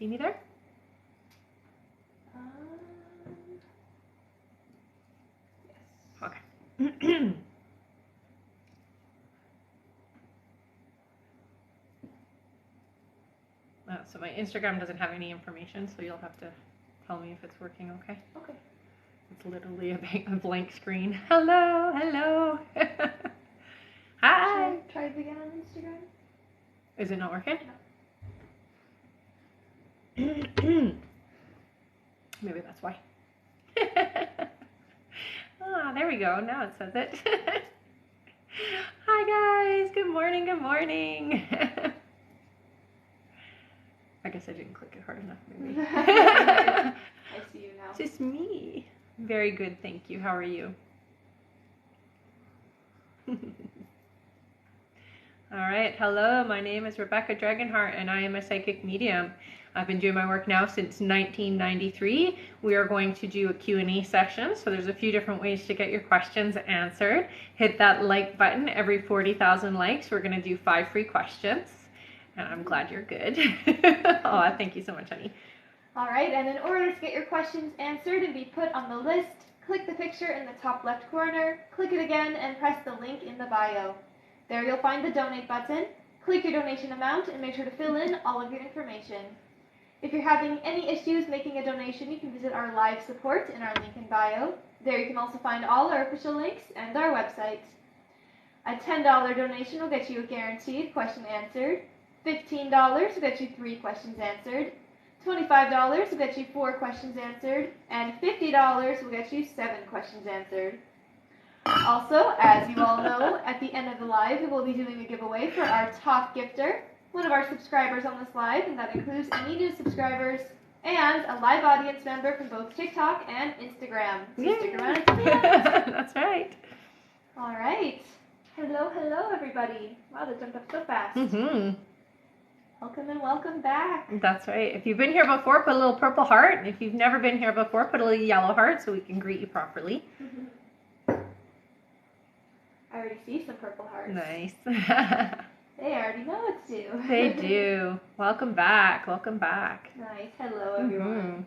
see me there? Yes. Okay. So my Instagram doesn't have any information, so you'll have to tell me if it's working okay. Okay. It's literally a blank screen. Hello, hello. Hi. Try it again on Instagram. Is it not working? No. Maybe that's why. There we go. Now it says it. Hi guys. Good morning. Good morning. I guess I didn't click it hard enough, maybe. I see you now. Just me. Very good, thank you. How are you? All right. Hello, my name is Rebecca Dragonheart, and I am a psychic medium. I've been doing my work now since 1993. We are going to do a Q&A session, so there's a few different ways to get your questions answered. Hit that like button. Every 40,000 likes, we're going to do 5 free questions. And I'm glad you're good. Oh, thank you so much, honey. All right, and in order to get your questions answered and be put on the list, click the picture in the top left corner, click it again, and press the link in the bio. There you'll find the donate button. Click your donation amount and make sure to fill in all of your information. If you're having any issues making a donation, you can visit our live support in our link in bio. There you can also find all our official links and our website. A $10 donation will get you a guaranteed question answered. $15 will get you 3 questions answered. $25 will get you 4 questions answered. And $50 will get you 7 questions answered. Also, as you all know, at the end of the live, we will be doing a giveaway for our top gifter, one of our subscribers on this live, and that includes any new subscribers and a live audience member from both TikTok and Instagram. So stick around until the end. That's right. All right. Hello, hello, everybody. Wow, that jumped up so fast. Mm-hmm. Welcome and welcome back. That's right. If you've been here before, put a little purple heart. And if you've never been here before, put a little yellow heart so we can greet you properly. I already see some purple hearts. Nice. They already know what to do. They do. Welcome back. Welcome back. Nice. Hello, everyone.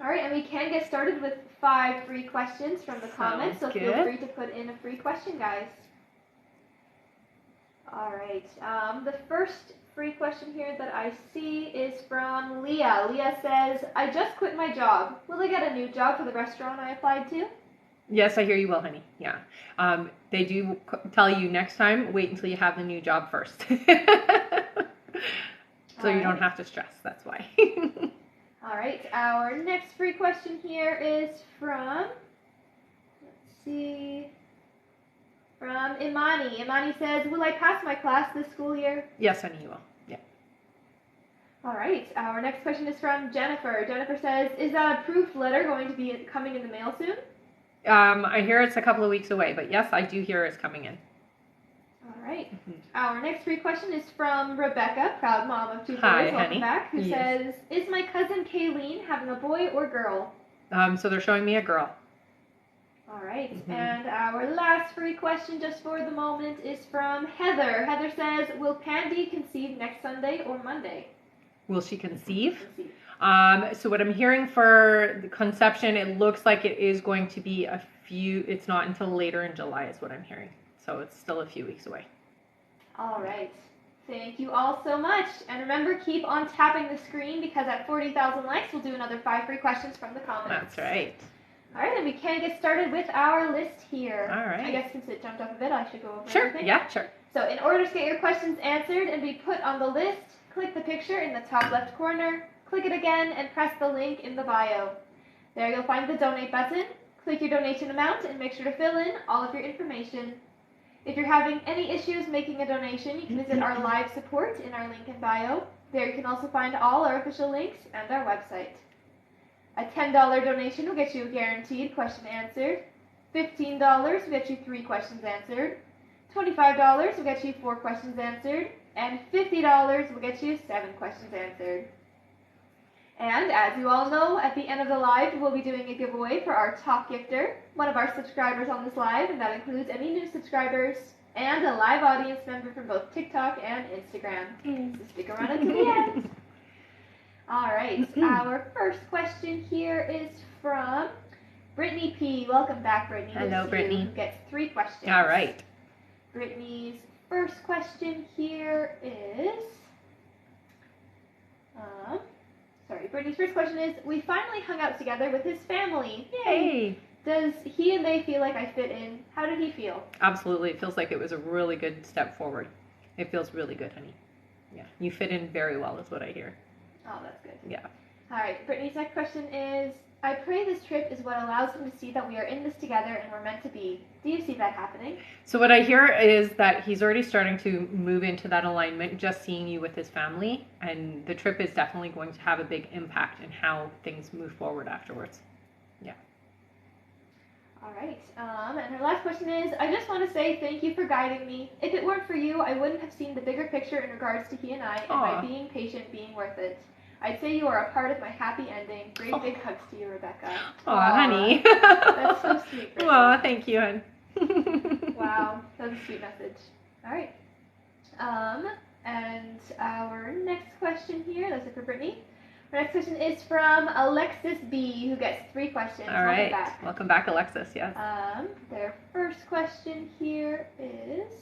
All right, and we can get started with 5 free questions from the comments, so feel free to put in a free question, guys. All right. The first free question here that I see is from Leah. Leah says, I just quit my job. Will I get a new job for the restaurant I applied to? Yes, I hear you well, honey. Yeah. They do tell you next time, wait until you have the new job first. So you don't have to stress. That's why. All right. Our next free question here is from, from Imani. Imani says, will I pass my class this school year? Yes, honey, you will. Yeah. All right. Our next question is from Jennifer. Jennifer says, is that a proof letter going to be coming in the mail soon? I hear it's a couple of weeks away, but yes, I do hear it's coming in. All right. Our next free question is from Rebecca, proud mom of 2 boys. Hi, Welcome honey. back. Who says, is my cousin Kayleen having a boy or girl? So they're showing me a girl. All right. And our last free question just for the moment is from Heather. Heather says, will Candy conceive next Sunday or Monday? Will she conceive? So what I'm hearing for the conception, it looks like it is going to be it's not until later in July is what I'm hearing. So it's still a few weeks away. All right. Thank you all so much. And remember, keep on tapping the screen because at 40,000 likes, we'll do another 5 free questions from the comments. That's right. All right, and we can get started with our list here. All right. I guess since it jumped up a bit, I should go over Sure, everything. yeah, sure. So in order to get your questions answered and be put on the list, click the picture in the top left corner, click it again, and press the link in the bio. There you'll find the donate button. Click your donation amount and make sure to fill in all of your information. If you're having any issues making a donation, you can visit our live support in our link in bio. There you can also find all our official links and our website. A $10 donation will get you a guaranteed question answered. $15 will get you 3 questions answered. $25 will get you 4 questions answered. And $50 will get you 7 questions answered. And as you all know, at the end of the live, we'll be doing a giveaway for our top gifter, one of our subscribers on this live, and that includes any new subscribers, and a live audience member from both TikTok and Instagram. So stick around until the end. All right. Our first question here is from Brittany P. Welcome back, Brittany. Hello, Brittany. Who gets 3 questions. All right. Brittany's first question here is, Brittany's first question is, we finally hung out together with his family. Yay! Hey. Does he and they feel like I fit in? How did he feel? Absolutely. It feels like it was a really good step forward. It feels really good, honey. Yeah. You fit in very well is what I hear. Oh, that's good. Yeah. All right. Brittany's next question is, I pray this trip is what allows him to see that we are in this together and we're meant to be. Do you see that happening? So what I hear is that he's already starting to move into that alignment, just seeing you with his family. And the trip is definitely going to have a big impact in how things move forward afterwards. Yeah. All right. And her last question is, I just want to say thank you for guiding me. If it weren't for you, I wouldn't have seen the bigger picture in regards to he and I, and by being patient being worth it. I'd say you are a part of my happy ending. Great big hugs to you, Rebecca. Aw, honey. That's so sweet, Brittany. Aw, thank you, hon. Wow, that was a sweet message. All right. And our next question here, that's it for Brittany. Our next question is from Alexis B, who gets 3 questions. All right. Welcome back, Alexis. Yes. Their first question here is,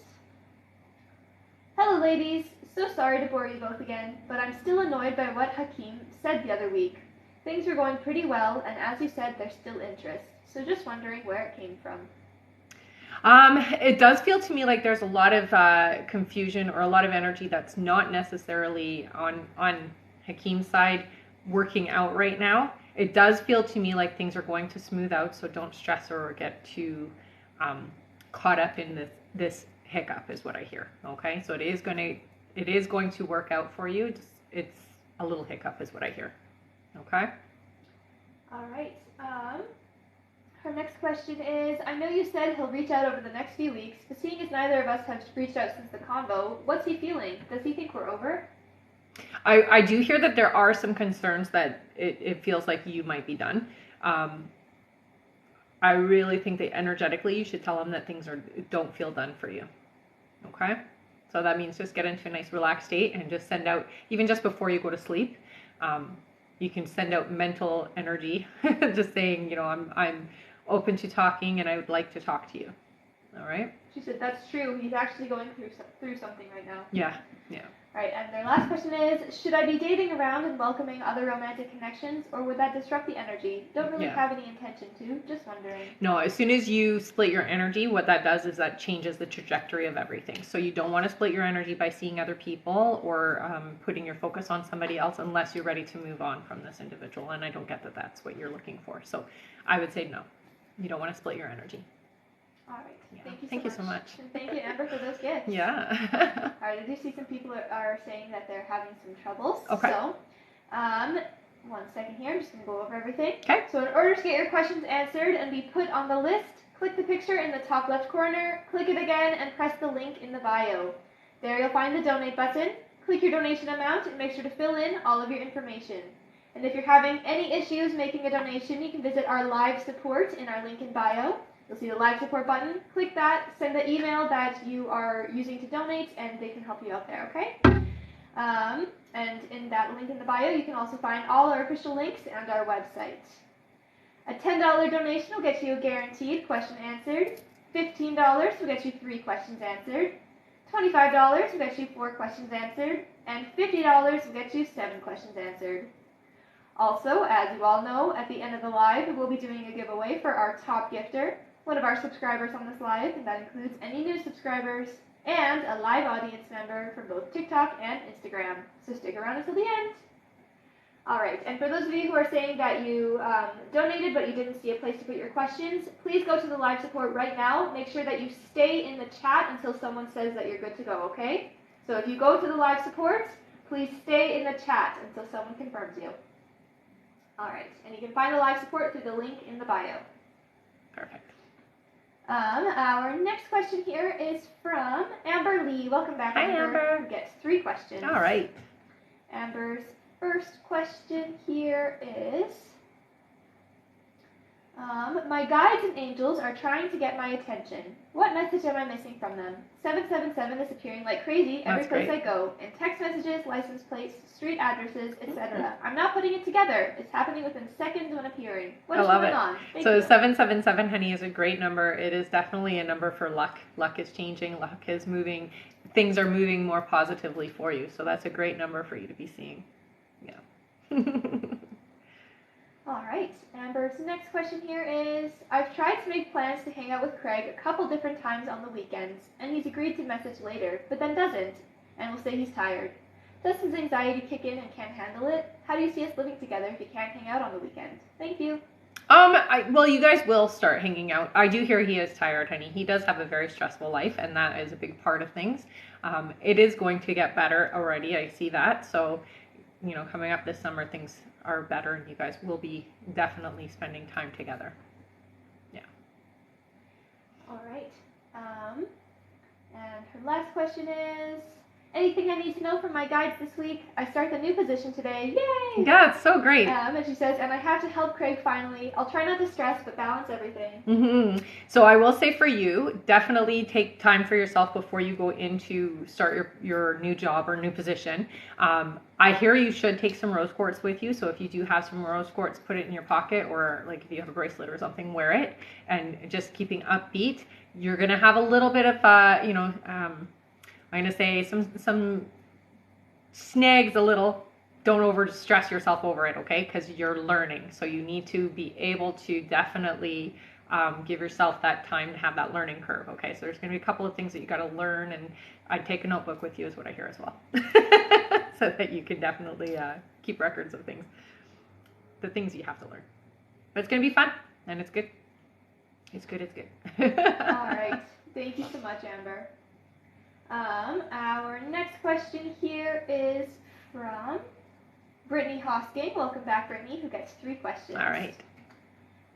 hello, ladies. So sorry to bore you both again, but I'm still annoyed by what Hakeem said the other week. Things were going pretty well, and as you said, there's still interest. So just wondering where it came from. It does feel to me like there's a lot of confusion or a lot of energy that's not necessarily on Hakeem's side working out right now. It does feel to me like things are going to smooth out, so don't stress or get too caught up in this hiccup is what I hear. Okay, so it is going to work out for you. It's a little hiccup is what I hear. Okay. All right. Her next question is, I know you said he'll reach out over the next few weeks, but seeing as neither of us have reached out since the convo, what's he feeling? Does he think we're over? I do hear that there are some concerns that it feels like you might be done. I really think that energetically you should tell him that things don't feel done for you. Okay? So that means just get into a nice relaxed state and just send out, even just before you go to sleep, you can send out mental energy, just saying, you know, I'm open to talking and I would like to talk to you. All right? She said, that's true. He's actually going through something right now. Yeah. All right, and their last question is, should I be dating around and welcoming other romantic connections, or would that disrupt the energy? Don't really have any intention to, just wondering. No, as soon as you split your energy, what that does is that changes the trajectory of everything. So you don't want to split your energy by seeing other people or putting your focus on somebody else unless you're ready to move on from this individual. And I don't get that that's what you're looking for. So I would say no. You don't want to split your energy. All right. Yeah. Thank you so much. And thank you, Amber, for those gifts. Yeah. All right. I do see some people are saying that they're having some troubles. Okay. So, 1 second here. I'm just going to go over everything. Okay. So in order to get your questions answered and be put on the list, click the picture in the top left corner, click it again, and press the link in the bio. There you'll find the donate button. Click your donation amount and make sure to fill in all of your information. And if you're having any issues making a donation, you can visit our live support in our link in bio. You'll see the live support button. Click that, send the email that you are using to donate, and they can help you out there, okay? And in that link in the bio, you can also find all our official links and our website. A $10 donation will get you a guaranteed question answered. $15 will get you 3 questions answered. $25 will get you 4 questions answered. And $50 will get you 7 questions answered. Also, as you all know, at the end of the live, we'll be doing a giveaway for our top gifter, one of our subscribers on this live, and that includes any new subscribers, and a live audience member from both TikTok and Instagram. So stick around until the end. Alright, and for those of you who are saying that you donated but you didn't see a place to put your questions, please go to the live support right now. Make sure that you stay in the chat until someone says that you're good to go, okay? So if you go to the live support, please stay in the chat until someone confirms you. Alright, and you can find the live support through the link in the bio. Perfect. Our next question here is from Amber Lee. Welcome back, Amber. Who gets 3 questions. All right. Amber's first question here is, My guides and angels are trying to get my attention. What message am I missing from them? 777 is appearing like crazy every place I go. In text messages, license plates, street addresses, etc. I'm not putting it together. It's happening within seconds when appearing. What is going on? So 777, honey, is a great number. It is definitely a number for luck. Luck is changing. Luck is moving. Things are moving more positively for you. So that's a great number for you to be seeing. Yeah. All right, Amber's next question here is, I've tried to make plans to hang out with Craig a couple different times on the weekends, and he's agreed to message later, but then doesn't, and will say he's tired. Does his anxiety kick in and can't handle it? How do you see us living together if he can't hang out on the weekend? Thank you. Well, you guys will start hanging out. I do hear he is tired, honey. He does have a very stressful life, and that is a big part of things. It is going to get better already. I see that. So, coming up this summer, things are better, and you guys will be definitely spending time together. Yeah. All right. And her last question is, anything I need to know from my guides this week? I start the new position today. Yay! Yeah, it's so great. And she says, and I have to help Craig finally. I'll try not to stress, but balance everything. Mm-hmm. So I will say for you, definitely take time for yourself before you go into start your new job or new position. I hear you should take some rose quartz with you. So if you do have some rose quartz, put it in your pocket, or like if you have a bracelet or something, wear it. And just keeping upbeat. You're going to have a little bit of, I'm going to say some snags a little. Don't over stress yourself over it, okay? Because you're learning. So you need to be able to definitely give yourself that time to have that learning curve, okay? So there's going to be a couple of things that you got to learn, and I'd take a notebook with you is what I hear as well. So that you can definitely keep records of things, the things you have to learn. But it's going to be fun, and it's good. It's good. All right. Thank you so much, Amber. Our next question here is from Brittany Hosking. Welcome back, Brittany, who gets 3 questions. All right.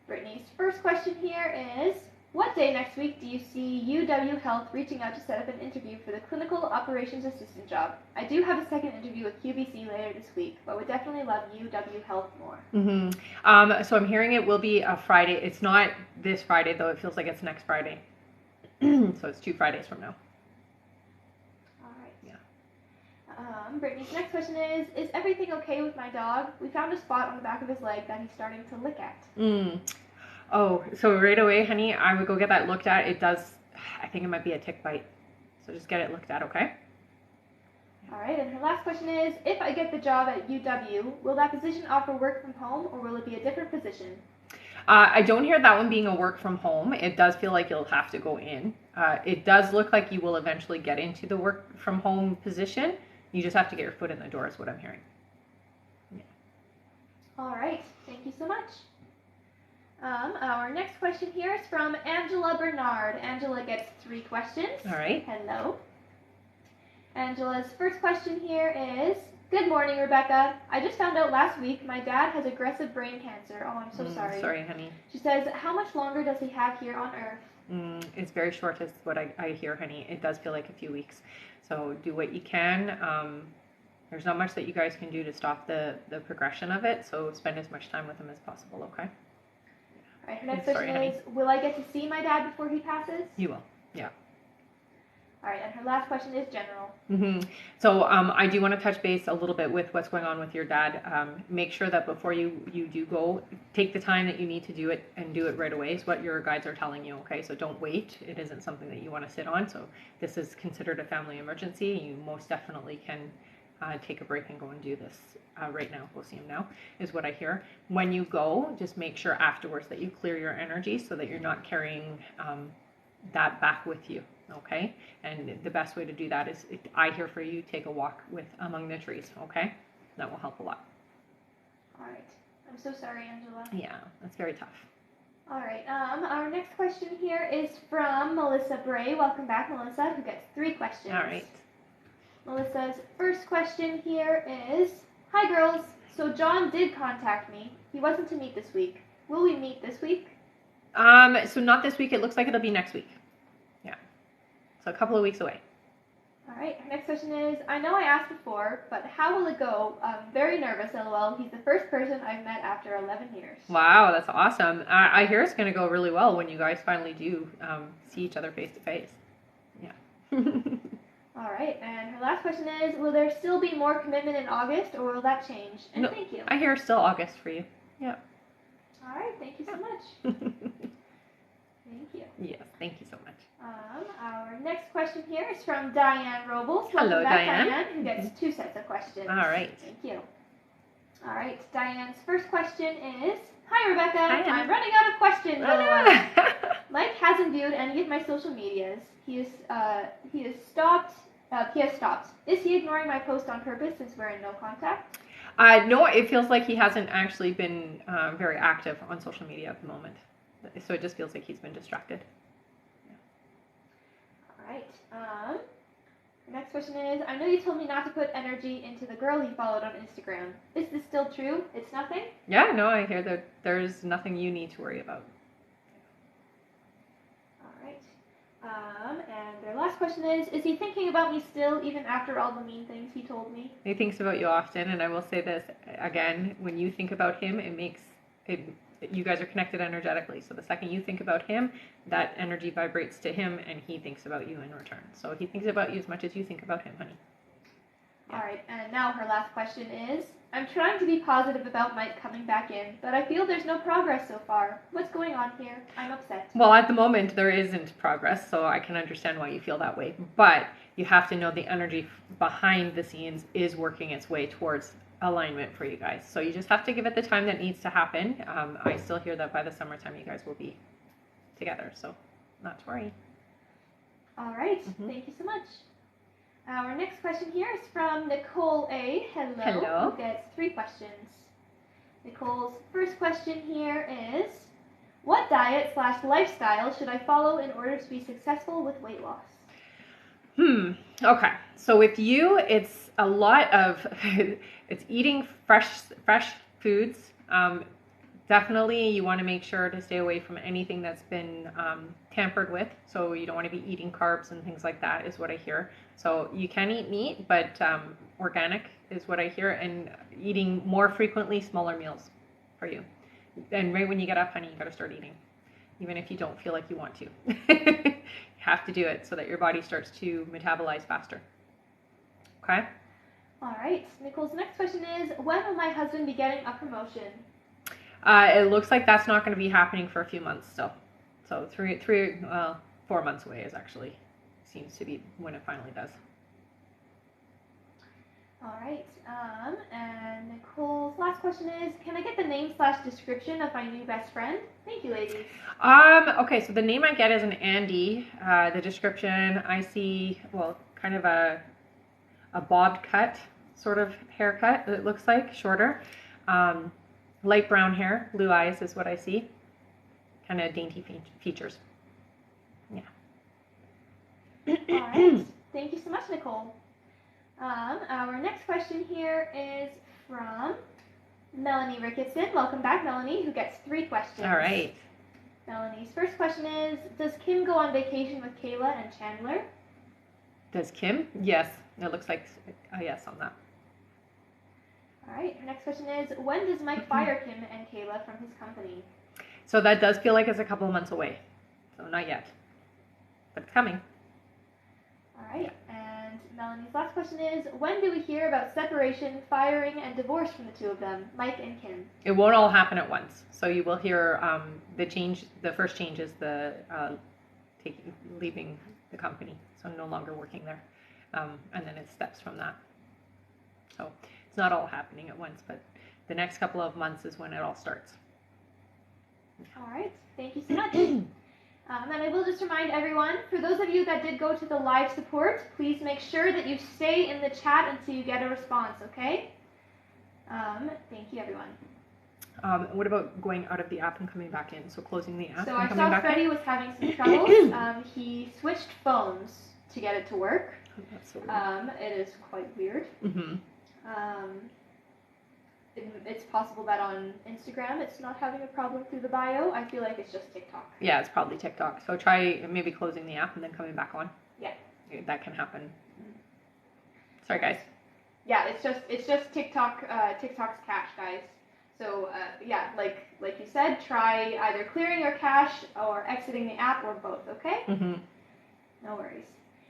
Brittany's first question here is, what day next week do you see UW Health reaching out to set up an interview for the clinical operations assistant job? I do have a second interview with QVC later this week, but would definitely love UW Health more. Mm-hmm. So I'm hearing it will be a Friday. It's not this Friday, though. It feels like it's next Friday. So it's 2 Fridays from now. Brittany's next question is everything okay with my dog? We found a spot on the back of his leg that he's starting to lick at. Oh, so right away, honey, I would go get that looked at. It does, I think it might be a tick bite. So just get it looked at, okay? All right, and her last question is, if I get the job at UW, will that position offer work from home, or will it be a different position? I don't hear that one being a work from home. It does feel like you'll have to go in. It does look like you will eventually get into the work from home position. You just have to get your foot in the door is what I'm hearing. Yeah. All right. Thank you so much. Our next question here is from Angela Bernard. Angela gets 3 questions. All right. Hello. Angela's first question here is, good morning, Rebecca. I just found out last week my dad has aggressive brain cancer. Oh, I'm so sorry. Sorry, honey. She says, how much longer does he have here on Earth? It's very short is what I hear, honey. It does feel like a few weeks. So do what you can. There's not much that you guys can do to stop the progression of it. So spend as much time with him as possible, okay? All right, her next question is, will I get to see my dad before he passes? You will, yeah. All right, and her last question is general. So I do want to touch base a little bit with what's going on with your dad. Make sure that before you do go, take the time that you need to do it and do it right away is what your guides are telling you, okay? So don't wait. It isn't something that you want to sit on. So this is considered a family emergency. You most definitely can take a break and go and do this right now. Go see him now is what I hear. When you go, just make sure afterwards that you clear your energy so that you're not carrying that back with you. Okay, and the best way to do that is, I hear for you, take a walk among the trees. Okay, that will help a lot. All right, I'm so sorry, Angela. Yeah, that's very tough. All right, our next question here is from Melissa Bray. Welcome back, Melissa, who gets 3 questions. All right. Melissa's first question here is, hi girls. So John did contact me. He wasn't to meet this week. Will we meet this week? So not this week. It looks like it'll be next week. Yeah. So a couple of weeks away. All right, our next question is, I know I asked before, but how will it go? Very nervous, lol. He's the first person I've met after 11 years. Wow, that's awesome. I hear it's going to go really well when you guys finally do see each other face to face. Yeah. All right, and her last question is, will there still be more commitment in August, or will that change? And No, thank you. I hear still August for you. Yeah. All right, thank you so much. Thank you. Yes, thank you so much. Our next question here is from Diane Robles. Hello, Welcome back, Diane. who gets 2 sets of questions. All right. Thank you. All right, Diane's first question is, hi, Rebecca. Hi, Anna. I'm running out of questions. LOL. Mike hasn't viewed any of my social medias. He has stopped. Is he ignoring my post on purpose since we're in no contact? No, it feels like he hasn't actually been very active on social media at the moment. So it just feels like he's been distracted. All right. The next question is, I know you told me not to put energy into the girl he followed on Instagram. Is this still true? It's nothing? Yeah, no, I hear that there's nothing you need to worry about. All right. And their last question is he thinking about me still, even after all the mean things he told me? He thinks about you often, and I will say this again, when you think about him, you guys are connected energetically. So the second you think about him, that energy vibrates to him, and he thinks about you in return. So he thinks about you as much as you think about him, honey. All right, and now her last question is, I'm trying to be positive about Mike coming back in, but I feel there's no progress so far. What's going on here? I'm upset. Well, at the moment, there isn't progress, so I can understand why you feel that way. But you have to know the energy behind the scenes is working its way towards alignment for you guys. So you just have to give it the time that needs to happen. I still hear that by the summertime, you guys will be together, so not to worry. All right, Thank you so much. Our next question here is from Nicole A. Hello. Who gets 3 questions. Nicole's first question here is, what diet/lifestyle should I follow in order to be successful with weight loss? Okay. So with you, it's a lot of, it's eating fresh foods. Definitely you want to make sure to stay away from anything that's been tampered with. So you don't want to be eating carbs and things like that is what I hear. So you can eat meat, but organic is what I hear, and eating more frequently, smaller meals for you. And right when you get up, honey, you got to start eating, even if you don't feel like you want to. You have to do it so that your body starts to metabolize faster. Okay? All right. Nicole's next question is, when will my husband be getting a promotion? It looks like that's not going to be happening for a few months still. So 4 months away is actually seems to be when it finally does. All right. And Nicole's last question is, can I get the name/description of my new best friend? Thank you, ladies. Okay, so the name I get is an Andy. The description I see, well, kind of a bobbed cut sort of haircut. It looks like shorter. Light brown hair, blue eyes is what I see. Kind of dainty features. Yeah. All right. Thank you so much, Nicole. Our next question here is from Melanie Ricketson. Welcome back, Melanie, who gets 3 questions. All right. Melanie's first question is, does Kim go on vacation with Kayla and Chandler? Does Kim? Yes. It looks like a yes on that. All right. Her next question is, when does Mike fire Kim and Kayla from his company? So that does feel like it's a couple of months away. So not yet. But it's coming. All right. And Melanie's last question is, when do we hear about separation, firing, and divorce from the 2 of them, Mike and Kim? It won't all happen at once. So you will hear the first change is the leaving the company. So no longer working there. And then it steps from that. So it's not all happening at once, but the next couple of months is when it all starts. All right. Thank you so much. And I will just remind everyone, for those of you that did go to the live support, please make sure that you stay in the chat until you get a response, okay? Thank you, everyone. What about going out of the app and coming back in? So closing the app so and coming I saw back Freddie in? was having some troubles. He switched phones to get it to work. Oh, that's so weird. It is quite weird. Mm-hmm. It's possible that on Instagram it's not having a problem through the bio. I feel like it's just TikTok. Yeah, it's probably TikTok. So try maybe closing the app and then coming back on. Yeah. That can happen Sorry, guys. Yeah, it's just TikTok's cache, guys. So yeah, like you said, try either clearing your cache or exiting the app or both. Okay? Mm-hmm. No worries.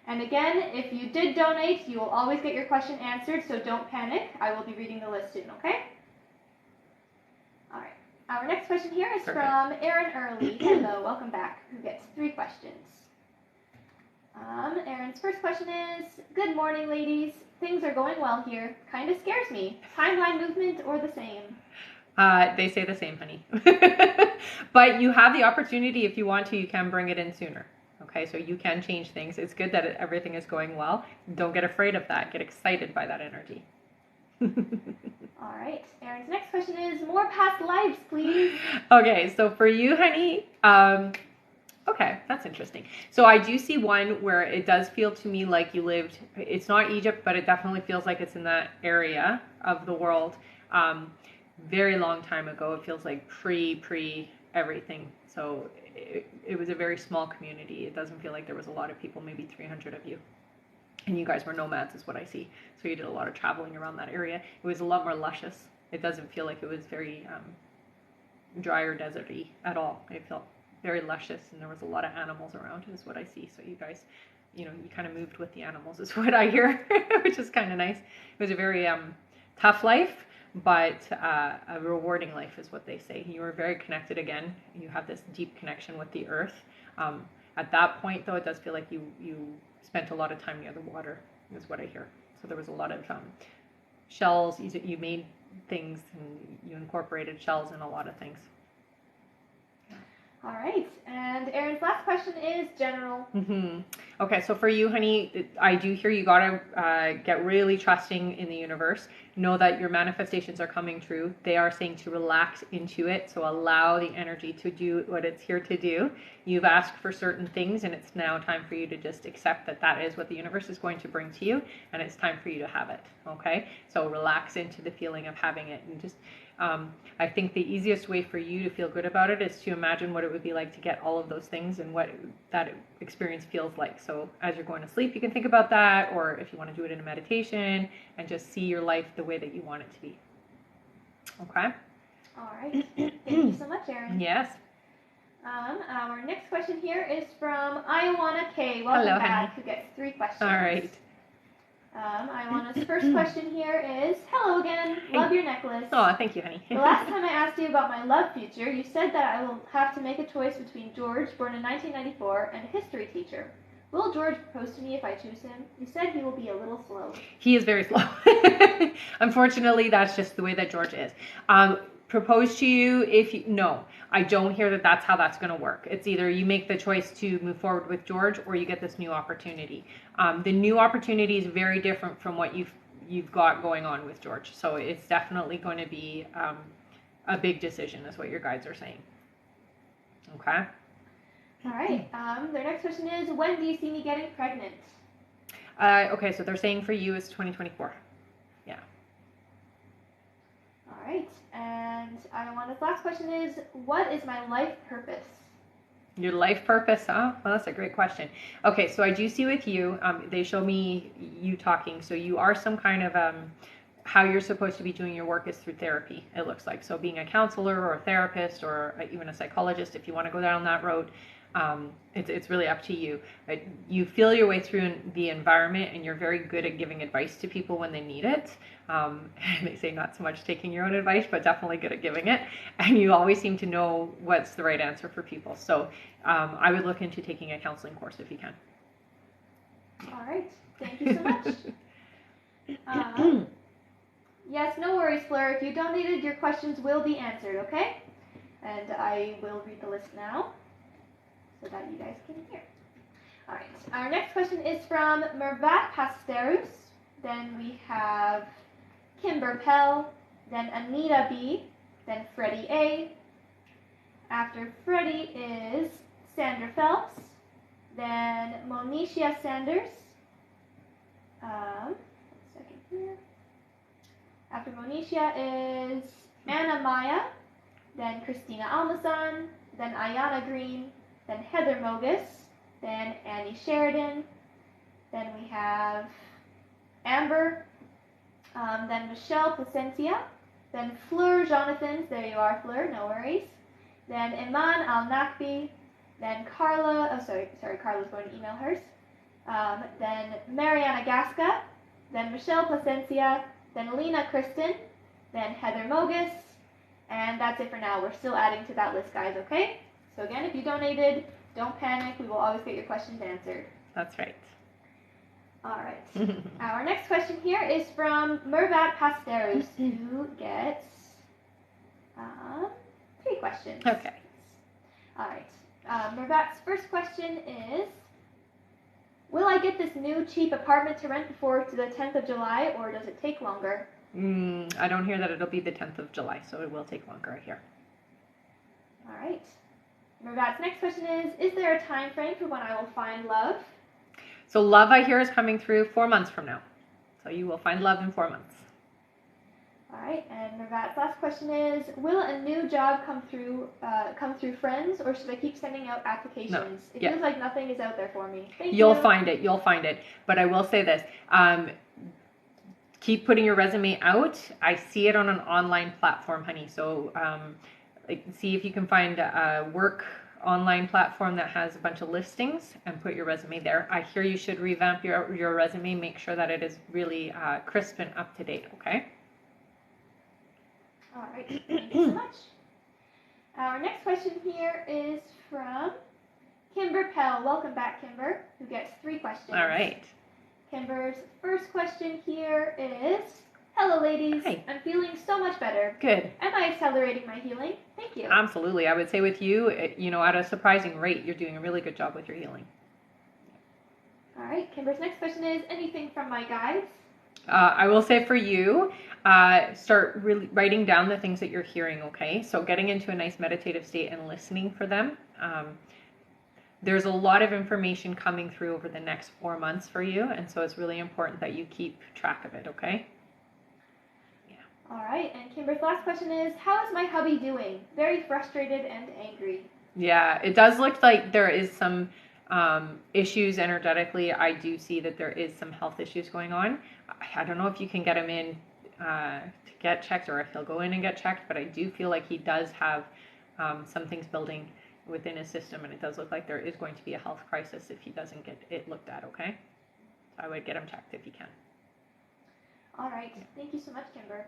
And again, if you did donate, you will always get your question answered. So don't panic. I will be reading the list soon. Okay? All right. Our next question here is from Erin Early. Hello, welcome back. Who gets 3 questions? Erin's first question is, good morning, ladies. Things are going well here. Kind of scares me. Timeline movement or the same? They say the same, honey. But you have the opportunity, if you want to, you can bring it in sooner. Okay, so you can change things. It's good that everything is going well. Don't get afraid of that. Get excited by that energy. All right. Erin's next question is, more past lives, please. Okay, so for you, honey, okay, that's interesting. So I do see one where it does feel to me like you lived, it's not Egypt, but it definitely feels like it's in that area of the world. Very long time ago. It feels like pre everything. So it was a very small community. It doesn't feel like there was a lot of people, maybe 300 of you. And you guys were nomads is what I see. So you did a lot of traveling around that area. It was a lot more luscious. It doesn't feel like it was very dry or deserty at all. It felt very luscious, and there was a lot of animals around is what I see. So you guys, you kind of moved with the animals is what I hear, which is kind of nice. It was a very tough life, but a rewarding life is what they say. You were very connected again. You have this deep connection with the earth. At that point, though, it does feel like you spent a lot of time near the water is what I hear. So there was a lot of shells. You made things, and you incorporated shells in a lot of things. All right, and Erin's last question is general. Mm-hmm. Okay, so for you, honey, I do hear you gotta get really trusting in the universe. Know that your manifestations are coming true. They are saying to relax into it, so allow the energy to do what it's here to do. You've asked for certain things, and it's now time for you to just accept that that is what the universe is going to bring to you, and it's time for you to have it, okay? So relax into the feeling of having it, and just I think the easiest way for you to feel good about it is to imagine what it would be like to get all of those things and what that experience feels like. So as you're going to sleep, you can think about that, or if you want to do it in a meditation, and just see your life the way that you want it to be. Okay? All right. Thank you so much, Erin. Yes. Our next question here is from Iowana K. Welcome Hello, back, honey. who gets 3 questions. All right. Iowana's first question here is, hello again, love your necklace. Oh, thank you, honey. The last time I asked you about my love future, you said that I will have to make a choice between George, born in 1994, and a history teacher. Will George propose to me if I choose him? You said he will be a little slow. He is very slow. Unfortunately, that's just the way that George is. Propose to you if you, no, I don't hear that that's how that's going to work. It's either you make the choice to move forward with George, or you get this new opportunity. The new opportunity is very different from what you've got going on with George. So it's definitely going to be a big decision, is what your guides are saying. Okay. All right. Their next question is, when do you see me getting pregnant? Okay, so they're saying for you it's 2024. Yeah. All right. And Iowana's last question is, what is my life purpose? Your life purpose, huh? Well, that's a great question. Okay, so I do see with you, they show me you talking. So you are some kind of, how you're supposed to be doing your work is through therapy, it looks like. So being a counselor or a therapist or even a psychologist, if you want to go down that road, it's really up to you. But you feel your way through the environment, and you're very good at giving advice to people when they need it. They say not so much taking your own advice, but definitely good at giving it. And you always seem to know what's the right answer for people. So I would look into taking a counseling course if you can. All right. Thank you so much. Yes, no worries, Fleur. If you donated, your questions will be answered, okay? And I will read the list now so that you guys can hear. All right. Our next question is from Mervat Pasterus. Then we have Kimber Pell. Then Anita B. Then Freddie A. After Freddie is Sandra Phelps. Then Monicia Sanders. One second here. After Monicia is Anna Maya. Then Christina Almasan. Then Ayana Green. Then Heather Mogus. Then Annie Sheridan. Then we have Amber, then Michelle Placencia, then Fleur Jonathan, there you are Fleur, no worries, then Iman Al-Nakbi, then Carla, Carla's going to email hers, then Mariana Gasca, then Michelle Placencia, then Lena Kristen, then Heather Mogus, and that's it for now. We're still adding to that list, guys, okay? So again, if you donated, don't panic. We will always get your questions answered. That's right. All right. Our next question here is from Mervat Pasteros, who gets 3 questions. Okay. All right. Mervat's first question is, will I get this new cheap apartment to rent before to the 10th of July, or does it take longer? I don't hear that it'll be the 10th of July, so it will take longer, I hear. All right. Mervat's next question is there a time frame for when I will find love? So love, I hear, is coming through 4 months from now. So you will find love in 4 months. All right, and Mervat's last question is, will a new job come through friends, or should I keep sending out applications? No. It feels like nothing is out there for me. Thank you. You'll find it. But I will say this. Keep putting your resume out. I see it on an online platform, honey. So see if you can find a work online platform that has a bunch of listings and put your resume there. I hear you should revamp your resume. Make sure that it is really crisp and up to date, okay? All right, thank you so much. Our next question here is from Kimber Pell. Welcome back, Kimber, who gets 3 questions. All right. Kimber's first question here is, hello ladies, Hi. I'm feeling so much better. Good. Am I accelerating my healing? Thank you. Absolutely. I would say with you, at a surprising rate, you're doing a really good job with your healing. All right, Kimber's next question is, anything from my guides? I will say for you, start really writing down the things that you're hearing, okay? So getting into a nice meditative state and listening for them. There's a lot of information coming through over the next 4 months for you, and so it's really important that you keep track of it, okay? Yeah. All right, and Kimber's last question is, how is my hubby doing? Very frustrated and angry. Yeah, it does look like there is some issues energetically. I do see that there is some health issues going on. I don't know if you can get him in to get checked or if he'll go in and get checked, but I do feel like he does have some things building within his system, and it does look like there is going to be a health crisis if he doesn't get it looked at, okay? So I would get him checked if you can. All right, Thank you so much, Kimber.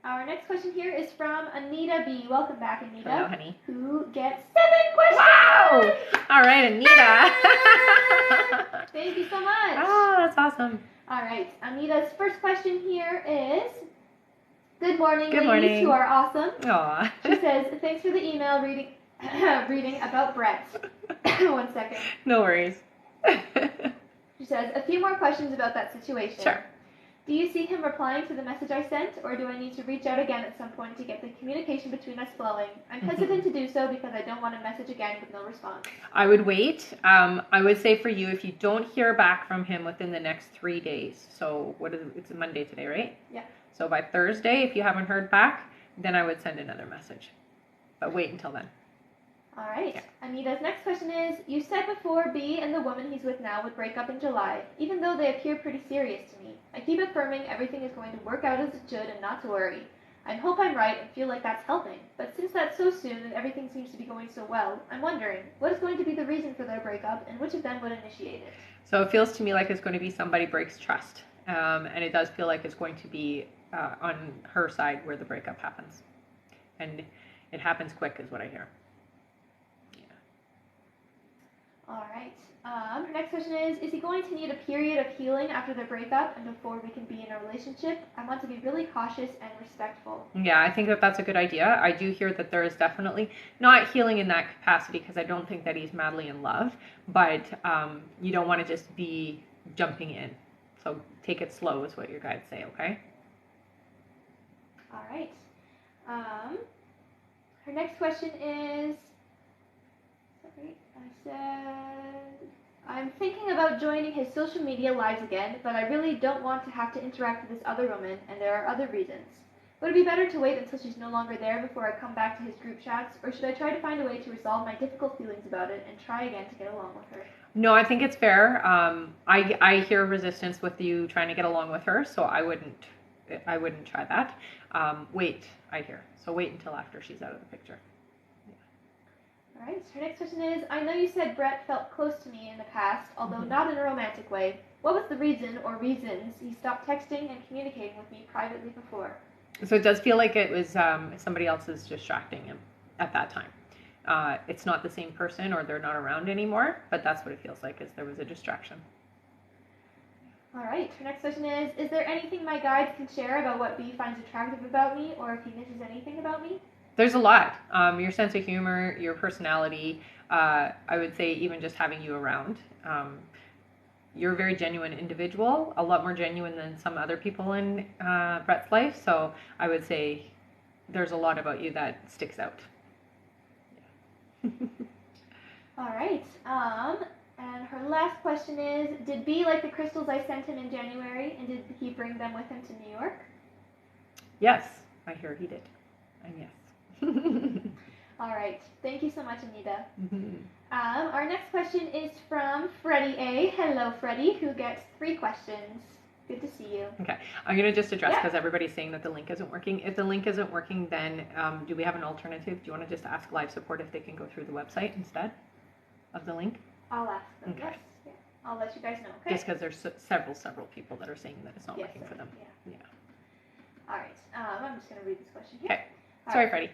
Our next question here is from Anita B. Welcome back, Anita. Hello, honey. Who gets 7 questions. Wow! All right, Anita. Thank you so much. Oh, that's awesome. All right, Anita's first question here is, good morning, Good ladies morning. who are awesome. Aw. She says, thanks for the email reading about Brett. 1 second. No worries. She says, a few more questions about that situation. Sure. Do you see him replying to the message I sent, or do I need to reach out again at some point to get the communication between us flowing? I'm hesitant to do so because I don't want to message again with no response. I would wait. I would say for you, if you don't hear back from him within the next 3 days, so it's Monday today, right? Yeah. So by Thursday, if you haven't heard back, then I would send another message. But wait until then. All right. Yeah. Anita's next question is, you said before B and the woman he's with now would break up in July, even though they appear pretty serious to me. I keep affirming everything is going to work out as it should and not to worry. I hope I'm right and feel like that's helping. But since that's so soon and everything seems to be going so well, I'm wondering, what is going to be the reason for their breakup and which of them would initiate it? So it feels to me like it's going to be somebody breaks trust. And it does feel like it's going to be on her side where the breakup happens. And it happens quick is what I hear. All right. Her next question is he going to need a period of healing after their breakup and before we can be in a relationship? I want to be really cautious and respectful. Yeah, I think that that's a good idea. I do hear that there is definitely not healing in that capacity because I don't think that he's madly in love, but you don't want to just be jumping in. So take it slow is what your guides say, okay? All right. Her next question is, I'm thinking about joining his social media lives again, but I really don't want to have to interact with this other woman, and there are other reasons. Would it be better to wait until she's no longer there before I come back to his group chats, or should I try to find a way to resolve my difficult feelings about it and try again to get along with her? No, I think it's fair. I hear resistance with you trying to get along with her, so I wouldn't try that. Wait, I hear. So wait until after she's out of the picture. All right, so her next question is, I know you said Brett felt close to me in the past, although not in a romantic way. What was the reason or reasons he stopped texting and communicating with me privately before? So it does feel like it was somebody else is distracting him at that time. It's not the same person or they're not around anymore, but that's what it feels like, is there was a distraction. All right, her next question is there anything my guides can share about what B finds attractive about me, or if he misses anything about me? There's a lot. Your sense of humor, your personality, I would say even just having you around. You're a very genuine individual, a lot more genuine than some other people in Brett's life. So I would say there's a lot about you that sticks out. Yeah. All right. And her last question is, did B like the crystals I sent him in January, and did he bring them with him to New York? Yes, I hear he did. And yes. All right. Thank you so much, Anita. Mm-hmm. Our next question is from Freddie A. Hello, Freddie, who gets 3 questions. Good to see you. Okay. I'm going to just address, because everybody's saying that the link isn't working. If the link isn't working, then do we have an alternative? Do you want to just ask live support if they can go through the website instead of the link? I'll ask them. Okay. Yes. Yeah. I'll let you guys know, okay? Just because there's several people that are saying that it's not working for them. Yeah. All right. I'm just going to read this question here. Okay. Sorry, Freddie.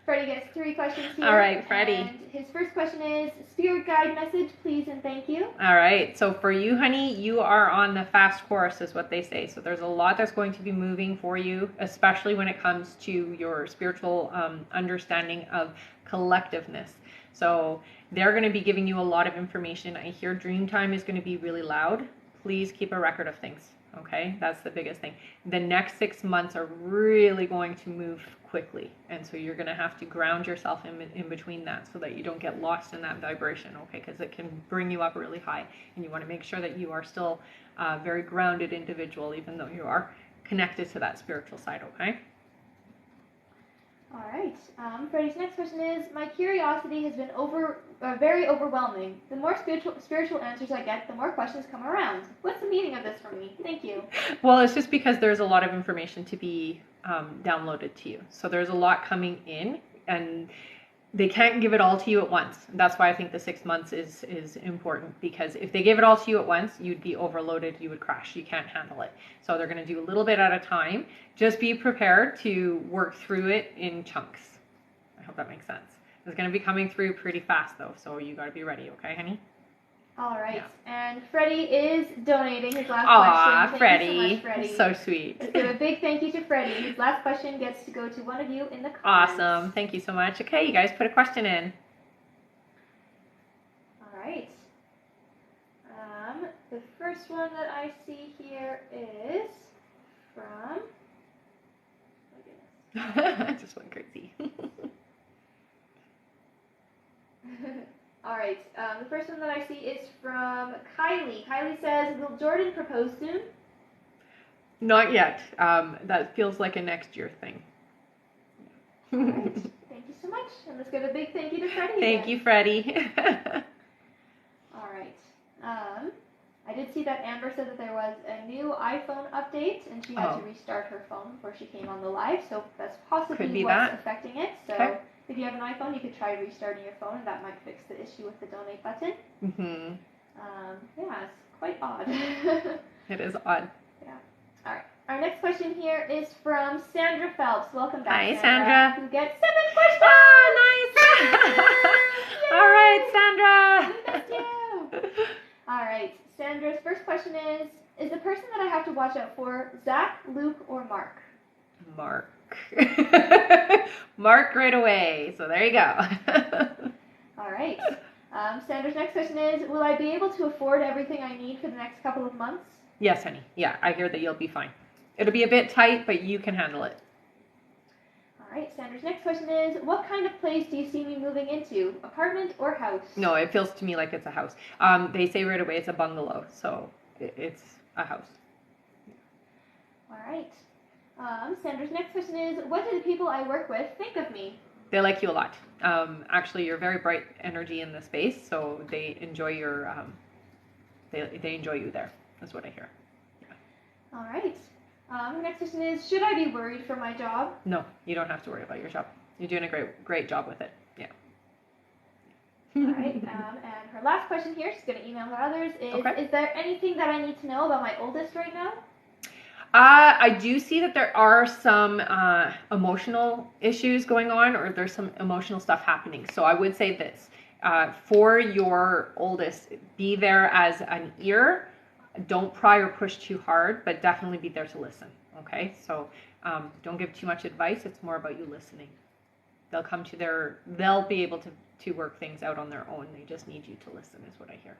Freddie gets 3 questions here. All right, Freddie. And his first question is, Spirit Guide message, please and thank you. All right. So for you, honey, you are on the fast course, is what they say. So there's a lot that's going to be moving for you, especially when it comes to your spiritual understanding of collectiveness. So they're going to be giving you a lot of information. I hear dream time is going to be really loud. Please keep a record of things. Okay, that's the biggest thing. The next 6 months are really going to move quickly. And so you're going to have to ground yourself in between that so that you don't get lost in that vibration, okay? Because it can bring you up really high. And you want to make sure that you are still a very grounded individual, even though you are connected to that spiritual side, okay? All right. Freddie's next question is, my curiosity has been very overwhelming. The more spiritual answers I get, the more questions come around. What's the meaning of this for me? Thank you. Well, it's just because there's a lot of information to be downloaded to you. So there's a lot coming in, and they can't give it all to you at once. That's why I think the 6 months is important, because if they gave it all to you at once, you'd be overloaded, you would crash, you can't handle it. So they're going to do a little bit at a time. Just be prepared to work through it in chunks. I hope that makes sense. It's going to be coming through pretty fast though, so you got to be ready, okay, honey? All right. Yeah. And Freddie is donating his last question. Freddie. Thank you so much, Freddie. So sweet. Let's give a big thank you to Freddie. His last question gets to go to one of you in the comments. Awesome. Thank you so much. Okay, you guys put a question in. All right. The first one that I see here is from... Oh, I just went crazy. All right. The first one that I see is from Kylie. Kylie says, will Jordan propose soon? Not yet. That feels like a next year thing. All right. Thank you so much. And let's give a big thank you to Freddie. Thank you, Freddie. All right. I did see that Amber said that there was a new iPhone update, and she had to restart her phone before she came on the live, so that's possibly what's affecting it. So if you have an iPhone, you could try restarting your phone, and that might fix the issue with the donate button. Mm-hmm. Yeah, it's quite odd. It is odd. Yeah. All right. Our next question here is from Sandra Phelps. Welcome back, Hi, Sandra. Who gets 7 questions. Oh, nice. All right, Sandra. We missed you. All right. Sandra's first question is the person that I have to watch out for Zach, Luke, or Mark? Mark. Mark right away. So there you go. All right. Sandra's next question is, will I be able to afford everything I need for the next couple of months? Yes, honey. Yeah, I hear that you'll be fine. It'll be a bit tight, but you can handle it. All right. Sandra's next question is, what kind of place do you see me moving into? Apartment or house? No, it feels to me like it's a house. They say right away it's a bungalow, so it's a house. All right. Sandra's next question is, what do the people I work with think of me? They like you a lot. Actually, you're very bright energy in the space, so they enjoy your they enjoy you there. That's what I hear. Yeah. All right. Her next question is, should I be worried for my job? No, you don't have to worry about your job. You're doing a great job with it. Yeah. All right. And her last question here, she's going to email her others, is, Okay. Is there anything that I need to know about my oldest right now? I do see that there are some emotional issues going on, or there's some emotional stuff happening. So I would say this, for your oldest, be there as an ear. Don't pry or push too hard, but definitely be there to listen. Okay, so don't give too much advice. It's more about you listening. They'll be able to work things out on their own. They just need you to listen, is what I hear.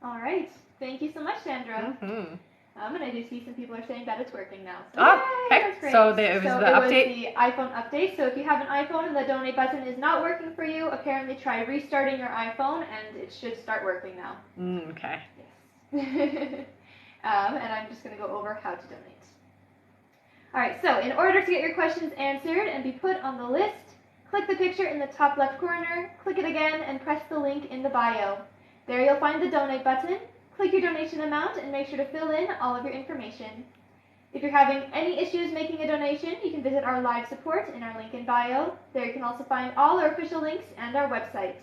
All right. Thank you so much, Sandra. Mm-hmm. And I do see some people are saying that it's working now. So okay. That's great. So it was the update? Was the iPhone update. So if you have an iPhone and the donate button is not working for you, apparently try restarting your iPhone and it should start working now. Okay. Yes. And I'm just going to go over how to donate. All right, so in order to get your questions answered and be put on the list, click the picture in the top left corner, click it again, and press the link in the bio. There you'll find the donate button. Click your donation amount and make sure to fill in all of your information. If you're having any issues making a donation, you can visit our live support in our link in bio. There you can also find all our official links and our website.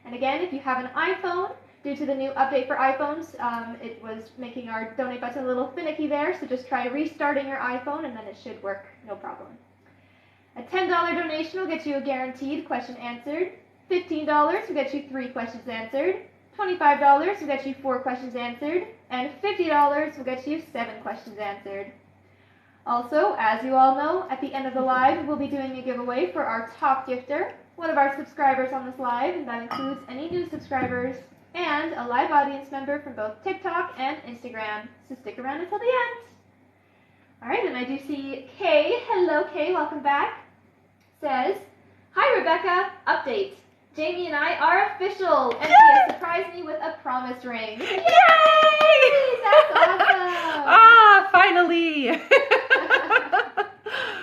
And again, if you have an iPhone, due to the new update for iPhones, it was making our donate button a little finicky there, so just try restarting your iPhone and then it should work no problem. A $10 donation will get you a guaranteed question answered. $15 will get you 3 questions answered. $25 will get you 4 questions answered, and $50 will get you 7 questions answered. Also, as you all know, at the end of the live, we'll be doing a giveaway for our top gifter, one of our subscribers on this live, and that includes any new subscribers, and a live audience member from both TikTok and Instagram. So stick around until the end. All right, and I do see Kay. Hello, Kay. Welcome back. Says, hi, Rebecca. Update. Jamie and I are official, and she has surprised me with a promise ring. Yay! That's awesome! Ah, finally!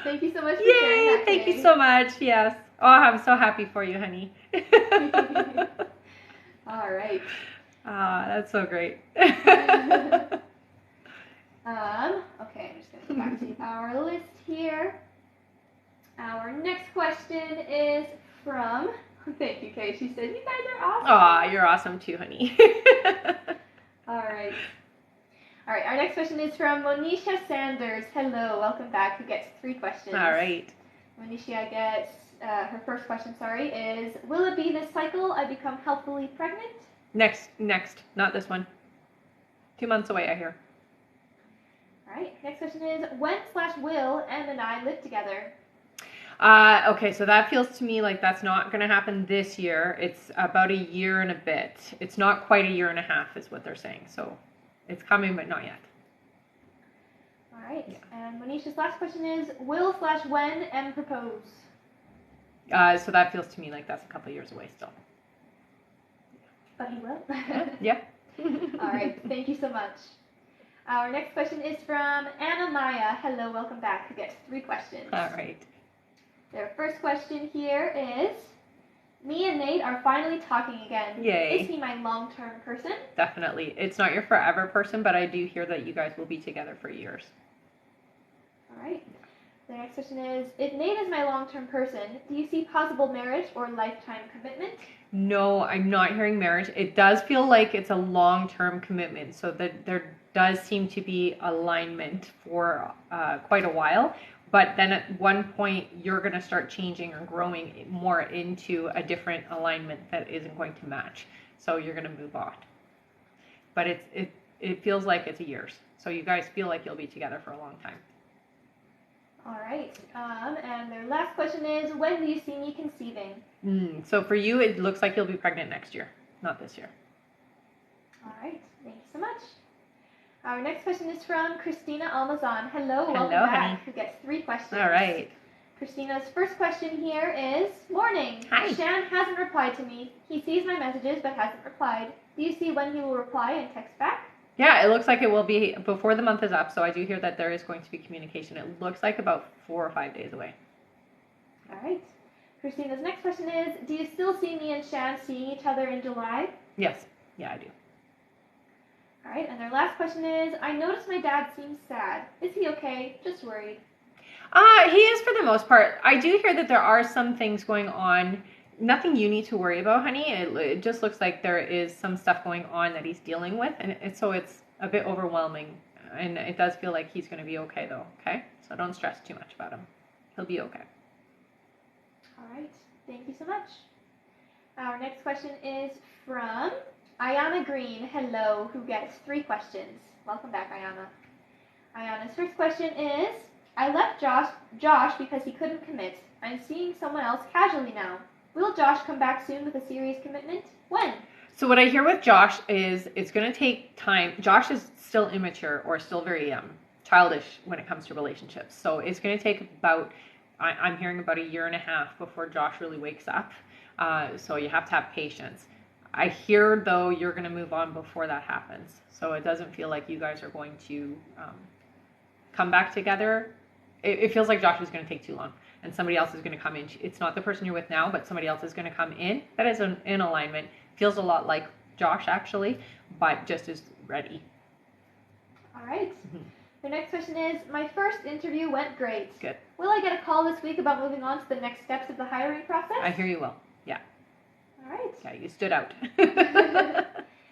Thank you so much for sharing that, Thank Kay. you so much. Yes. Oh, I'm so happy for you, honey. All right. Ah, that's so great. Okay, I'm just going to go back to our list here. Our next question is from... Thank you, Kay. She said, you guys are awesome. Aw, you're awesome too, honey. All right. All right, our next question is from Monisha Sanders. Hello, welcome back. Who gets 3 questions? All right. Monisha gets, her first question, is, will it be this cycle I become healthfully pregnant? Next, not this one. 2 months away, I hear. All right, next question is, when/will Em and I live together? Okay, so that feels to me like that's not going to happen this year. It's about a year and a bit. It's not quite a year and a half is what they're saying. So it's coming, but not yet. All right. Yeah. And Monisha's last question is, will/when Em propose? So that feels to me like that's a couple of years away still. But he will? Yeah. All right. Thank you so much. Our next question is from Anna Maya. Hello, welcome back. Who gets 3 questions? All right. Their first question here is, me and Nate are finally talking again. Yay. Is he my long-term person? Definitely. It's not your forever person, but I do hear that you guys will be together for years. All right. The next question is, if Nate is my long-term person, do you see possible marriage or lifetime commitment? No, I'm not hearing marriage. It does feel like it's a long-term commitment, so that there does seem to be alignment for quite a while. But then at one point, you're going to start changing or growing more into a different alignment that isn't going to match. So you're going to move on. But it feels like it's years. So you guys feel like you'll be together for a long time. All right. And their last question is, when do you see me conceiving? So for you, it looks like you'll be pregnant next year, not this year. All right. Thank you so much. Our next question is from Christina Almazan. Hello, welcome back. Honey. Who gets 3 questions? All right. Christina's first question here is, morning. Hi. Shan hasn't replied to me. He sees my messages but hasn't replied. Do you see when he will reply and text back? Yeah, it looks like it will be before the month is up, so I do hear that there is going to be communication. It looks like about 4 or 5 days away. All right. Christina's next question is, do you still see me and Shan seeing each other in July? Yes. Yeah, I do. All right, and their last question is, I noticed my dad seems sad. Is he okay? Just worried. He is for the most part. I do hear that there are some things going on. Nothing you need to worry about, honey. It just looks like there is some stuff going on that he's dealing with, and so it's a bit overwhelming. And it does feel like he's going to be okay, though, okay? So don't stress too much about him. He'll be okay. All right, thank you so much. Our next question is from Ayana Green, hello, who gets 3 questions. Welcome back, Ayana. Ayana's first question is, I left Josh because he couldn't commit. I'm seeing someone else casually now. Will Josh come back soon with a serious commitment? When? So what I hear with Josh is it's going to take time. Josh is still immature or still very childish when it comes to relationships. So it's going to take about, I'm hearing about 1.5 years before Josh really wakes up. So you have to have patience. I hear, though, you're going to move on before that happens. So it doesn't feel like you guys are going to come back together. It feels like Josh is going to take too long. And somebody else is going to come in. It's not the person you're with now, but somebody else is going to come in. That is in alignment. Feels a lot like Josh, actually, but just is ready. All right. Mm-hmm. The next question is, my first interview went great. Good. Will I get a call this week about moving on to the next steps of the hiring process? I hear you will. Yeah. All right. Yeah, you stood out.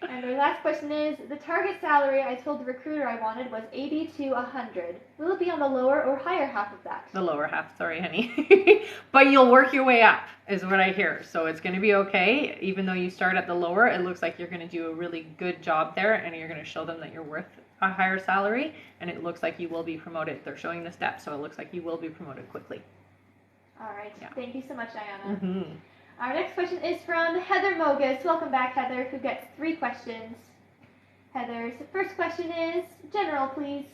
And our last question is, the target salary I told the recruiter I wanted was 80 to 100. Will it be on the lower or higher half of that? The lower half, sorry, honey. But you'll work your way up, is what I hear. So it's going to be okay. Even though you start at the lower, it looks like you're going to do a really good job there, and you're going to show them that you're worth a higher salary, and it looks like you will be promoted. They're showing the steps, so it looks like you will be promoted quickly. All right. Yeah. Thank you so much, Diana. Mm-hmm. Our next question is from Heather Mogus. Welcome back, Heather, who gets 3 questions. Heather's first question is, general, please.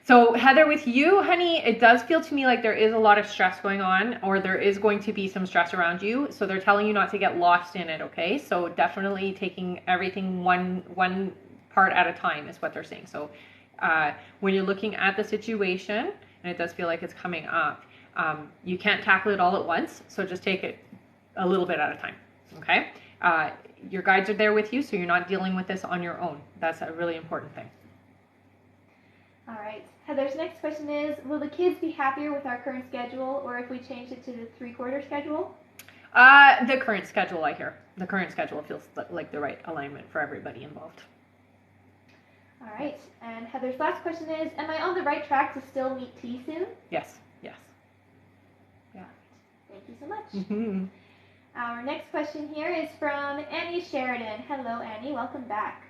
So Heather, with you, honey, it does feel to me like there is a lot of stress going on, or there is going to be some stress around you. So they're telling you not to get lost in it, okay? So definitely taking everything one part at a time is what they're saying. So when you're looking at the situation, and it does feel like it's coming up, you can't tackle it all at once. So just take it a little bit at a time, okay? Your guides are there with you, so you're not dealing with this on your own. That's a really important thing. All right. Heather's next question is, will the kids be happier with our current schedule, or if we change it to the 3/4 schedule? The current schedule, I hear. The current schedule feels like the right alignment for everybody involved. All right. And Heather's last question is, am I on the right track to still meet T soon? Yes. Yes. Yeah. Thank you so much. Mm-hmm. Our next question here is from Annie Sheridan. Hello, Annie. Welcome back.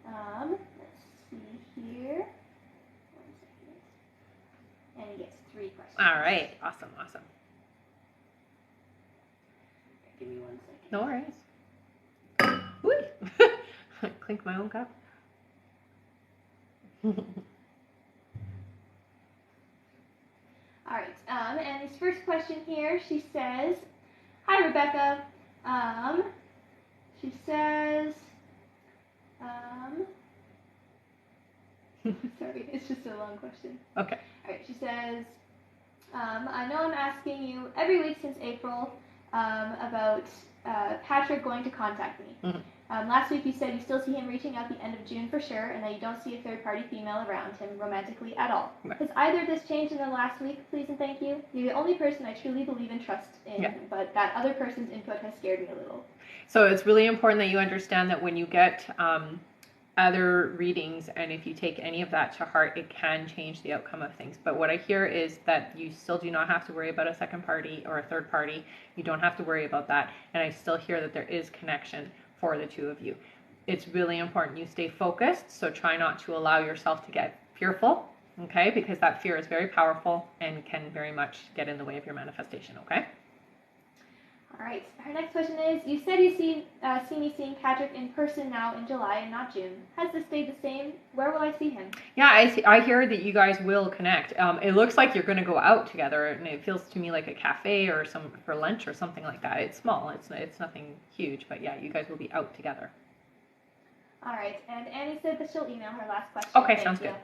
Let's see here. 1 second. Annie gets 3 questions. All right. Awesome. Awesome. Give me 1 second. No worries. Whee! Clink my own cup. All right. Annie's first question here, she says, hi, Rebecca. She says, sorry, it's just a long question. Okay. All right, she says, I know I'm asking you every week since April about Patrick going to contact me. Mm-hmm. Last week you said you still see him reaching out the end of June for sure, and that you don't see a third-party female around him romantically at all. Right. Has either of this changed in the last week, please and thank you? You're the only person I truly believe and trust in, Yeah. but that other person's input has scared me a little. So it's really important that you understand that when you get other readings, and if you take any of that to heart, it can change the outcome of things. But what I hear is that you still do not have to worry about a second party or a third party. You don't have to worry about that. And I still hear that there is connection for the two of you. It's really important you stay focused, so try not to allow yourself to get fearful, okay? Because that fear is very powerful and can very much get in the way of your manifestation, okay? All right. Our next question is, you said you see me seeing Patrick in person now in July and not June. Has this stayed the same? Where will I see him? Yeah, I hear that you guys will connect. It looks like you're going to go out together, and it feels to me like a cafe or for lunch or something like that. It's small. It's nothing huge, but yeah, you guys will be out together. All right, and Annie said that she'll email her last question. Okay, Thank sounds you. good.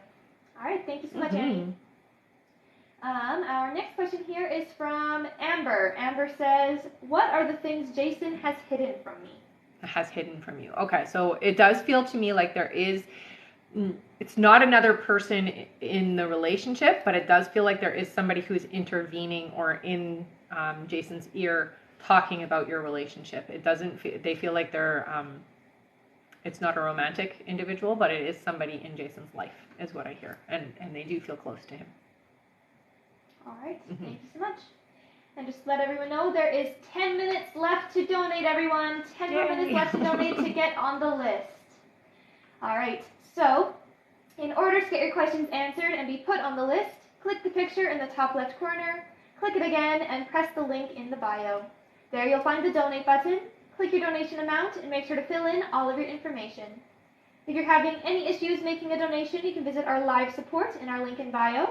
All right, thank you so much, Annie. Our next question here is from Amber. Amber says, what are the things Jason has hidden from me? Has hidden from you. Okay, so it does feel to me like there is, it's not another person in the relationship, but it does feel like there is somebody who's intervening or in Jason's ear talking about your relationship. It doesn't feel, they feel like they're, it's not a romantic individual, but it is somebody in Jason's life is what I hear. And they do feel close to him. All right, thank you so much. And just to let everyone know, there is 10 minutes left to donate, everyone. 10 more minutes left to donate to get on the list. All right, so in order to get your questions answered and be put on the list, click the picture in the top left corner, click it again, and press the link in the bio. There you'll find the donate button. Click your donation amount and make sure to fill in all of your information. If you're having any issues making a donation, you can visit our live support in our link in bio.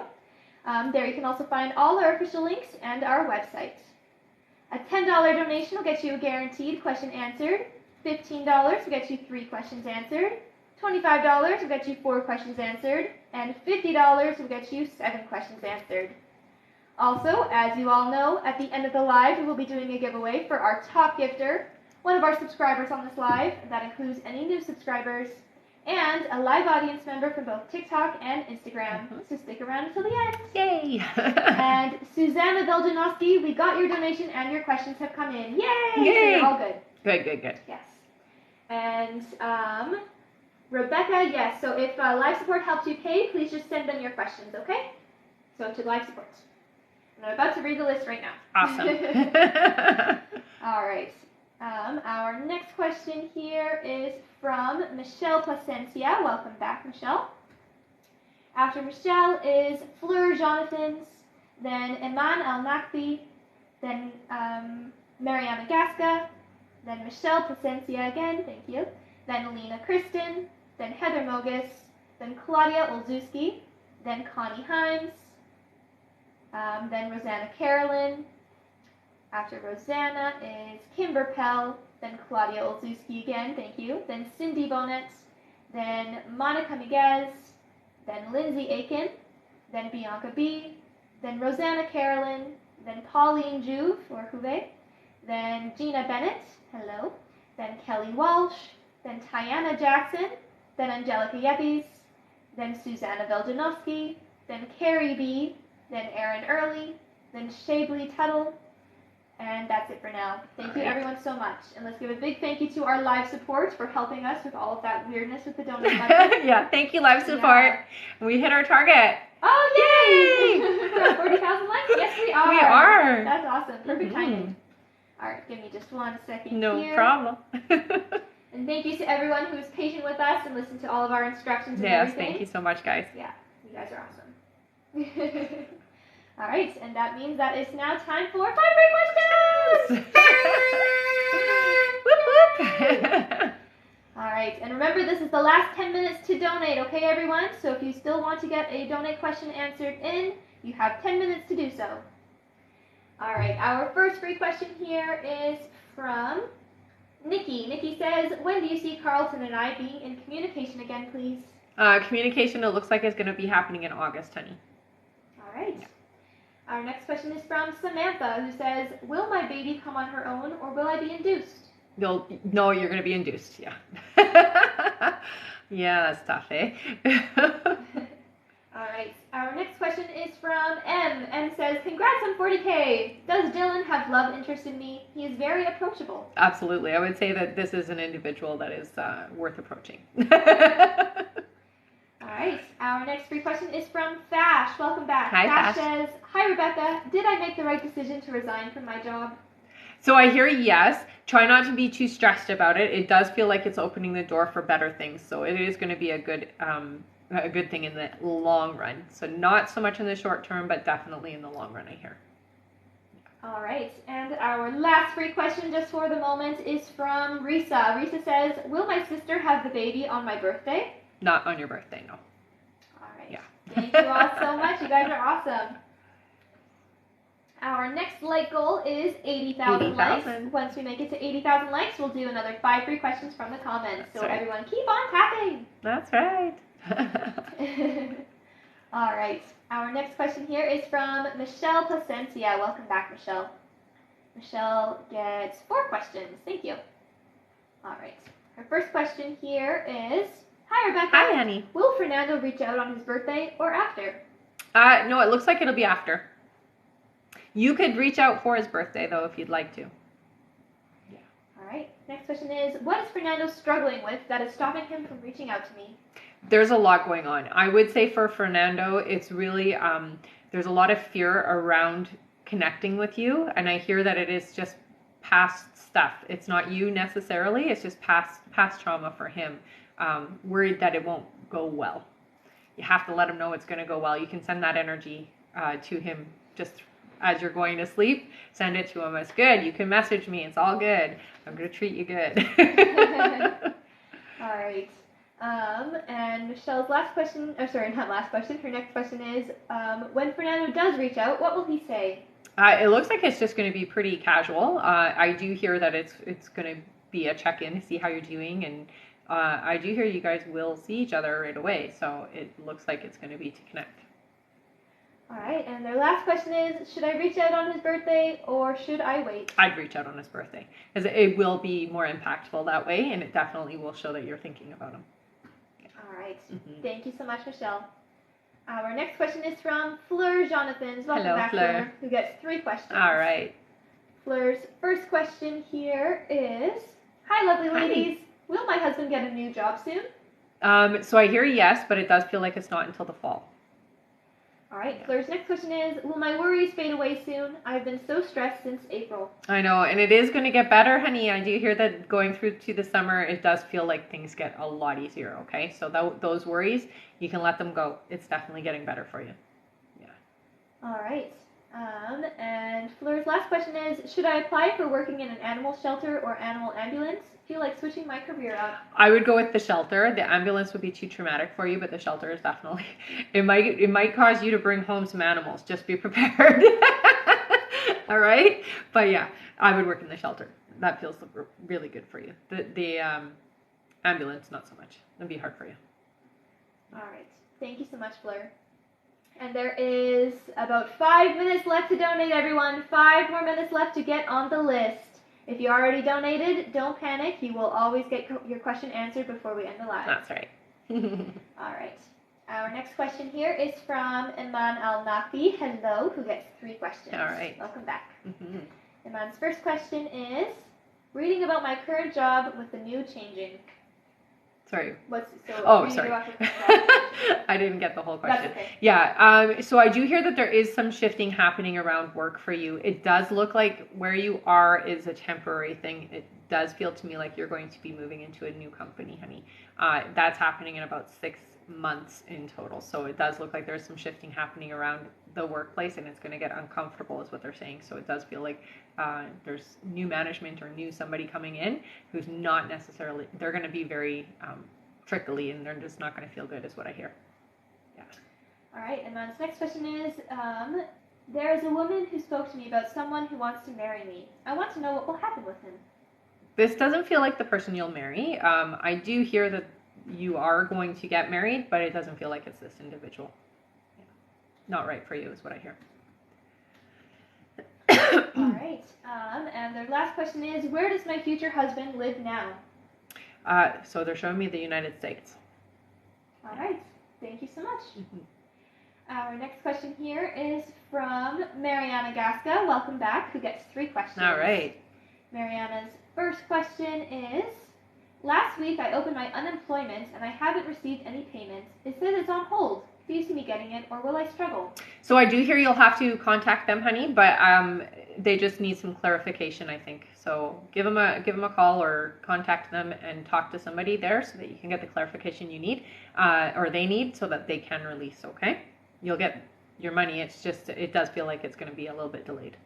There you can also find all our official links and our website. A $10 donation will get you a guaranteed question answered. $15 will get you 3 questions answered. $25 will get you 4 questions answered. And $50 will get you 7 questions answered. Also, as you all know, at the end of the live, we will be doing a giveaway for our top gifter, one of our subscribers on this live. That includes any new subscribers, and a live audience member from both TikTok and Instagram. So stick around until the end. Yay! And Susanna Veljanowski, we got your donation and your questions have come in. Yay! Yay! So you're all good. Good. Yes. And Rebecca, yes. So if live support helps you pay, please just send them your questions, okay? So to live support. And I'm about to read the list right now. Awesome. All right. Our next question here is from Michelle Placencia. Welcome back, Michelle. After Michelle is Fleur Jonathans, then Iman El-Nakbi, then Mariana Gasca, then Michelle Placencia again, thank you, then Lena Kristen, then Heather Mogus, then Claudia Olszewski, then Connie Himes, then Rosanna Carolyn. After Rosanna is Kimber Pell, then Claudia Olszewski again, thank you, then Cindy Bonet, then Monica Miguez, then Lindsay Aiken, then Bianca B, then Rosanna Carolyn, then Pauline Juve, or Juve, then Gina Bennett, hello, then Kelly Walsh, then Tiana Jackson, then Angelica Yepes, then Susanna Veljanowski, then Carrie B, then Erin Early, then Shabley Tuttle, and that's it for now. Thank you everyone so much. And let's give a big thank you to our live support for helping us with all of that weirdness with the donate button. Yeah, thank you live support. Yeah. We hit our target. Oh, yay! We're at 40,000 likes. Yes, we are. We are. That's awesome. Perfect timing. All right, give me just 1 second here. No problem. And thank you to everyone who was patient with us and listened to all of our instructions and everything. Yes, thank you so much, guys. Yeah, you guys are awesome. All right, and that means that it's now time for 5 free questions! Whoop, whoop. All right, and remember, this is the last 10 minutes to donate, okay, everyone? So if you still want to get a donate question answered in, you have 10 minutes to do so. All right, our first free question here is from Nikki. Nikki says, when do you see Carlton and I being in communication again, please? Communication, it looks like it's going to be happening in August, honey. All right. Yeah. Our next question is from Samantha, who says, will my baby come on her own, or will I be induced? No, you're going to be induced, yeah. Yeah, that's tough, eh? All right. Our next question is from M. M says, congrats on 40K. Does Dylan have love interest in me? He is very approachable. Absolutely. I would say that this is an individual that is worth approaching. All right. Our next free question is from Fash. Welcome back. Hi, Fash says, hi, Rebecca. Did I make the right decision to resign from my job? So I hear yes. Try not to be too stressed about it. It does feel like it's opening the door for better things. So it is going to be a good thing in the long run. So not so much in the short term, but definitely in the long run, I hear. All right. And our last free question just for the moment is from Risa. Risa says, will my sister have the baby on my birthday? Not on your birthday, no. All right. Yeah. Thank you all so much. You guys are awesome. Our next like goal is 80,000 likes. 80,000. Once we make it to 80,000 likes, we'll do another 5 free questions from the comments. That's so right. everyone keep on tapping. That's right. All right. Our next question here is from Michelle Placencia. Welcome back, Michelle. Michelle gets 4 questions. Thank you. All right. Her first question here is, hi, Rebecca. Hi, honey. Will Fernando reach out on his birthday or after? No, it looks like it'll be after. You could reach out for his birthday, though, if you'd like to. Yeah. All right. Next question is, what is Fernando struggling with that is stopping him from reaching out to me? There's a lot going on. I would say for Fernando, it's really, there's a lot of fear around connecting with you. And I hear that it is just past stuff. It's not you necessarily. It's just past trauma for him. Worried that it won't go well. You have to let him know it's going to go well. You can send that energy to him just as you're going to sleep. Send it to him. It's good. You can message me. It's all good. I'm going to treat you good. All right. And Michelle's last question, not last question, her next question is, when Fernando does reach out, what will he say? It looks like it's just going to be pretty casual. I do hear that it's going to be a check-in to see how you're doing, and I do hear you guys will see each other right away, so it looks like it's going to be to connect. All right, and their last question is, should I reach out on his birthday or should I wait? I'd reach out on his birthday, because it will be more impactful that way, and it definitely will show that you're thinking about him. All right. Mm-hmm. Thank you so much, Michelle. Our next question is from Fleur Jonathan. Welcome back, Fleur, who gets 3 questions. All right. Fleur's first question here is, hi, lovely ladies. Will my husband get a new job soon? So I hear yes, but it does feel like it's not until the fall. All right. Fleur's next question is, will my worries fade away soon? I've been so stressed since April. I know, and it is going to get better, honey. I do hear that going through to the summer, it does feel like things get a lot easier, okay? So those worries, you can let them go. It's definitely getting better for you. Yeah. All right. And Fleur's last question is, should I apply for working in an animal shelter or animal ambulance? Feel like switching my career up. I would go with the shelter. The ambulance would be too traumatic for you, but the shelter is definitely, it might cause you to bring home some animals. Just be prepared. All right? But yeah, I would work in the shelter. That feels really good for you. The ambulance, not so much. It'd be hard for you. All right. Thank you so much, Fleur. And there is about 5 minutes left to donate, everyone. 5 more minutes left to get on the list. If you already donated, don't panic. You will always get your question answered before we end the live. That's right. All right. Our next question here is from Iman Al-Nafi. Hello, who gets 3 questions. All right. Welcome back. Iman's first question is, reading about my current job with the new changing. Sorry. Sorry. I didn't get the whole question. That's okay. Yeah. So I do hear that there is some shifting happening around work for you. It does look like where you are is a temporary thing. It does feel to me like you're going to be moving into a new company, honey. That's happening in about 6 months in total. So it does look like there's some shifting happening around the workplace, and it's going to get uncomfortable is what they're saying. So it does feel like there's new management or new somebody coming in who's not necessarily, they're going to be very trickly, and they're just not going to feel good is what I hear. Yeah. All right, and Man's next question is, there is a woman who spoke to me about someone who wants to marry me. I want to know what will happen with him. This doesn't feel like the person you'll marry. I do hear that you are going to get married, but it doesn't feel like it's this individual. Yeah. Not right for you is what I hear. All right. And their last question is, where does my future husband live now? So they're showing me the United States. All right. Thank you so much. Our next question here is from Mariana Gasca. Welcome back, who gets 3 questions. All right. Mariana's first question is, last week I opened my unemployment and I haven't received any payments. It says it's on hold. Do you see me getting it, or will I struggle? So I do hear you'll have to contact them, honey, but they just need some clarification, I think. So give them a call or contact them and talk to somebody there so that you can get the clarification you need, or they need, so that they can release. Okay, you'll get your money. It's just it does feel like it's going to be a little bit delayed.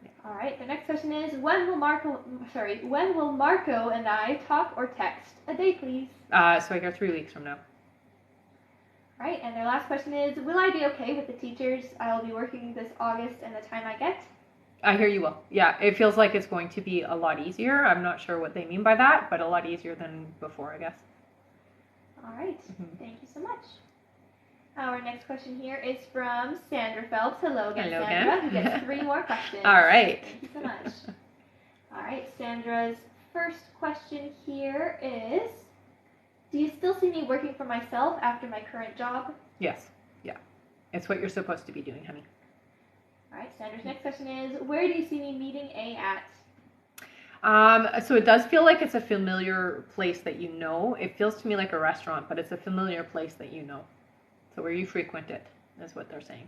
Yeah. All right. The next question is, when will Marco and I talk or text? A day, please. So I hear 3 weeks from now. All right, and their last question is, will I be okay with the teachers I will be working this August and the time I get? I hear you will. Yeah, it feels like it's going to be a lot easier. I'm not sure what they mean by that, but a lot easier than before, I guess. All right, thank you so much. Our next question here is from Sandra Phelps. Hello again, Hello Sandra, again. who gets 3 more questions. All right. Thank you so much. All right, Sandra's first question here is, do you still see me working for myself after my current job? Yes. Yeah. It's what you're supposed to be doing, honey. All right, Sandra's next question is, where do you see me meeting A at? So it does feel like it's a familiar place that you know. It feels to me like a restaurant, but it's a familiar place that you know. So where you frequent it is what they're saying.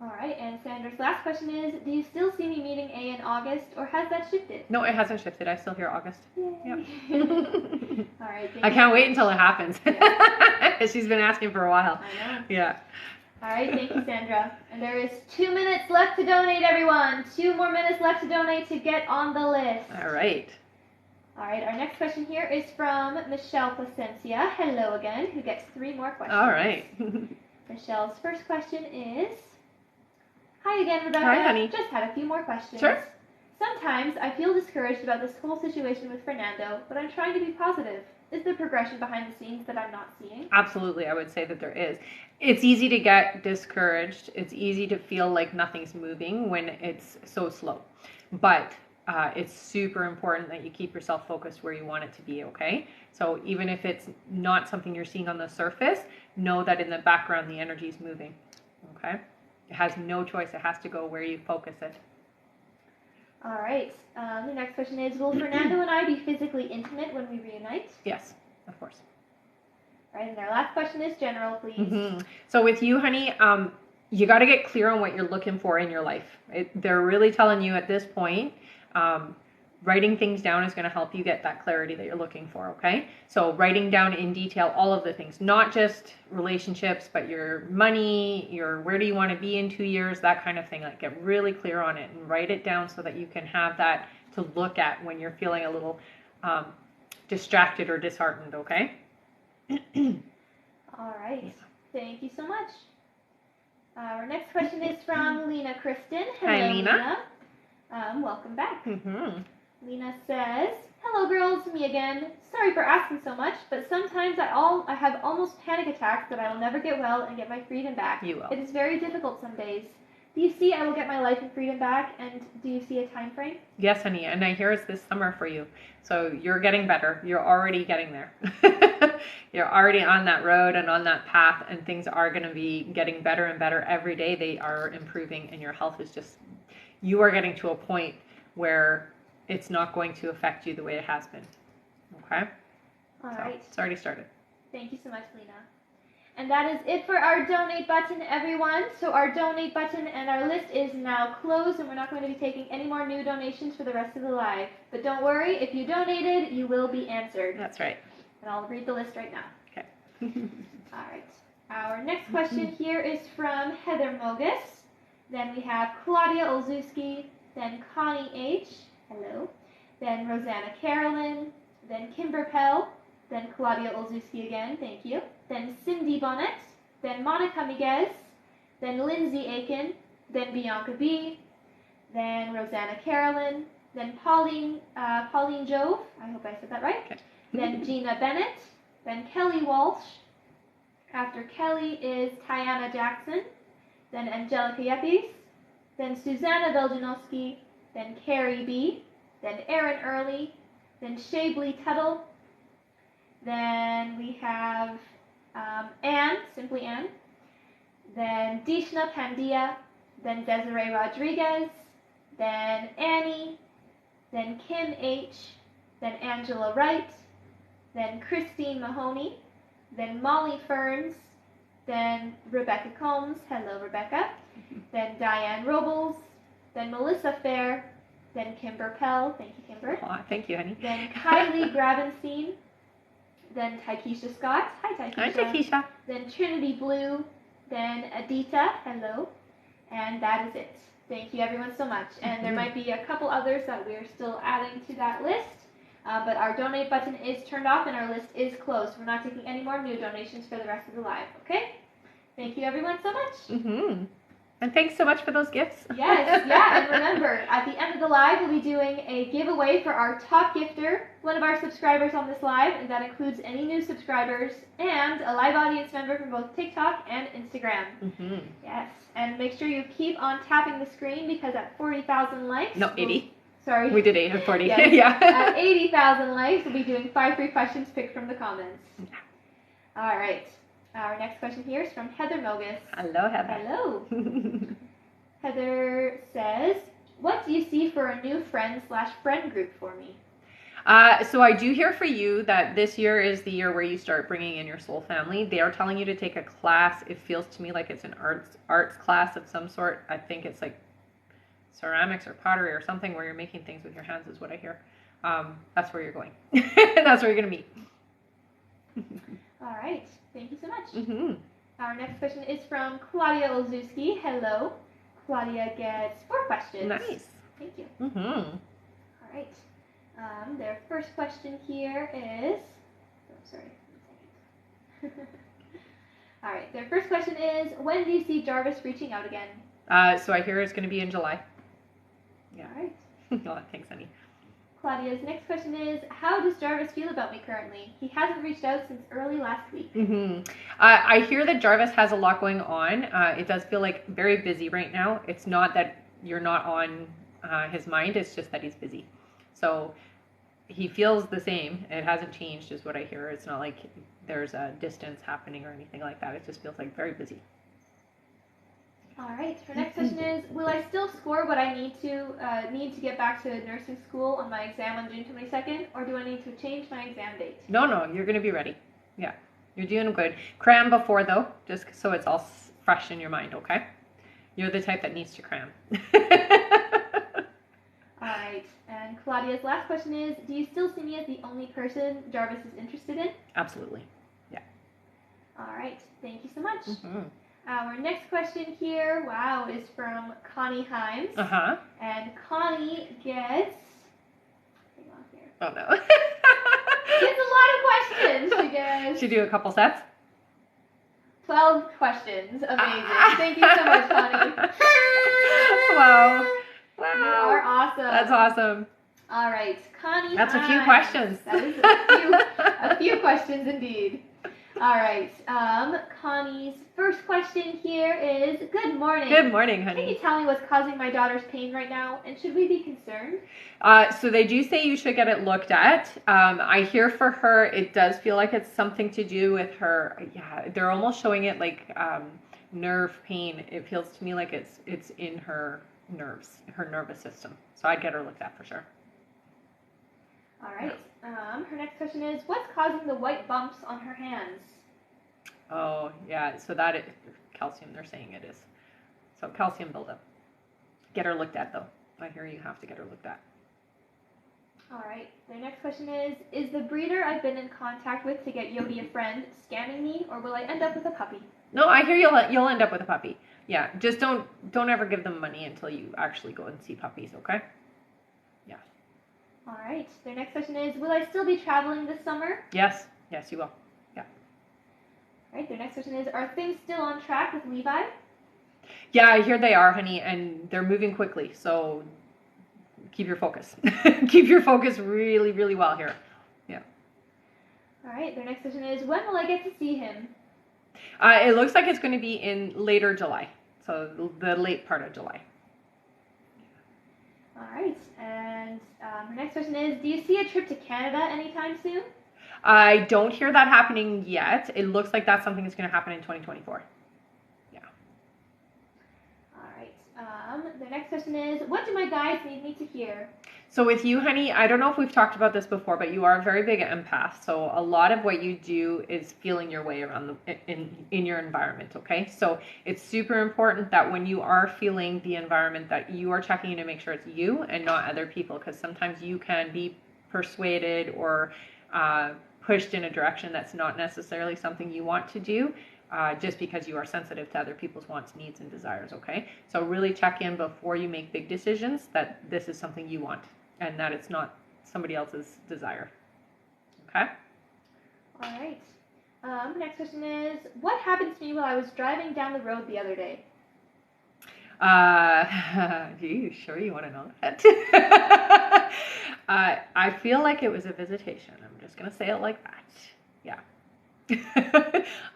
All right, and Sandra's last question is, do you still see me meeting A in August, or has that shifted? No, it hasn't shifted. I still hear August. Yay. Yep. All right. I can't wait until it happens. Yeah. She's been asking for a while. I know. Yeah. All right, thank you, Sandra. And there is 2 minutes left to donate, everyone. 2 more minutes left to donate to get on the list. All right. All right, our next question here is from Michelle Placencia. Hello again, who gets 3 more questions. All right. Michelle's first question is, hi again, Rebecca. Hi, honey. Just had a few more questions. Sure. Sometimes I feel discouraged about this whole situation with Fernando, but I'm trying to be positive. Is there progression behind the scenes that I'm not seeing? Absolutely, I would say that there is. It's easy to get discouraged. It's easy to feel like nothing's moving when it's so slow. But it's super important that you keep yourself focused where you want it to be, okay? So even if it's not something you're seeing on the surface, know that in the background the energy is moving, okay? It has no choice. It has to go where you focus it. All right. The next question is, will Fernando and I be physically intimate when we reunite? Yes, of course. All right, and our last question is general, please. So with you, honey, you got to get clear on what you're looking for in your life. They're really telling you at this point, writing things down is going to help you get that clarity that you're looking for, okay? So writing down in detail all of the things, not just relationships, but your money, your where do you want to be in 2 years, that kind of thing. Like, get really clear on it and write it down so that you can have that to look at when you're feeling a little distracted or disheartened, okay? All right. Thank you so much. Our next question is from Lena Kristen. Hello, Hi, Lena. Welcome back. Lena says, hello girls, me again. Sorry for asking so much, but sometimes I have almost panic attacks that I will never get well and get my freedom back. You will. It is very difficult some days. Do you see I will get my life and freedom back, and do you see a time frame? Yes, honey, and I hear it's this summer for you. So you're getting better. You're already getting there. You're already on that road and on that path, and things are going to be getting better and better every day. They are improving, and your health is just, you are getting to a point where it's not going to affect you the way it has been. Okay? All right. It's already started. Thank you so much, Lena. And that is it for our donate button, everyone. So our donate button and our list is now closed, and we're not going to be taking any more new donations for the rest of the live. But don't worry, if you donated, you will be answered. That's right. And I'll read the list right now. Okay. All right. Our next question here is from Heather Mogus. Then we have Claudia Olszewski, then Connie H. Hello. Then Rosanna Carolyn, then Kimber Pell, then Claudia Olszewski again, thank you. Then Cindy Bonnet, then Monica Miguez, then Lindsay Aiken, then Bianca B, then Rosanna Carolyn, then Pauline Jove, I hope I said that right. Okay. Then Gina Bennett, then Kelly Walsh. After Kelly is Tiana Jackson, then Angelica Yepes, then Susanna Veljanowski, then Carrie B, then Erin Early, then Shabley Tuttle, then we have Anne, simply Anne, then Dishna Pandia, then Desiree Rodriguez, then Annie, then Kim H, then Angela Wright, then Christine Mahoney, then Molly Ferns, then Rebecca Combs, hello Rebecca, then Diane Robles, then Melissa Fair, then Kimber Pell, thank you Kimber. Aw, thank you, honey. Then Kylie Gravenstein, then Taikisha Scott, hi Taikisha. Hi, Takesha. Then Trinity Blue, then Adita, hello, and that is it. Thank you everyone so much. And there might be a couple others that we're still adding to that list. But our donate button is turned off and our list is closed. We're not taking any more new donations for the rest of the live, okay? Thank you everyone so much. Mm-hmm. And thanks so much for those gifts. Yes, yeah, and remember, at the end of the live, we'll be doing a giveaway for our top gifter, one of our subscribers on this live, and that includes any new subscribers, and a live audience member from both TikTok and Instagram. Mm-hmm. Yes, and make sure you keep on tapping the screen because at 40,000 likes... No, 80. Sorry. We did 8 and 40. Yes. Yeah. At 80,000 likes, we'll be doing 5 free questions picked from the comments. All right. Our next question here is from Heather Mogus. Hello, Heather. Hello. Heather says, what do you see for a new friend/friend group for me? So I do hear for you that this year is the year where you start bringing in your soul family. They are telling you to take a class. It feels to me like it's an arts class of some sort. I think it's like ceramics or pottery or something where you're making things with your hands is what I hear. That's where you're going. That's where you're going to meet. All right. Thank you so much. Mm-hmm. Our next question is from Claudia Olszewski. Hello. Claudia gets 4 questions. Nice. Thank you. Mm-hmm. All right. Their first question here is... Oh, sorry. 1 second. All right. Their first question is, when do you see Jarvis reaching out again? So I hear it's going to be in July. Yeah. All right. Oh, thanks, honey. Claudia's next question is, how does Jarvis feel about me currently? He hasn't reached out since early last week. Mm-hmm. I hear that Jarvis has a lot going on. It does feel like very busy right now. It's not that you're not on his mind. It's just that he's busy. So he feels the same. It hasn't changed is what I hear. It's not like there's a distance happening or anything like that. It just feels like very busy. All right. Her next question is, will I still score what I need to get back to nursing school on my exam on June 22nd, or do I need to change my exam date? No, you're going to be ready. Yeah, you're doing good. Cram before, though, just so it's all fresh in your mind, okay? You're the type that needs to cram. All right. And Claudia's last question is, do you still see me as the only person Jarvis is interested in? Absolutely. Yeah. All right. Thank you so much. Mm-hmm. Our next question here, wow, is from Connie Himes. Uh-huh. And Connie gets... Hang on here. Oh, no. Gets a lot of questions. She gets... Should you do a couple sets? 12 questions. Amazing. Thank you so much, Connie. Wow. You are awesome. That's awesome. All right, Connie. That's a few Himes. questions. That is a few questions indeed. All right. Connie's first question here is, good morning. Good morning, Can you honey. tell me what's causing my daughter's pain right now, and should we be concerned? So they do say you should get it looked at. I hear for her, it does feel like it's something to do with her. Yeah, they're almost showing it like nerve pain. It feels to me like it's in her nerves, her nervous system. So I'd get her looked at for sure. All right. Her next question is, what's causing the white bumps on her hands? Oh, yeah. So that is calcium, they're saying it is. So calcium buildup. Get her looked at, though. I hear you have to get her looked at. All right. Their next question is the breeder I've been in contact with to get Yodi a friend scamming me, or will I end up with a puppy? No, I hear you'll end up with a puppy. Yeah, just don't ever give them money until you actually go and see puppies, okay? Yeah. All right. Their next question is, will I still be traveling this summer? Yes, you will. Yeah. All right. Their next question is, are things still on track with Levi? Yeah, I hear they are, honey, and they're moving quickly. So keep your focus. Keep your focus really, really well here. Yeah. All right. Their next question is, when will I get to see him? It looks like it's going to be in later July. So the late part of July. All right. And her next question is, do you see a trip to Canada anytime soon? I don't hear that happening yet. It looks like that's something that's going to happen in 2024. Yeah. All right. The next question is, what do my guides need me to hear? So with you, honey, I don't know if we've talked about this before, but you are a very big empath. So a lot of what you do is feeling your way around in your environment, okay? So it's super important that when you are feeling the environment that you are checking in to make sure it's you and not other people, because sometimes you can be persuaded or pushed in a direction that's not necessarily something you want to do. Just because you are sensitive to other people's wants, needs, and desires, okay? So really check in before you make big decisions that this is something you want and that it's not somebody else's desire. Okay? All right. Next question is, what happened to me while I was driving down the road the other day? Are you sure you want to know that? I feel like it was a visitation. I'm just going to say it like that. Yeah.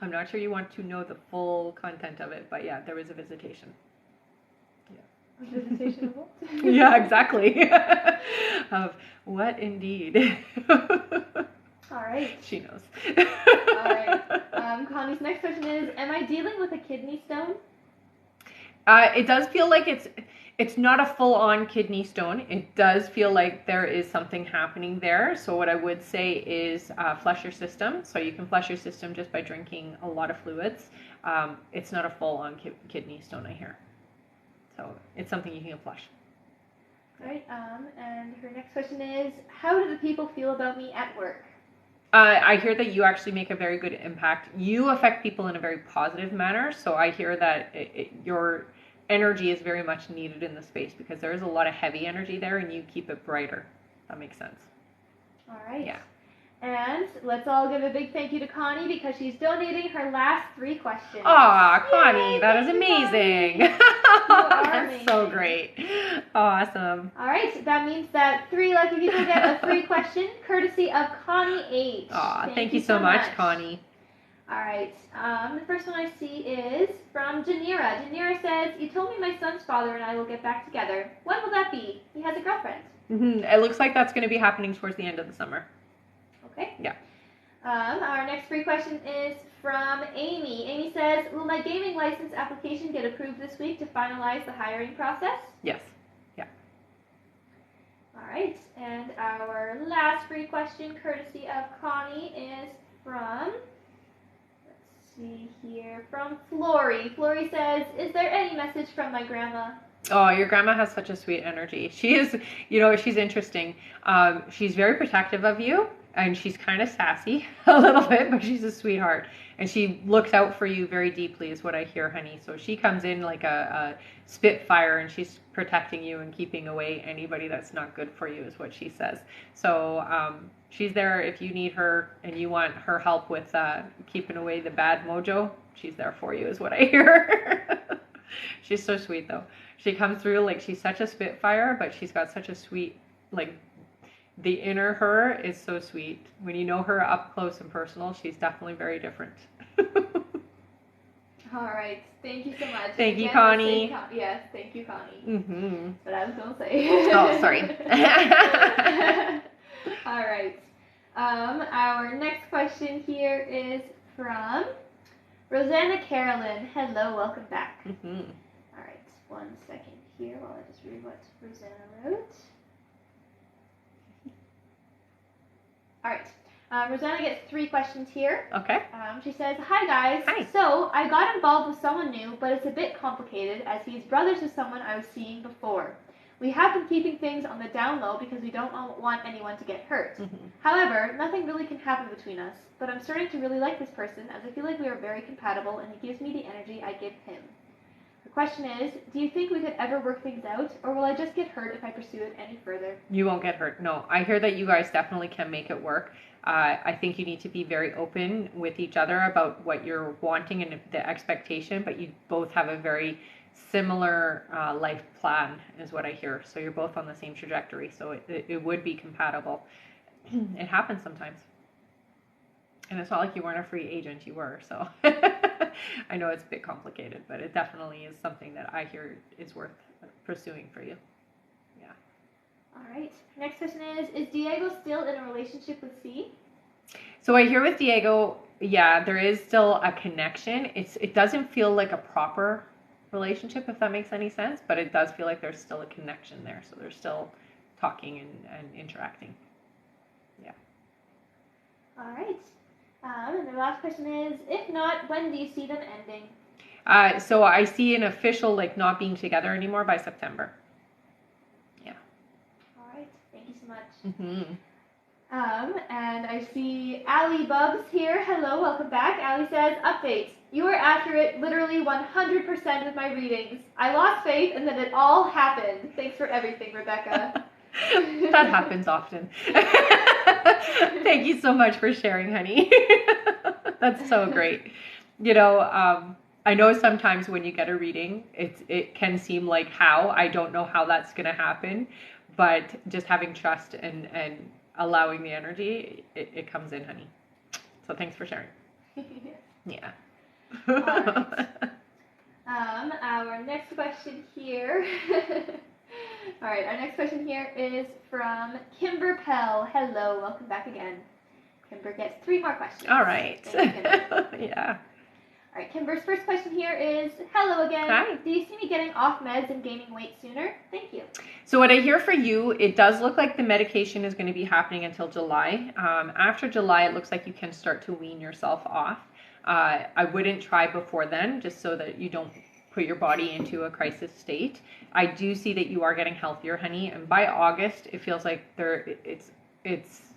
I'm not sure you want to know the full content of it, but yeah, there was a visitation. A visitation of what? Yeah, exactly. Of what indeed. All right. She knows. All right. Connie's next question is, am I dealing with a kidney stone? It does feel like it's not a full-on kidney stone. It does feel like there is something happening there. So what I would say is flush your system. So you can flush your system just by drinking a lot of fluids. It's not a full-on kidney stone, I hear. So it's something you can flush. All right. And her next question is, how do the people feel about me at work? I hear that you actually make a very good impact. You affect people in a very positive manner. So I hear that your energy is very much needed in the space because there is a lot of heavy energy there and you keep it brighter. That makes sense. All right. Yeah. And let's all give a big thank you to Connie because she's donating her last 3 questions. Aw, Connie, Yay, that is thank you, amazing. That's amazing. so great. Awesome. All right, that means that 3 lucky people get a free question courtesy of Connie H. Aw, thank you so much, Connie. All right, the first one I see is from Janira. Janira says, you told me my son's father and I will get back together. When will that be? He has a girlfriend. Mm-hmm. It looks like that's going to be happening towards the end of the summer. Okay. Yeah. Our next free question is from Amy. Amy says, will my gaming license application get approved this week to finalize the hiring process? Yes. Yeah. All right. And our last free question, courtesy of Connie, is from, let's see here, from Flory. Flory says, is there any message from my grandma? Oh, your grandma has such a sweet energy. She is, she's interesting. She's very protective of you. And she's kind of sassy a little bit, but she's a sweetheart. And she looks out for you very deeply is what I hear, honey. So she comes in like a spitfire and she's protecting you and keeping away anybody that's not good for you is what she says. So she's there if you need her and you want her help with keeping away the bad mojo. She's there for you is what I hear. She's so sweet though. She comes through like she's such a spitfire, but she's got such a sweet, like, the inner her is so sweet. When you know her up close and personal, she's definitely very different. All right. Thank you so much. Thank you, Connie. Yes, thank you, Connie. Mm-hmm. That's what I was going to say. Oh, sorry. All right. Our next question here is from Rosanna Carolyn. Hello, welcome back. Mm-hmm. All right. 1 second here while I just read what Rosanna wrote. All right. Rosanna gets 3 questions here. Okay. She says, hi guys. Hi. So I got involved with someone new, but it's a bit complicated as he's brothers with someone I was seeing before. We have been keeping things on the down low because we don't want anyone to get hurt. Mm-hmm. However, nothing really can happen between us, but I'm starting to really like this person as I feel like we are very compatible and he gives me the energy I give him. The question is, do you think we could ever work things out, or will I just get hurt if I pursue it any further? You won't get hurt. No, I hear that you guys definitely can make it work. I think you need to be very open with each other about what you're wanting and the expectation, but you both have a very similar life plan is what I hear. So you're both on the same trajectory. So it would be compatible. It happens sometimes. And it's not like you weren't a free agent, you were. So I know it's a bit complicated, but it definitely is something that I hear is worth pursuing for you. Yeah. All right. Next question is Diego still in a relationship with C? So I hear with Diego, yeah, there is still a connection. It doesn't feel like a proper relationship, if that makes any sense, but it does feel like there's still a connection there. So they're still talking and interacting. Yeah. All right. And the last question is, if not, when do you see them ending? So I see an official, like, not being together anymore by September. Yeah. All right. Thank you so much. Mm-hmm. And I see Allie Bubs here. Hello, welcome back. Allie says, update. You were accurate literally 100% with my readings. I lost faith and then it all happened. Thanks for everything, Rebecca. That happens often. Thank you so much for sharing, honey. That's so great. I know sometimes when you get a reading, it can seem like I don't know how that's going to happen, but just having trust and allowing the energy, it comes in, honey. So thanks for sharing. Yeah. All right. Our next question here. All right, our next question here is from Kimber Pell. Hello, welcome back again. Kimber gets 3 more questions. All right. Thank you, Kimber. Yeah. All right, Kimber's first question here is, hello again. Hi. Do you see me getting off meds and gaining weight sooner? Thank you. So what I hear for you, it does look like the medication is going to be happening until July. After July, it looks like you can start to wean yourself off. I wouldn't try before then, just so that you don't put your body into a crisis state. I do see that you are getting healthier, honey, and by August, it feels like it's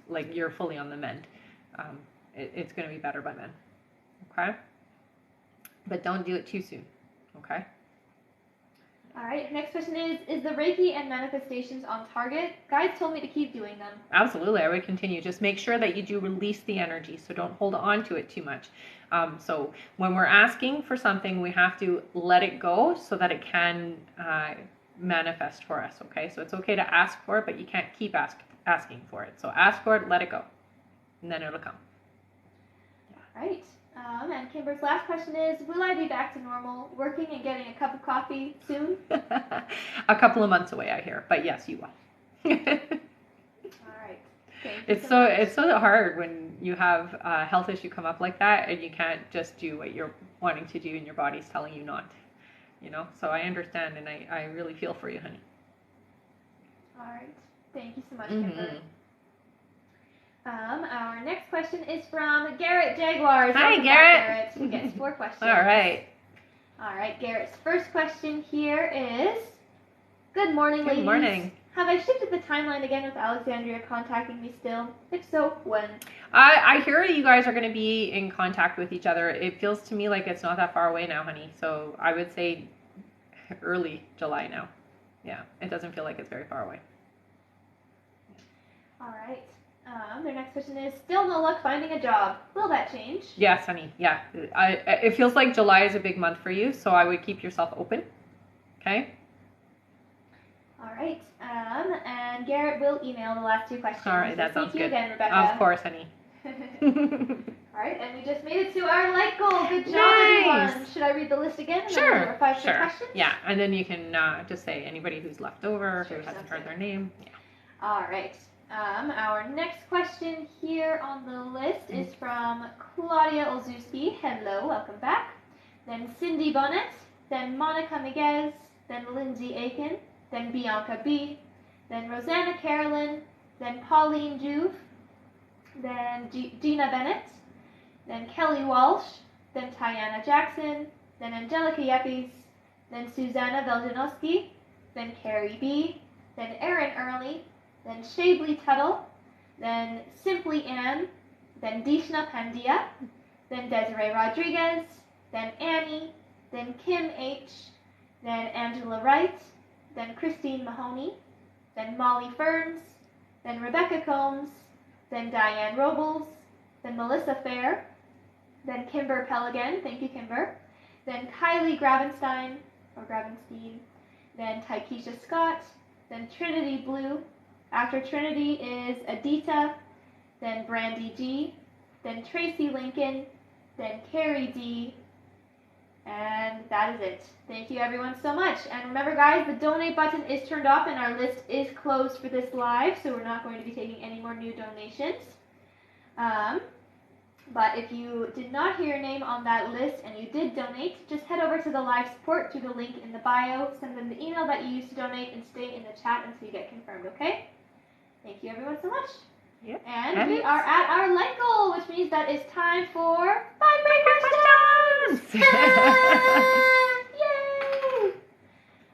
like you're fully on the mend. It's going to be better by then. Okay? But don't do it too soon. Okay? All right, next question is the Reiki and manifestations on target? Guides told me to keep doing them. Absolutely, I would continue. Just make sure that you do release the energy, so don't hold on to it too much. So when we're asking for something, we have to let it go so that it can manifest for us, okay? So it's okay to ask for it, but you can't keep asking for it. So ask for it, let it go, and then it'll come. All right. And Kimber's last question is, will I be back to normal, working and getting a cup of coffee soon? A couple of months away, I hear, but yes, you will. All right. Thank you It's so hard when you have a health issue come up like that and you can't just do what you're wanting to do and your body's telling you not, So I understand and I really feel for you, honey. All right. Thank you so much, Kimber. Our next question is from Garrett Jaguars. Hi, Garrett. He gets 4 questions. All right. All right, Garrett's first question here is, good morning, ladies. Good morning. Have I shifted the timeline again with Alexandria contacting me still? If so, when? I hear you guys are going to be in contact with each other. It feels to me like it's not that far away now, honey. So I would say early July now. Yeah, it doesn't feel like it's very far away. All right. Their next question is, still no luck finding a job. Will that change? Yes, honey. Yeah. It feels like July is a big month for you, so I would keep yourself open. Okay? All right. And Garrett will email the last 2 questions. All right, that sounds good. Thank you again, Rebecca. Of course, honey. All right, and we just made it to our like goal. Good job, nice. Everyone. Should I read the list again? Sure. 5 questions? Yeah, and then you can just say anybody who's left over, Sure, who hasn't heard good. their name. Yeah. All right. Our next question here on the list is from Claudia Olszewski. Hello, welcome back. Then Cindy Bonnet, then Monica Miguez, then Lindsay Aiken, then Bianca B, then Rosanna Carolyn, then Pauline Juve, then Gina Bennett, then Kelly Walsh, then Tiana Jackson, then Angelica Yepes, then Susanna Veljanowski, then Carrie B, then Erin Early, then Shabley Tuttle, then Simply Ann, then Dishna Pandia, then Desiree Rodriguez, then Annie, then Kim H, then Angela Wright, then Christine Mahoney, then Molly Ferns, then Rebecca Combs, then Diane Robles, then Melissa Fair, then Kimber Peligan, thank you Kimber, then Kylie Gravenstein, then Taikisha Scott, then Trinity Blue. After Trinity is Adita, then Brandy G, then Tracy Lincoln, then Carrie D, and that is it. Thank you everyone so much. And remember guys, the donate button is turned off and our list is closed for this live, so we're not going to be taking any more new donations. But if you did not hear your name on that list and you did donate, just head over to the live support through the link in the bio, send them the email that you used to donate, and stay in the chat until you get confirmed, okay? Thank you everyone so much. Yep. And we are at our light goal, which means that it's time for 5 free questions! Yay!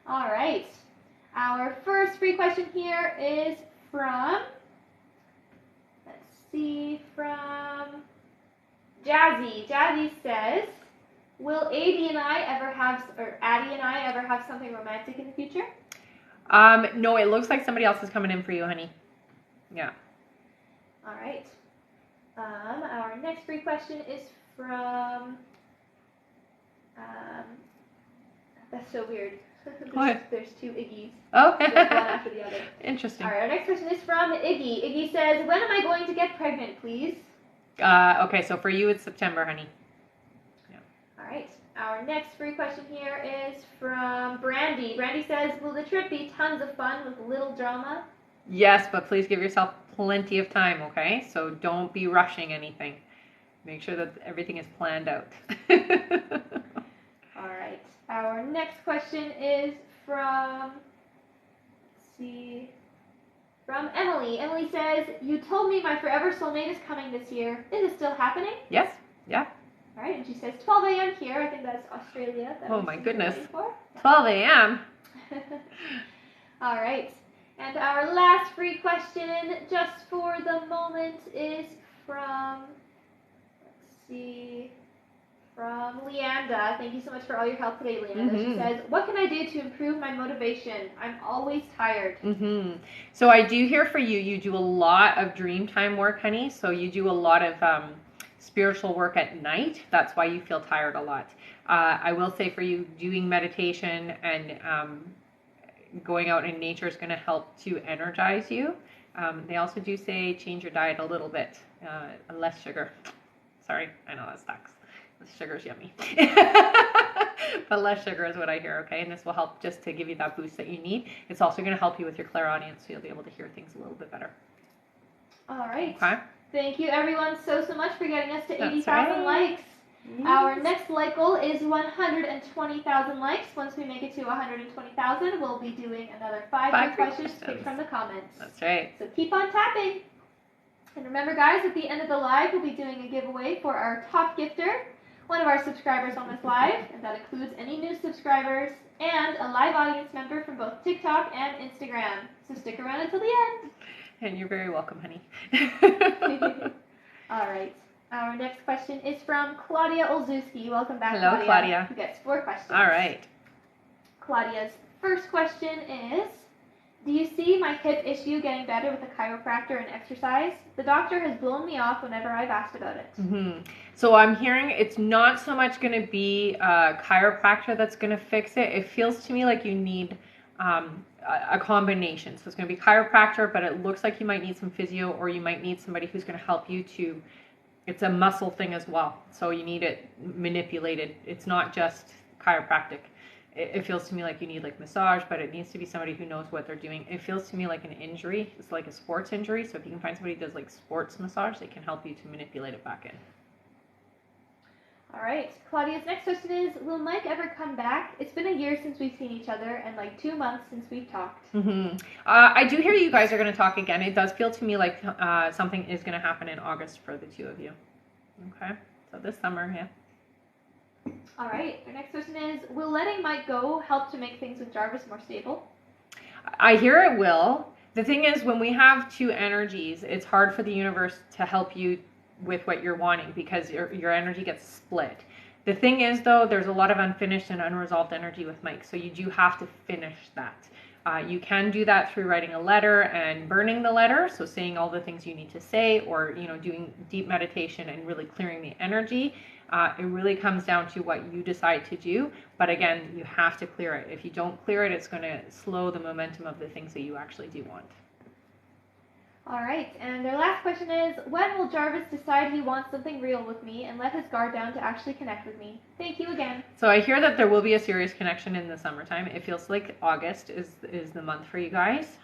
All right. Our first free question here is from, from Jazzy. Jazzy says, will Addie and I ever have something romantic in the future? No, it looks like somebody else is coming in for you, honey. Yeah. All right. Our next free question is from. That's so weird. What? There's two Iggy's. Oh. There's one after the other. Interesting. All right. Our next question is from Iggy. Iggy says, "When am I going to get pregnant, please?" Okay, so for you it's September, honey. Yeah. All right. Our next free question here is from Brandy. Brandy says, "Will the trip be tons of fun with little drama?" Yes, but please give yourself plenty of time, okay? So don't be rushing anything. Make sure that everything is planned out. All right. Our next question is from, from Emily. Emily says, "You told me my forever soulmate is coming this year. Is it still happening?" Yes, yeah. All right, and she says 12 a.m. here. I think that's Australia. Oh my goodness. 12 a.m. All right. And our last free question, just for the moment, is from, from Leanda. Thank you so much for all your help today, Leanda. She says, "What can I do to improve my motivation? I'm always tired." So I do hear for you, you do a lot of dream time work, honey. So you do a lot of spiritual work at night. That's why you feel tired a lot. I will say for you, doing meditation and going out in nature is going to help to energize you. They also do say change your diet a little bit, less sugar. Sorry, I know that sucks. The sugar's yummy. But less sugar is what I hear, okay? And this will help just to give you that boost that you need. It's also going to help you with your clairaudience, so you'll be able to hear things a little bit better. All right. Okay. Thank you, everyone, so much for getting us to 80,000 right. likes. Yes. Our next like goal is 120,000 likes. Once we make it to 120,000, we'll be doing another 5 questions picked from the comments. That's right. So keep on tapping. And remember, guys, at the end of the live, we'll be doing a giveaway for our top gifter, one of our subscribers on this live, and that includes any new subscribers and a live audience member from both TikTok and Instagram. So stick around until the end. And you're very welcome, honey. All right. Our next question is from Claudia Olszewski. Welcome back, Hello, Claudia. Who gets 4 questions. All right. Claudia's first question is, "Do you see my hip issue getting better with a chiropractor and exercise? The doctor has blown me off whenever I've asked about it." So I'm hearing it's not so much going to be a chiropractor that's going to fix it. It feels to me like you need a combination. So it's going to be chiropractor, but it looks like you might need some physio, or you might need somebody who's going to help you to, it's a muscle thing as well. So you need it manipulated. It's not just chiropractic. It feels to me like you need like massage, but it needs to be somebody who knows what they're doing. It feels to me like an injury. It's like a sports injury. So if you can find somebody who does like sports massage, they can help you to manipulate it back in. All right. Claudia's next question is, "Will Mike ever come back? It's been a year since we've seen each other and like 2 months since we've talked." I do hear you guys are going to talk again. It does feel to me like something is going to happen in August for the two of you. Okay. So this summer, yeah. All right. Our next question is, "Will letting Mike go help to make things with Jarvis more stable?" I hear it will. The thing is, when we have two energies, it's hard for the universe to help you with what you're wanting because your energy gets split. The thing is, though, there's a lot of unfinished and unresolved energy with Mike, so you do have to finish that. You can do that through writing a letter and burning the letter, so saying all the things you need to say, or doing deep meditation and really clearing the energy. It really comes down to what you decide to do, but again, you have to clear it. If you don't clear it, it's going to slow the momentum of the things that you actually do want. All right, and our last question is, "When will Jarvis decide he wants something real with me and let his guard down to actually connect with me? Thank you again." So I hear that there will be a serious connection in the summertime. It feels like August is the month for you guys.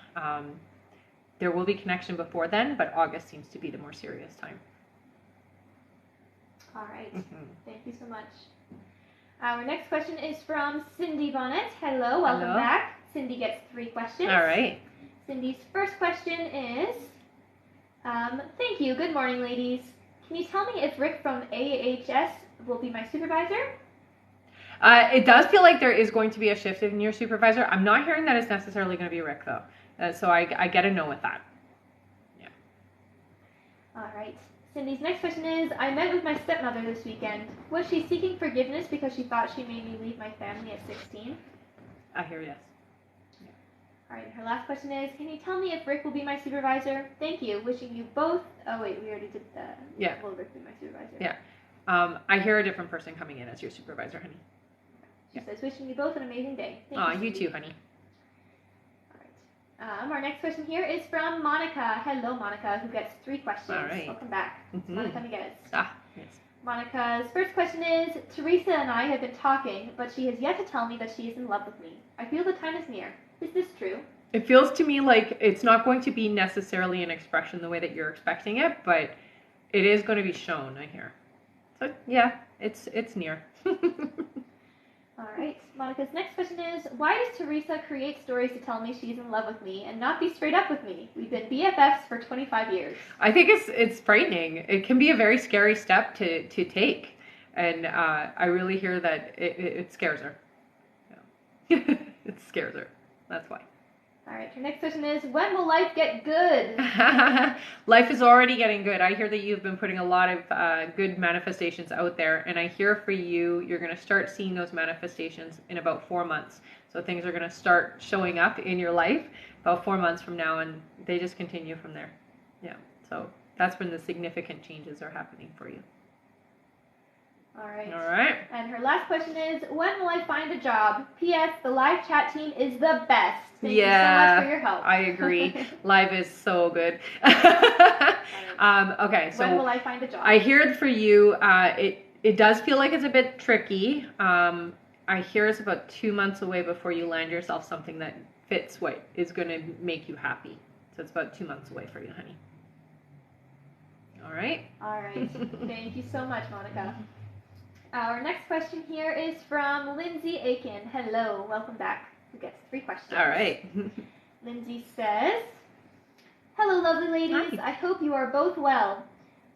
There will be connection before then, but August seems to be the more serious time. All right, Thank you so much. Our next question is from Cindy Bonnet. Hello, welcome back. Cindy gets 3 questions. All right. Cindy's first question is, "Thank you. Good morning, ladies. Can you tell me if Rick from AHS will be my supervisor?" It does feel like there is going to be a shift in your supervisor. I'm not hearing that it's necessarily going to be Rick, though. So I get a no with that. Yeah. All right. Cindy's next question is, "I met with my stepmother this weekend. Was she seeking forgiveness because she thought she made me leave my family at 16? I hear yes. All right, her last question is, can you tell me if Rick will be my supervisor? Thank you. Wishing you both... Oh, wait, we already did that. Yeah. Will Rick be my supervisor? Yeah. I hear a different person coming in as your supervisor, honey. She says, wishing you both an amazing day. Aw, you too, honey. All right. Our next question here is from Monica. Hello, Monica, who gets 3 questions. All right. Welcome back. Mm-hmm. Monica Miguez. Ah, yes. Monica's first question is, Teresa and I have been talking, but she has yet to tell me that she is in love with me. I feel the time is near. Is this true? It feels to me like it's not going to be necessarily an expression the way that you're expecting it, but it is going to be shown, I hear. So, yeah, it's near. All right. Monica's next question is, why does Teresa create stories to tell me she's in love with me and not be straight up with me? We've been BFFs for 25 years. I think it's frightening. It can be a very scary step to take. And I really hear that it scares her. Yeah. It scares her. That's why. All right, your next question is, when will life get good? Life is already getting good. I hear that you've been putting a lot of good manifestations out there, and I hear for you, you're going to start seeing those manifestations in about 4 months. So things are going to start showing up in your life about 4 months from now, and they just continue from there. Yeah, so that's when the significant changes are happening for you. All right. All right. And her last question is, when will I find a job? P.S. The live chat team is the best. Thank you so much for your help. I agree. Live is so good. Okay, so when will I find a job? I hear for you, it does feel like it's a bit tricky. I hear it's about 2 months away before you land yourself something that fits what is going to make you happy. So it's about 2 months away for you, honey. All right? All right. Thank you so much, Monica. Our next question here is from Lindsay Aiken. Hello, welcome back. Who gets 3 questions? All right. Lindsay says, hello, lovely ladies. Hi. I hope you are both well.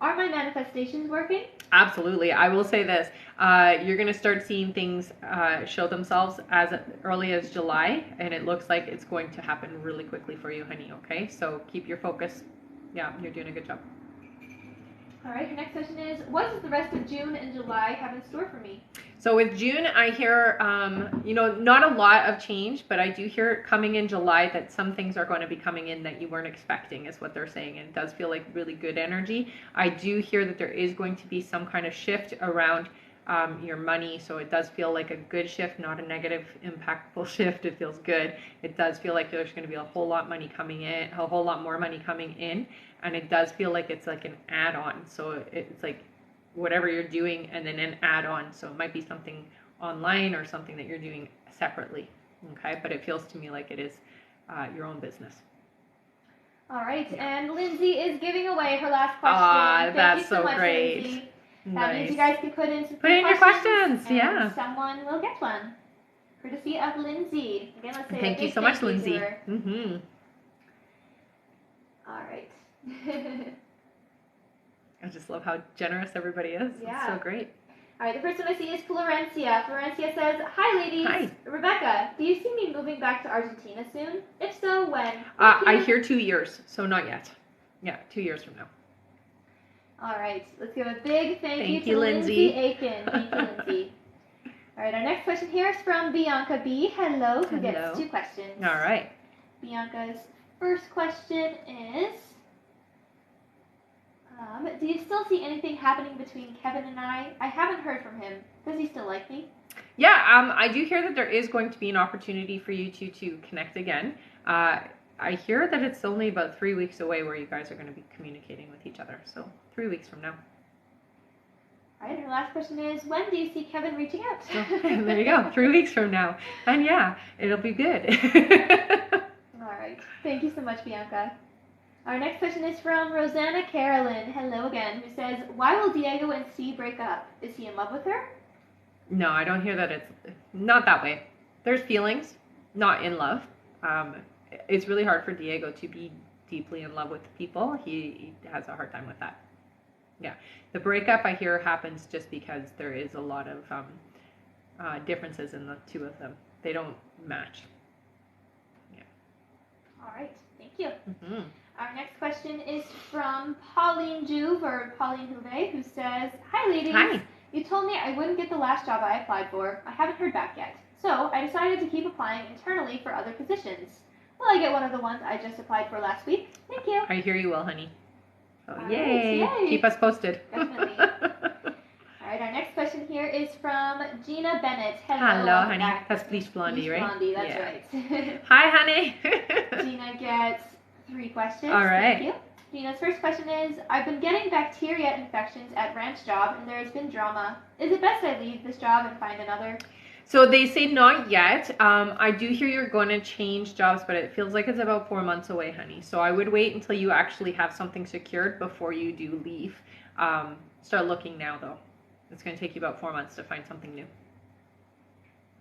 Are my manifestations working? Absolutely. I will say this. You're going to start seeing things show themselves as early as July, and it looks like it's going to happen really quickly for you, honey, okay? So keep your focus. Yeah, you're doing a good job. All right, your next question is, what does the rest of June and July have in store for me? So with June, I hear, not a lot of change, but I do hear coming in July that some things are going to be coming in that you weren't expecting is what they're saying. And it does feel like really good energy. I do hear that there is going to be some kind of shift around your money. So it does feel like a good shift, not a negative, impactful shift. It feels good. It does feel like there's going to be a whole lot money coming in, a whole lot more money coming in. And it does feel like it's like an add-on. So it's like whatever you're doing and then an add-on. So it might be something online or something that you're doing separately. Okay, but it feels to me like it is your own business. All right, and Lindsay is giving away her last question. That's Thank you so much, great. Lindsay. Nice. That means you guys can put in some your questions. and yeah. someone will get one. Courtesy of Lindsay. Again, let's say Thank you so much, Lindsay. Mm-hmm. All right. I just love how generous everybody is. Yeah. It's so great. All right, the first one I see is Florencia. Florencia says, hi, ladies. Hi. Rebecca, do you see me moving back to Argentina soon? If so, when? I hear 2 years, so not yet. Yeah, 2 years from now. All right, let's give a big thank you you, to Lindsay. Aiken. Thank you, Lindsay. All right, our next question here is from Bianca B. Hello, who gets 2 questions. All right. Bianca's first question is, do you still see anything happening between Kevin and I? I haven't heard from him. Does he still like me? Yeah, I do hear that there is going to be an opportunity for you two to connect again. I hear that it's only about 3 weeks away where you guys are going to be communicating with each other. So 3 weeks from now. All right, and our last question is, when do you see Kevin reaching out? There you go, 3 weeks from now. And yeah, it'll be good. All right, thank you so much, Bianca. Our next question is from Rosanna Carolyn, hello again, who says, why will Diego and C break up? Is he in love with her? No, I don't hear that. It's not that way. There's feelings, not in love. It's really hard for Diego to be deeply in love with people. He has a hard time with that. Yeah. The breakup, I hear, happens just because there is a lot of differences in the two of them. They don't match. Yeah. All right, thank you. Mm-hmm. Our next question is from Pauline Juve, or Pauline Juve, who says, hi, ladies. Hi. You told me I wouldn't get the last job I applied for. I haven't heard back yet. So I decided to keep applying internally for other positions. Well, I get one of the ones I just applied for last week. Thank you. I hear you well, honey. So, All yay. right, yay. Keep us posted. Definitely. All right, our next question here is from Gina Bennett. Hello, honey. Back. That's Bleach Blondie, Bleach right? Blondie, that's Yeah. right. Hi, honey. Gina gets 3 questions. All right. Thank you. Gina's first question is, I've been getting bacteria infections at ranch job and there has been drama. Is it best I leave this job and find another? So they say not yet. I do hear you're going to change jobs, but it feels like it's about 4 months away, honey. So I would wait until you actually have something secured before you do leave. Start looking now, though. It's going to take you about 4 months to find something new.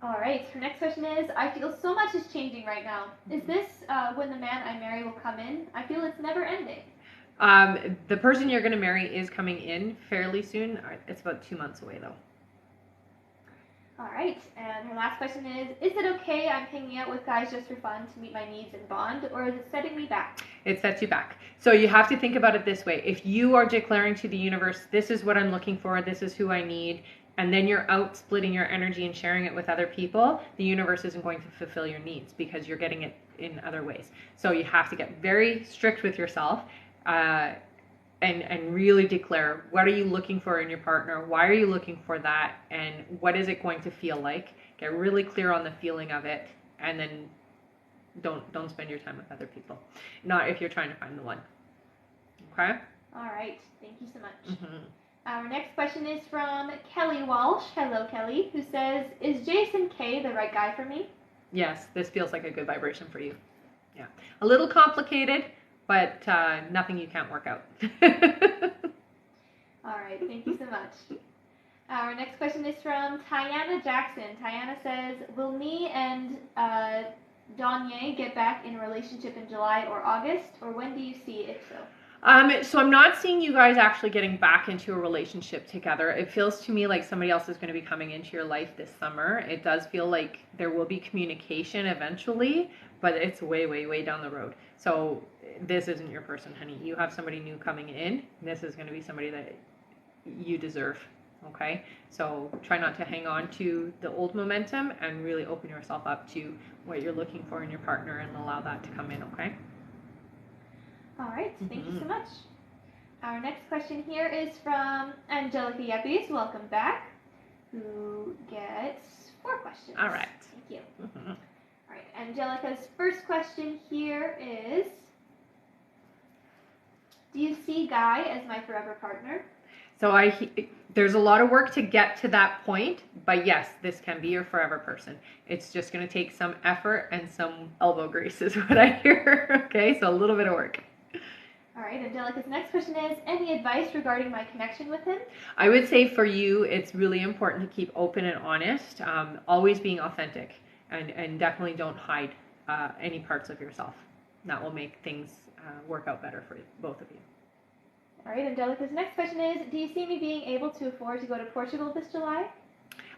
All right, her next question is, I feel so much is changing right now. Is this when the man I marry will come in? I feel it's never ending. The person you're going to marry is coming in fairly soon. It's about 2 months away, though. All right, and her last question is it okay I'm hanging out with guys just for fun to meet my needs and bond, or is it setting me back? It sets you back. So you have to think about it this way. If you are declaring to the universe, this is what I'm looking for, this is who I need, and then you're out splitting your energy and sharing it with other people, the universe isn't going to fulfill your needs because you're getting it in other ways. So you have to get very strict with yourself and really declare, what are you looking for in your partner? Why are you looking for that? And what is it going to feel like? Get really clear on the feeling of it, and then don't spend your time with other people. Not if you're trying to find the one. Okay? All right, thank you so much. Mm-hmm. Our next question is from Kelly Walsh. Hello, Kelly, who says, is Jason K the right guy for me? Yes, this feels like a good vibration for you. Yeah. A little complicated, but nothing you can't work out. All right, thank you so much. Our next question is from Tiana Jackson. Tiana says, will me and Donye get back in a relationship in July or August, or when do you see if so? So I'm not seeing you guys actually getting back into a relationship together. It feels to me like somebody else is going to be coming into your life this summer. It does feel like there will be communication eventually, but it's way, way, way down the road. So this isn't your person, honey. You have somebody new coming in. This is going to be somebody that you deserve. Okay? So try not to hang on to the old momentum and really open yourself up to what you're looking for in your partner and allow that to come in, okay? All right, thank you so much. Our next question here is from Angelica Yepes, welcome back, who gets 4 questions. All right. Thank you. All right, Angelica's first question here is, do you see Guy as my forever partner? So there's a lot of work to get to that point, but yes, this can be your forever person. It's just going to take some effort and some elbow grease is what I hear. Okay, so a little bit of work. All right, Angelica's next question is, any advice regarding my connection with him? I would say for you, it's really important to keep open and honest, always being authentic, and definitely don't hide any parts of yourself. That will make things work out better for both of you. All right, Angelica's next question is, do you see me being able to afford to go to Portugal this July?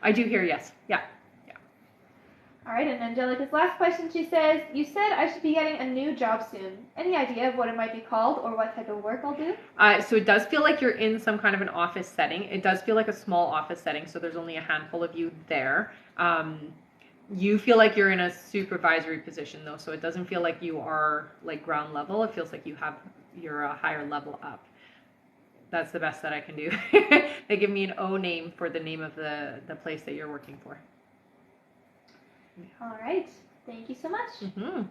I do hear yes. Yeah. All right, and Angelica's last question, she says, you said I should be getting a new job soon. Any idea of what it might be called or what type of work I'll do? So it does feel like you're in some kind of an office setting. It does feel like a small office setting, so there's only a handful of you there. You feel like you're in a supervisory position, though, so it doesn't feel like you are like ground level. It feels like you're a higher level up. That's the best that I can do. They give me an O name for the name of the place that you're working for. All right. Thank you so much. Mm-hmm.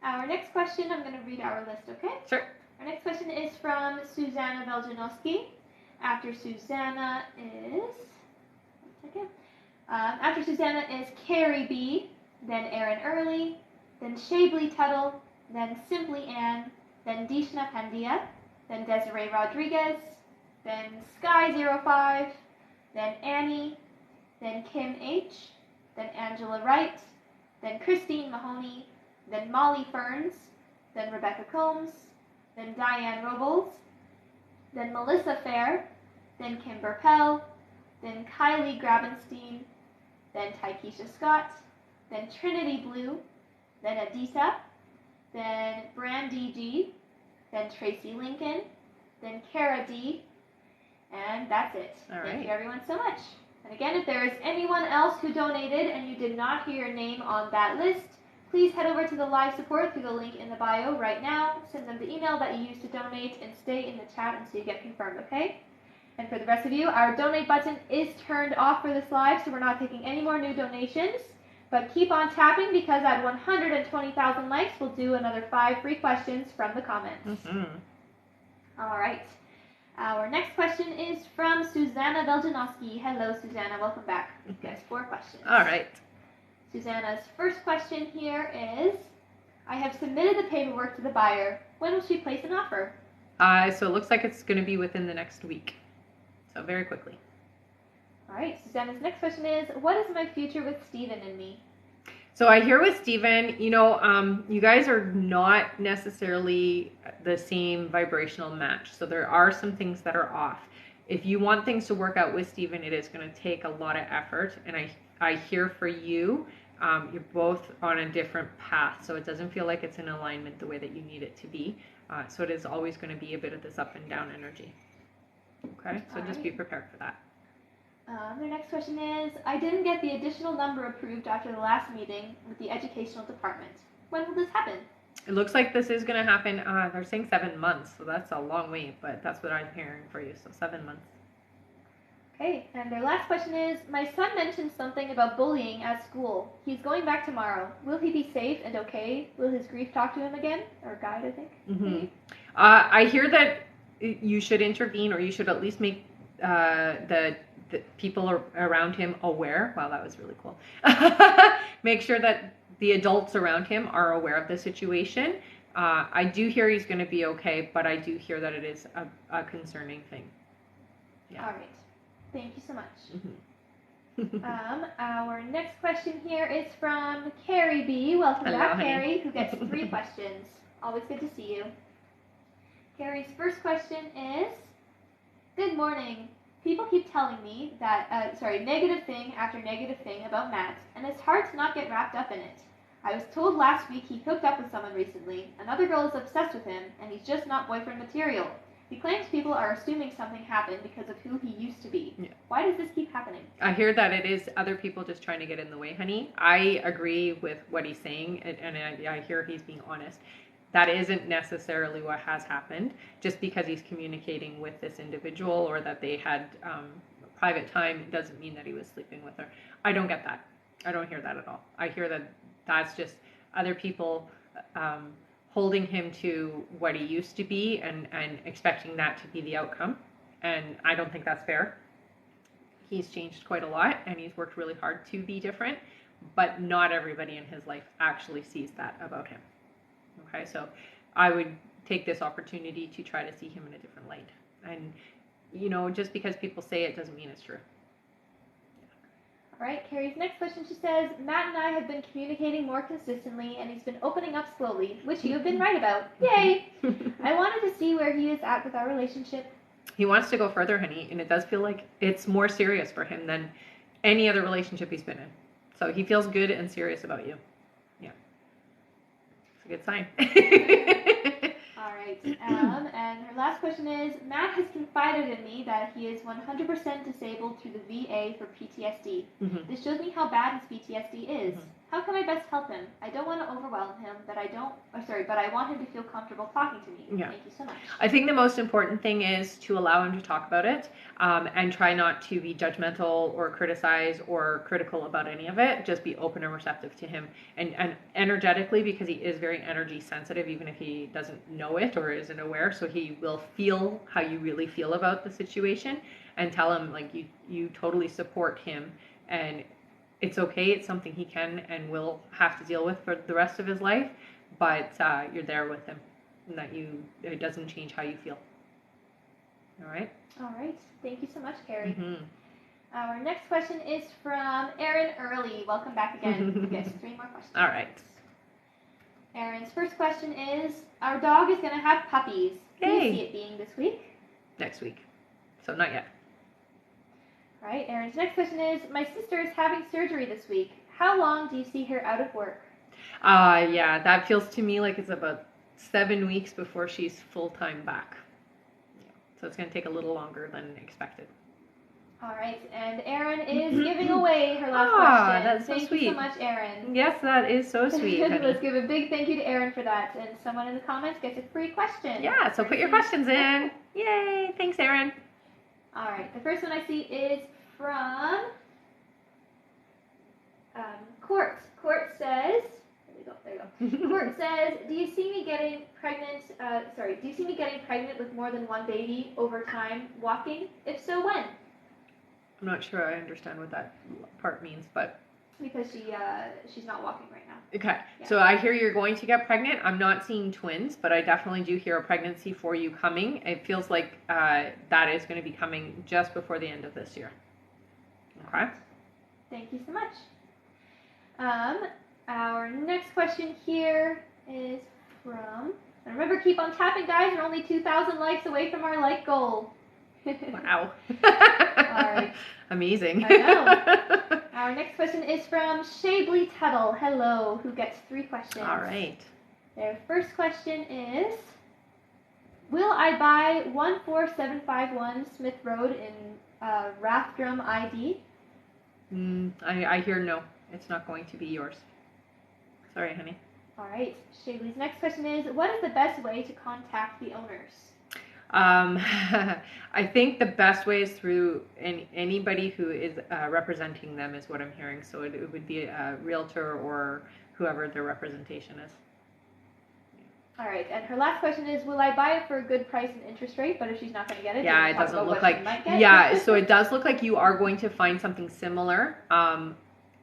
Our next question, I'm going to read our list, okay? Sure. Our next question is from Susanna Veljanowski. After Susanna is... after Susanna is Carrie B., then Aaron Early, then Shabley Tuttle, then Simply Ann, then Dishna Pandia, then Desiree Rodriguez, then Sky05, then Annie, then Kim H., then Angela Wright, then Christine Mahoney, then Molly Ferns, then Rebecca Combs, then Diane Robles, then Melissa Fair, then Kimber Pell, then Kylie Grabenstein, then Taikisha Scott, then Trinity Blue, then Adita, then Brandy G, then Tracy Lincoln, then Kara D, and that's it. Thank you everyone so much. And again, if there is anyone else who donated and you did not hear your name on that list, Please head over to the live support through the link in the bio right now. Send them the email that you used to donate and stay in the chat until you get confirmed, okay? And for the rest of you, our donate button is turned off for this live, so we're not taking any more new donations. But keep on tapping because at 120,000 likes, we'll do another 5 free questions from the comments. All right. Our next question is from Susanna Veljanovsky. Hello, Susanna. Welcome back. Yes, 4 questions. All right. Susanna's first question here is, I have submitted the paperwork to the buyer. When will she place an offer? So it looks like it's going to be within the next week. So very quickly. All right. Susanna's next question is, what is my future with Steven and me? So I hear with Steven, you guys are not necessarily the same vibrational match. So there are some things that are off. If you want things to work out with Steven, it is going to take a lot of effort. And I hear for you, you're both on a different path. So it doesn't feel like it's in alignment the way that you need it to be. So it is always going to be a bit of this up and down energy. Okay, so just be prepared for that. The next question is, I didn't get the additional number approved after the last meeting with the educational department. When will this happen? It looks like this is going to happen, they're saying 7 months, so that's a long wait, but that's what I'm hearing for you, so 7 months. Okay, and their last question is, my son mentioned something about bullying at school. He's going back tomorrow. Will he be safe and okay? Will his grief talk to him again? Or guide, I think. Mm-hmm. I hear that you should intervene, or you should at least make the people around him aware. Wow, that was really cool. Make sure that the adults around him are aware of the situation. I do hear he's going to be okay, but I do hear that it is a concerning thing. Yeah. All right. Thank you so much. Mm-hmm. Our next question here is from Carrie B. Welcome Hello, back, honey. Carrie, who gets 3 questions. Always good to see you. Carrie's first question is, good morning. People keep telling me that, negative thing after negative thing about Matt, and it's hard to not get wrapped up in it. I was told last week he hooked up with someone recently. Another girl is obsessed with him, and he's just not boyfriend material. He claims people are assuming something happened because of who he used to be. Yeah. Why does this keep happening? I hear that it is other people just trying to get in the way, honey. I agree with what he's saying, and I hear he's being honest. That isn't necessarily what has happened. Just because he's communicating with this individual or that they had private time doesn't mean that he was sleeping with her. I don't get that. I don't hear that at all. I hear that that's just other people holding him to what he used to be and expecting that to be the outcome. And I don't think that's fair. He's changed quite a lot and he's worked really hard to be different, but not everybody in his life actually sees that about him. Okay, so I would take this opportunity to try to see him in a different light. And, just because people say it doesn't mean it's true. All right, Carrie's next question, she says, Matt and I have been communicating more consistently and he's been opening up slowly, which you have been right about. Yay! I wanted to see where he is at with our relationship. He wants to go further, honey, and it does feel like it's more serious for him than any other relationship he's been in. So he feels good and serious about you. Yeah. It's a good sign. All right. And her last question is, Matt has confided in me that he is 100% disabled through the VA for PTSD. Mm-hmm. This shows me how bad his PTSD is. Mm-hmm. How can I best help him? I don't want to overwhelm him, but I want him to feel comfortable talking to me. Yeah. Thank you so much. I think the most important thing is to allow him to talk about it and try not to be judgmental or criticize or critical about any of it. Just be open and receptive to him and energetically, because he is very energy sensitive, even if he doesn't know it or isn't aware. So he will feel how you really feel about the situation and tell him like you totally support him and it's okay. It's something he can and will have to deal with for the rest of his life, but you're there with him, and that it doesn't change how you feel. All right. All right. Thank you so much, Carrie. Mm-hmm. Our next question is from Erin Early. Welcome back again. Yes, 3 more questions. All right. Erin's first question is: our dog is going to have puppies. Do you see it being this week? Next week. So not yet. All right, Erin's next question is, my sister is having surgery this week. How long do you see her out of work? Yeah, that feels to me like it's about 7 weeks before she's full-time back. Yeah. So it's going to take a little longer than expected. All right, and Erin is giving away her last question. That's so Thank sweet. you so much, Erin. Yes, that is so sweet, honey. Let's give a big thank you to Erin for that. And someone in the comments gets a free question. Yeah, so put your questions in. Yay, thanks, Erin. All right, the first one I see is from Court. Court says, there you go. Court says, do you see me getting pregnant, do you see me getting pregnant with more than one baby over time walking? If so, when? I'm not sure I understand what that part means, but... Because she's not walking right now. Okay, Yeah. So I hear you're going to get pregnant. I'm not seeing twins, but I definitely do hear a pregnancy for you coming. It feels like that is going to be coming just before the end of this year. Okay? Thank you so much. Our next question here is from, and remember, keep on tapping, guys. We're only 2,000 likes away from our like goal. Wow. All right. Amazing. I know. Our next question is from Shabley Tuttle. Hello, who gets 3 questions. All right. Their first question is, will I buy 14751 Smith Road in Rathdrum ID? I hear no. It's not going to be yours. Sorry, honey. All right. Shabley's next question is, what is the best way to contact the owners? I think the best way is through anybody who is representing them is what I'm hearing. So it would be a realtor or whoever their representation is. All right, and her last question is, will I buy it for a good price and interest rate? But if she's not going to get it, yeah, it doesn't look like. Yeah, so it does look like you are going to find something similar.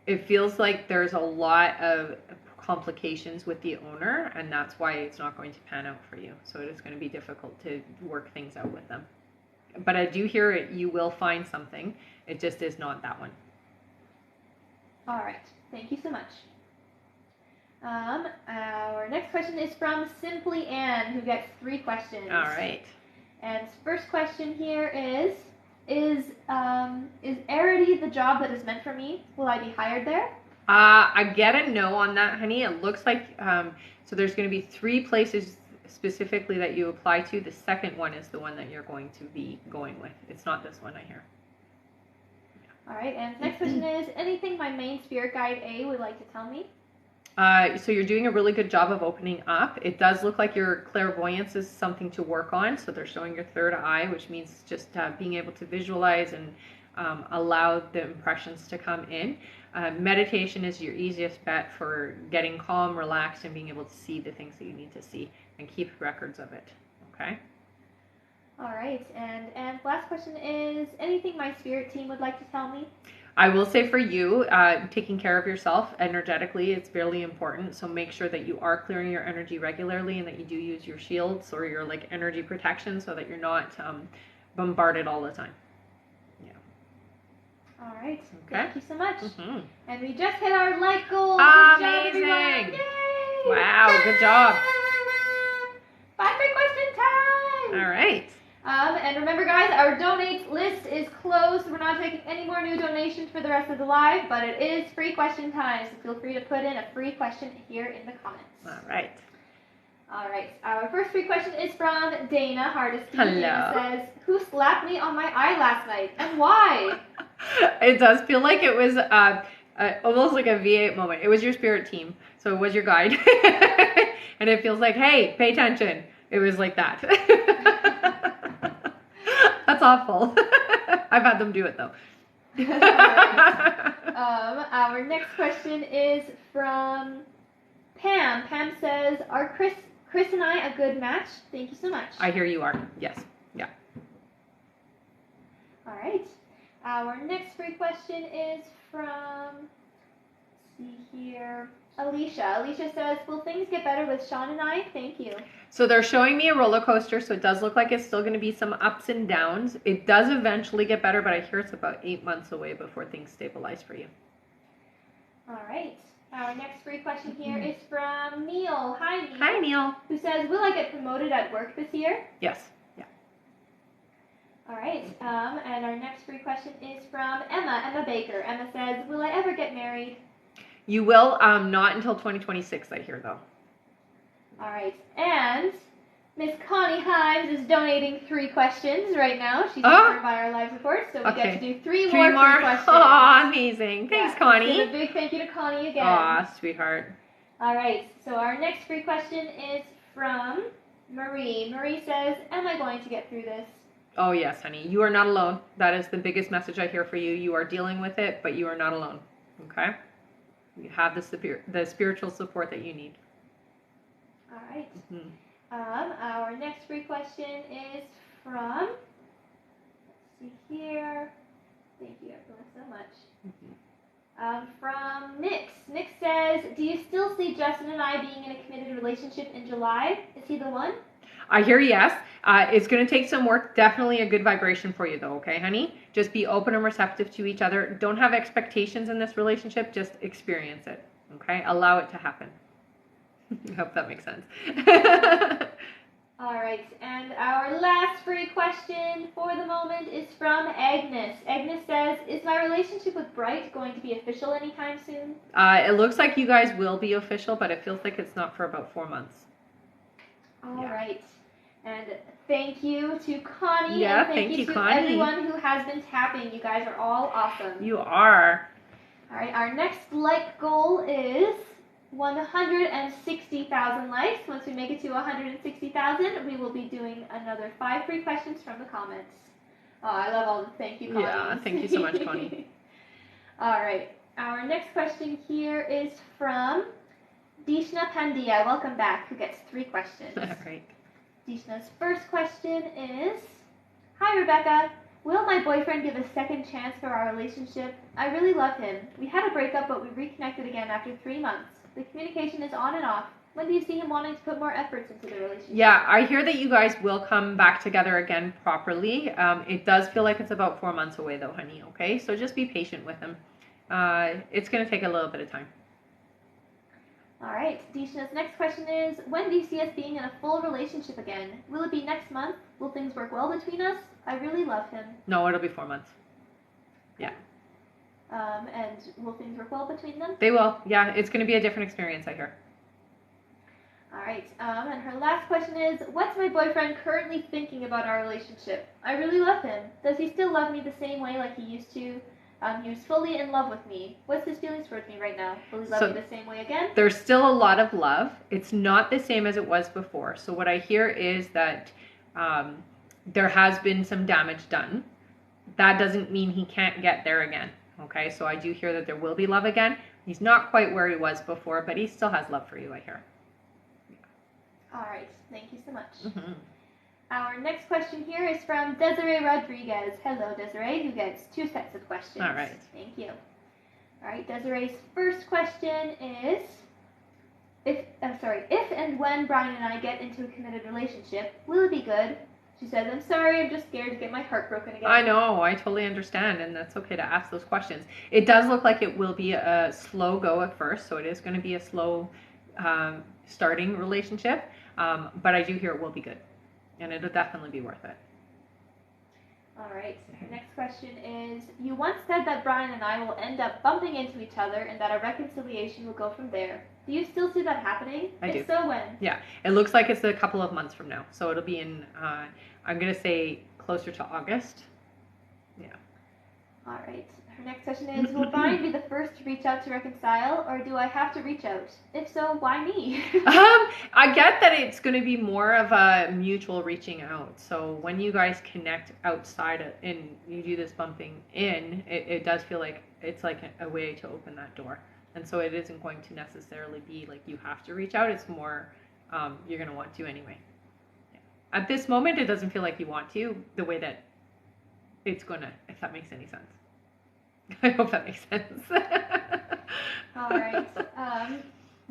It feels like there's a lot of complications with the owner, and that's why it's not going to pan out for you. So it is going to be difficult to work things out with them. But I do hear it. You will find something. It just is not that one. All right. Thank you so much. Our next question is from Simply Ann, who gets 3 questions. All right. And first question here is Arity the job that is meant for me? Will I be hired there? I get a no on that, honey. It looks like, so there's going to be 3 places specifically that you apply to. The second one is the one that you're going to be going with. It's not this one I hear. All right, and the next question is, anything my main spirit guide A would like to tell me? So you're doing a really good job of opening up. It does look like your clairvoyance is something to work on. So they're showing your third eye, which means just being able to visualize and allow the impressions to come in. Meditation is your easiest bet for getting calm, relaxed, and being able to see the things that you need to see and keep records of it. Okay? All right, and last question is, anything my spirit team would like to tell me? I will say for you, taking care of yourself energetically, it's really important. So make sure that you are clearing your energy regularly and that you do use your shields or your like energy protection so that you're not bombarded all the time. Yeah. All right. Okay. Thank you so much. Mm-hmm. And we just hit our like goal. Amazing. Good job, everyone. Yay! Wow, good job. 5 free question time. All right. And remember, guys, our donate list is closed. We're not taking any more new donations for the rest of the live, but it is free question time, so feel free to put in a free question here in the comments. All right. All right. Our first free question is from Dana Hardesty. Hello. Dana says, who slapped me on my eye last night and why? It does feel like it was almost like a V8 moment. It was your spirit team, so it was your guide. And it feels like, hey, pay attention. It was like that. That's awful. I've had them do it though. Right. Our next question is from Pam. Pam says, are Chris and I a good match? Thank you so much. I hear you are. Yes. Yeah. All right. Our next free question is from, let's see here, Alicia. Alicia says, will things get better with Sean and I? Thank you. So they're showing me a roller coaster, so it does look like it's still going to be some ups and downs. It does eventually get better, but I hear it's about 8 months away before things stabilize for you. All right. Our next free question here is from Neil. Hi, Neil. Hi, Neil. Who says, will I get promoted at work this year? Yes. Yeah. All right. And our next free question is from Emma Baker. Emma says, will I ever get married? You will, not until 2026, I hear, though. All right. And Miss Connie Himes is donating 3 questions right now. She's covered by our live support, so so we get to do three more more free questions. Aw, amazing. Thanks, Connie. And a big thank you to Connie again. Aw, sweetheart. All right, so our next free question is from Marie. Marie says, am I going to get through this? Oh, yes, honey. You are not alone. That is the biggest message I hear for you. You are dealing with it, but you are not alone. Okay? You have the spiritual support that you need. All right. Mm-hmm. Our next free question is from, let's see here. Thank you everyone so much. From Nix. Nix says, do you still see Justin and I being in a committed relationship in July? Is he the one? I hear yes. It's going to take some work. Definitely a good vibration for you though, okay, honey? Just be open and receptive to each other. Don't have expectations in this relationship. Just experience it, okay? Allow it to happen. I hope that makes sense. All right, and our last free question for the moment is from Agnes. Agnes says, is my relationship with Bright going to be official anytime soon? It looks like you guys will be official, but it feels like it's not for about 4 months. All right. And thank you to Connie. Yeah, and thank you to Connie. everyone who has been tapping. You guys are all awesome. You are. All right, our next like goal is 160,000 likes. Once we make it to 160,000, we will be doing another 5 free questions from the comments. Oh, I love all the thank you comments. Yeah, thank you so much, Connie. All right, our next question here is from Dishna Pandya. Welcome back, who gets 3 questions. All right. Dishna's first question is, hi Rebecca, will my boyfriend give a second chance for our relationship? I really love him. We had a breakup, but we reconnected again after 3 months. The communication is on and off. When do you see him wanting to put more efforts into the relationship? Yeah, I hear that you guys will come back together again properly. It does feel like it's about 4 months away though, honey, okay? So just be patient with him. It's going to take a little bit of time. All right, Dishna's next question is, when do you see us being in a full relationship again? Will it be next month? Will things work well between us? I really love him. No, it'll be 4 months. Yeah. And will things work well between them? They will. Yeah, it's going to be a different experience, I hear. All right, and her last question is, what's my boyfriend currently thinking about our relationship? I really love him. Does he still love me the same way like he used to? He was fully in love with me. What's his feelings towards me right now? Will he love me the same way again? There's still a lot of love. It's not the same as it was before. So what I hear is that there has been some damage done. That doesn't mean he can't get there again. Okay, so I do hear that there will be love again. He's not quite where he was before, but he still has love for you, I hear. All right, thank you so much. Mm-hmm. Our next question here is from Desiree Rodriguez. Hello, Desiree, who gets 2 sets of questions. All right. Thank you. All right, Desiree's first question is, if and when Brian and I get into a committed relationship, will it be good? She says, I'm sorry, I'm just scared to get my heart broken again. I know, I totally understand, and that's okay to ask those questions. It does look like it will be a slow go at first, so it is going to be a slow starting relationship, but I do hear it will be good, and it'll definitely be worth it. All right, her next question is, you once said that Brian and I will end up bumping into each other and that a reconciliation will go from there. Do you still see that happening? I do. If so, when? Yeah, it looks like it's a couple of months from now, so it'll be in, I'm going to say closer to August. Yeah. All right. Her next question is, will Brian be the first to reach out to reconcile, or do I have to reach out? If so, why me? I get that it's going to be more of a mutual reaching out. So when you guys connect outside and you do this bumping in, it does feel like it's like a way to open that door. And so it isn't going to necessarily be like you have to reach out. It's more you're going to want to anyway. Yeah. At this moment, it doesn't feel like you want to the way that it's going to, if that makes any sense. I hope that makes sense. All right.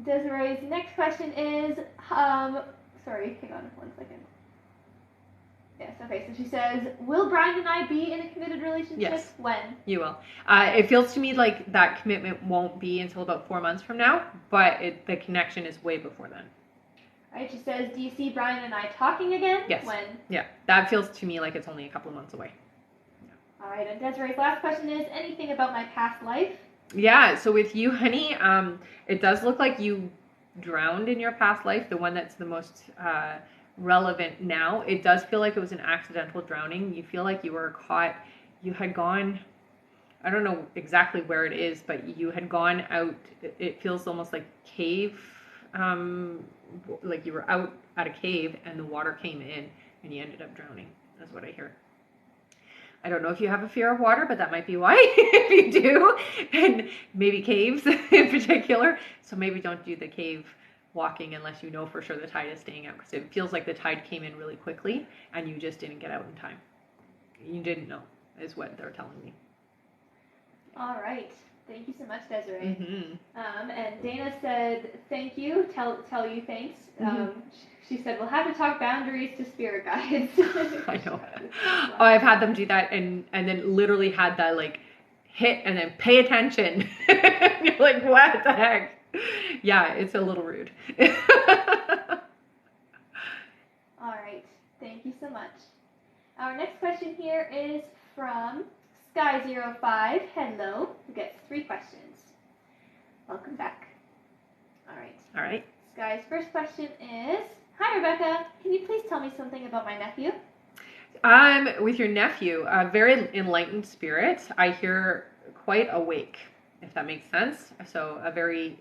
Desiree's next question is, sorry, hang on 1 second. Yes, okay, so she says, will Brian and I be in a committed relationship? Yes. When? You will. It feels to me like that commitment won't be until about 4 months from now, but the connection is way before then. All right, she says, do you see Brian and I talking again? Yes. When? Yeah, that feels to me like it's only a couple of months away. All right, and Desiree's last question is, anything about my past life? Yeah, so with you, honey, it does look like you drowned in your past life, the one that's the most relevant now. It does feel like it was an accidental drowning. You feel like you were caught you had gone, I don't know exactly where it is, but you had gone out. It feels almost like cave, like you were out at a cave and the water came in and you ended up drowning. That's what I hear. I don't know if you have a fear of water, but that might be why, if you do, and maybe caves in particular. So maybe don't do the cave walking unless you know for sure the tide is staying out, because it feels like the tide came in really quickly and you just didn't get out in time. You didn't know, is what they're telling me. All right. Thank you so much, Desiree. Mm-hmm. And Dana said, thank you. Tell you thanks. Mm-hmm. She said, we'll have to talk boundaries to spirit guides. I know. Oh, I've had them do that and then literally had that like hit and then pay attention. You're like, what the heck? Yeah, it's a little rude. All right. Thank you so much. Our next question here is from Sky05. Hello. Who gets 3 questions. Welcome back. All right. All right. Sky's first question is, hi Rebecca, can you please tell me something about my nephew? With your nephew, a very enlightened spirit. I hear quite awake, if that makes sense. So a very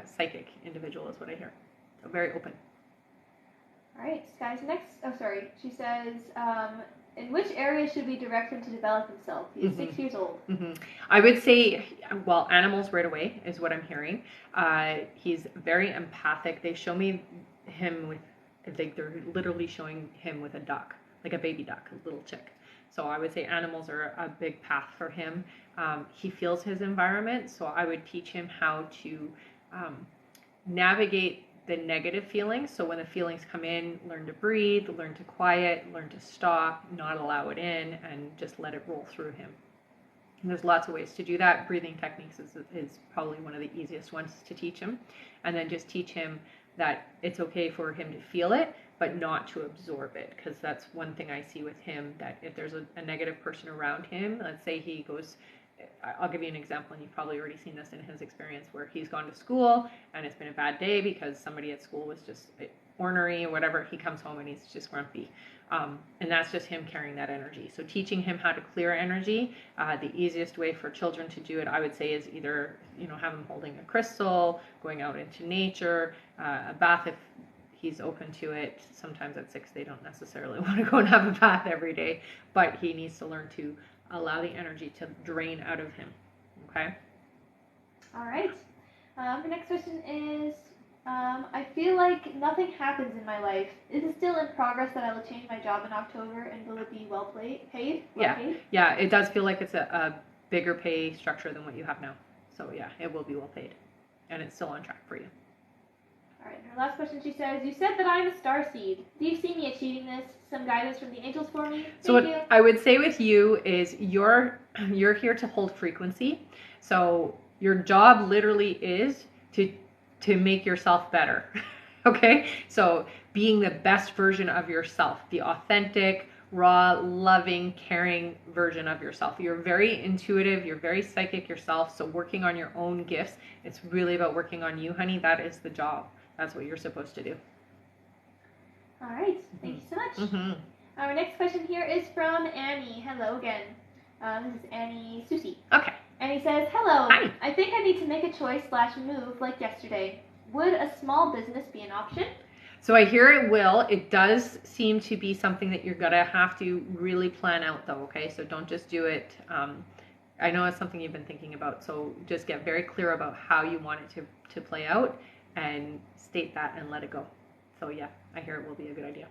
psychic individual is what I hear. So very open. All right, Sky's next. She says, in which area should we direct him to develop himself? He's 6 years old. Mm-hmm. I would say, well, animals right away is what I'm hearing. He's very empathic. They show me him with, they're literally showing him with a duck, like a baby duck, a little chick. So I would say animals are a big path for him. He feels his environment, so I would teach him how to navigate the negative feelings. So when the feelings come in, learn to breathe, learn to quiet, learn to stop, not allow it in, and just let it roll through him. And there's lots of ways to do that. Breathing techniques is probably one of the easiest ones to teach him. And then just teach him that it's okay for him to feel it, but not to absorb it. Because that's one thing I see with him, that if there's a negative person around him, let's say he goes, I'll give you an example, and you've probably already seen this in his experience, where he's gone to school and it's been a bad day because somebody at school was just ornery or whatever. He comes home and he's just grumpy. And that's just him carrying that energy. So teaching him how to clear energy, the easiest way for children to do it, I would say, is either, have him holding a crystal, going out into nature, a bath if he's open to it. Sometimes at 6 they don't necessarily want to go and have a bath every day, but he needs to learn to allow the energy to drain out of him. Okay? All right. The next question is, I feel like nothing happens in my life. Is it still in progress that I will change my job in October, and will it be well paid? Yeah, it does feel like it's a bigger pay structure than what you have now. So yeah, it will be well paid, and it's still on track for you. All right, her last question, she says, you said that I'm a starseed. Do you see me achieving this? Some guidance from the angels for me? So what I would say with you is you're here to hold frequency. So your job literally is to make yourself better. Okay? So being the best version of yourself, the authentic, raw, loving, caring version of yourself. You're very intuitive, you're very psychic yourself, so working on your own gifts, it's really about working on you, honey. That is the job. That's what you're supposed to do. All right. Thank you so much. Our next question here is from Annie. Hello again. This is Annie Susie. Okay. Annie says, hello. Hi. I think I need to make a choice/move like yesterday. Would a small business be an option? So I hear it will. It does seem to be something that you're going to have to really plan out, though, okay? So don't just do it. I know it's something you've been thinking about, so just get very clear about how you want it to play out and state that and let it go. So yeah, I hear it will be a good idea.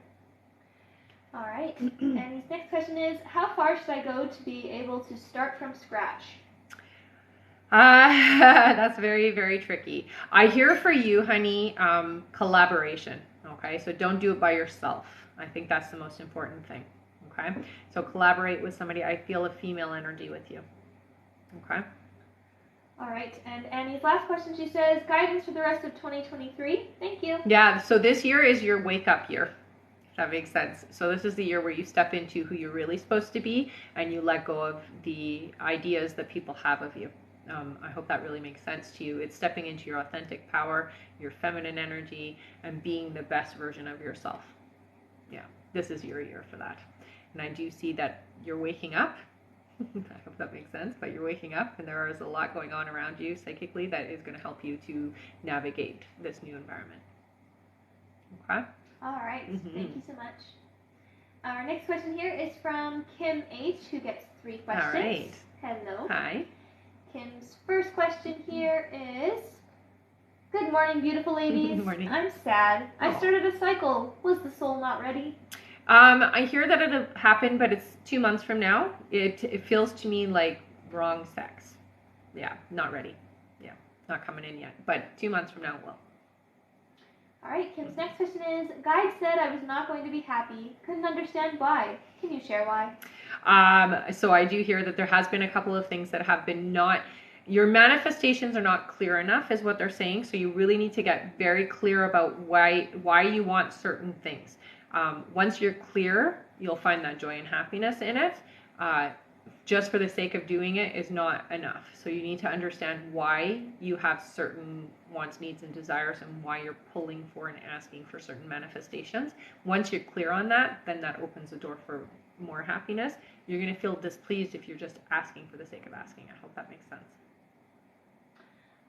All right. And his next question is, how far should I go to be able to start from scratch? That's very, very tricky. I hear for you, honey, collaboration. Okay, so don't do it by yourself. I think that's the most important thing. Okay, so collaborate with somebody. I feel a female energy with you. Okay. All right, and Annie's last question, she says, guidance for the rest of 2023. Thank you. Yeah, so this year is your wake-up year, if that makes sense. So this is the year where you step into who you're really supposed to be, and you let go of the ideas that people have of you. I hope that really makes sense to you. It's stepping into your authentic power, your feminine energy, and being the best version of yourself. Yeah, this is your year for that. And I do see that you're waking up, I hope that makes sense, but you're waking up and there is a lot going on around you psychically that is going to help you to navigate this new environment. Okay? All right. Thank you so much. Our next question here is from Kim H, who gets 3 questions. All right. Hello. Hi. Kim's first question here is, good morning, beautiful ladies. Good morning. I'm sad. I started a cycle. Was the soul not ready? I hear that it'll happen, but it's 2 months from now. It feels to me like wrong sex. Yeah, not ready. Yeah, not coming in yet, but 2 months from now it will. All right, Kim's next question is, guide said I was not going to be happy. Couldn't understand why. Can you share why? So I do hear that there has been a couple of things that have been not, your manifestations are not clear enough is what they're saying. So you really need to get very clear about why you want certain things. Once you're clear, you'll find that joy and happiness in it. Just for the sake of doing it is not enough. So you need to understand why you have certain wants, needs, and desires, and why you're pulling for and asking for certain manifestations. Once you're clear on that, then that opens the door for more happiness. You're going to feel displeased if you're just asking for the sake of asking. I hope that makes sense.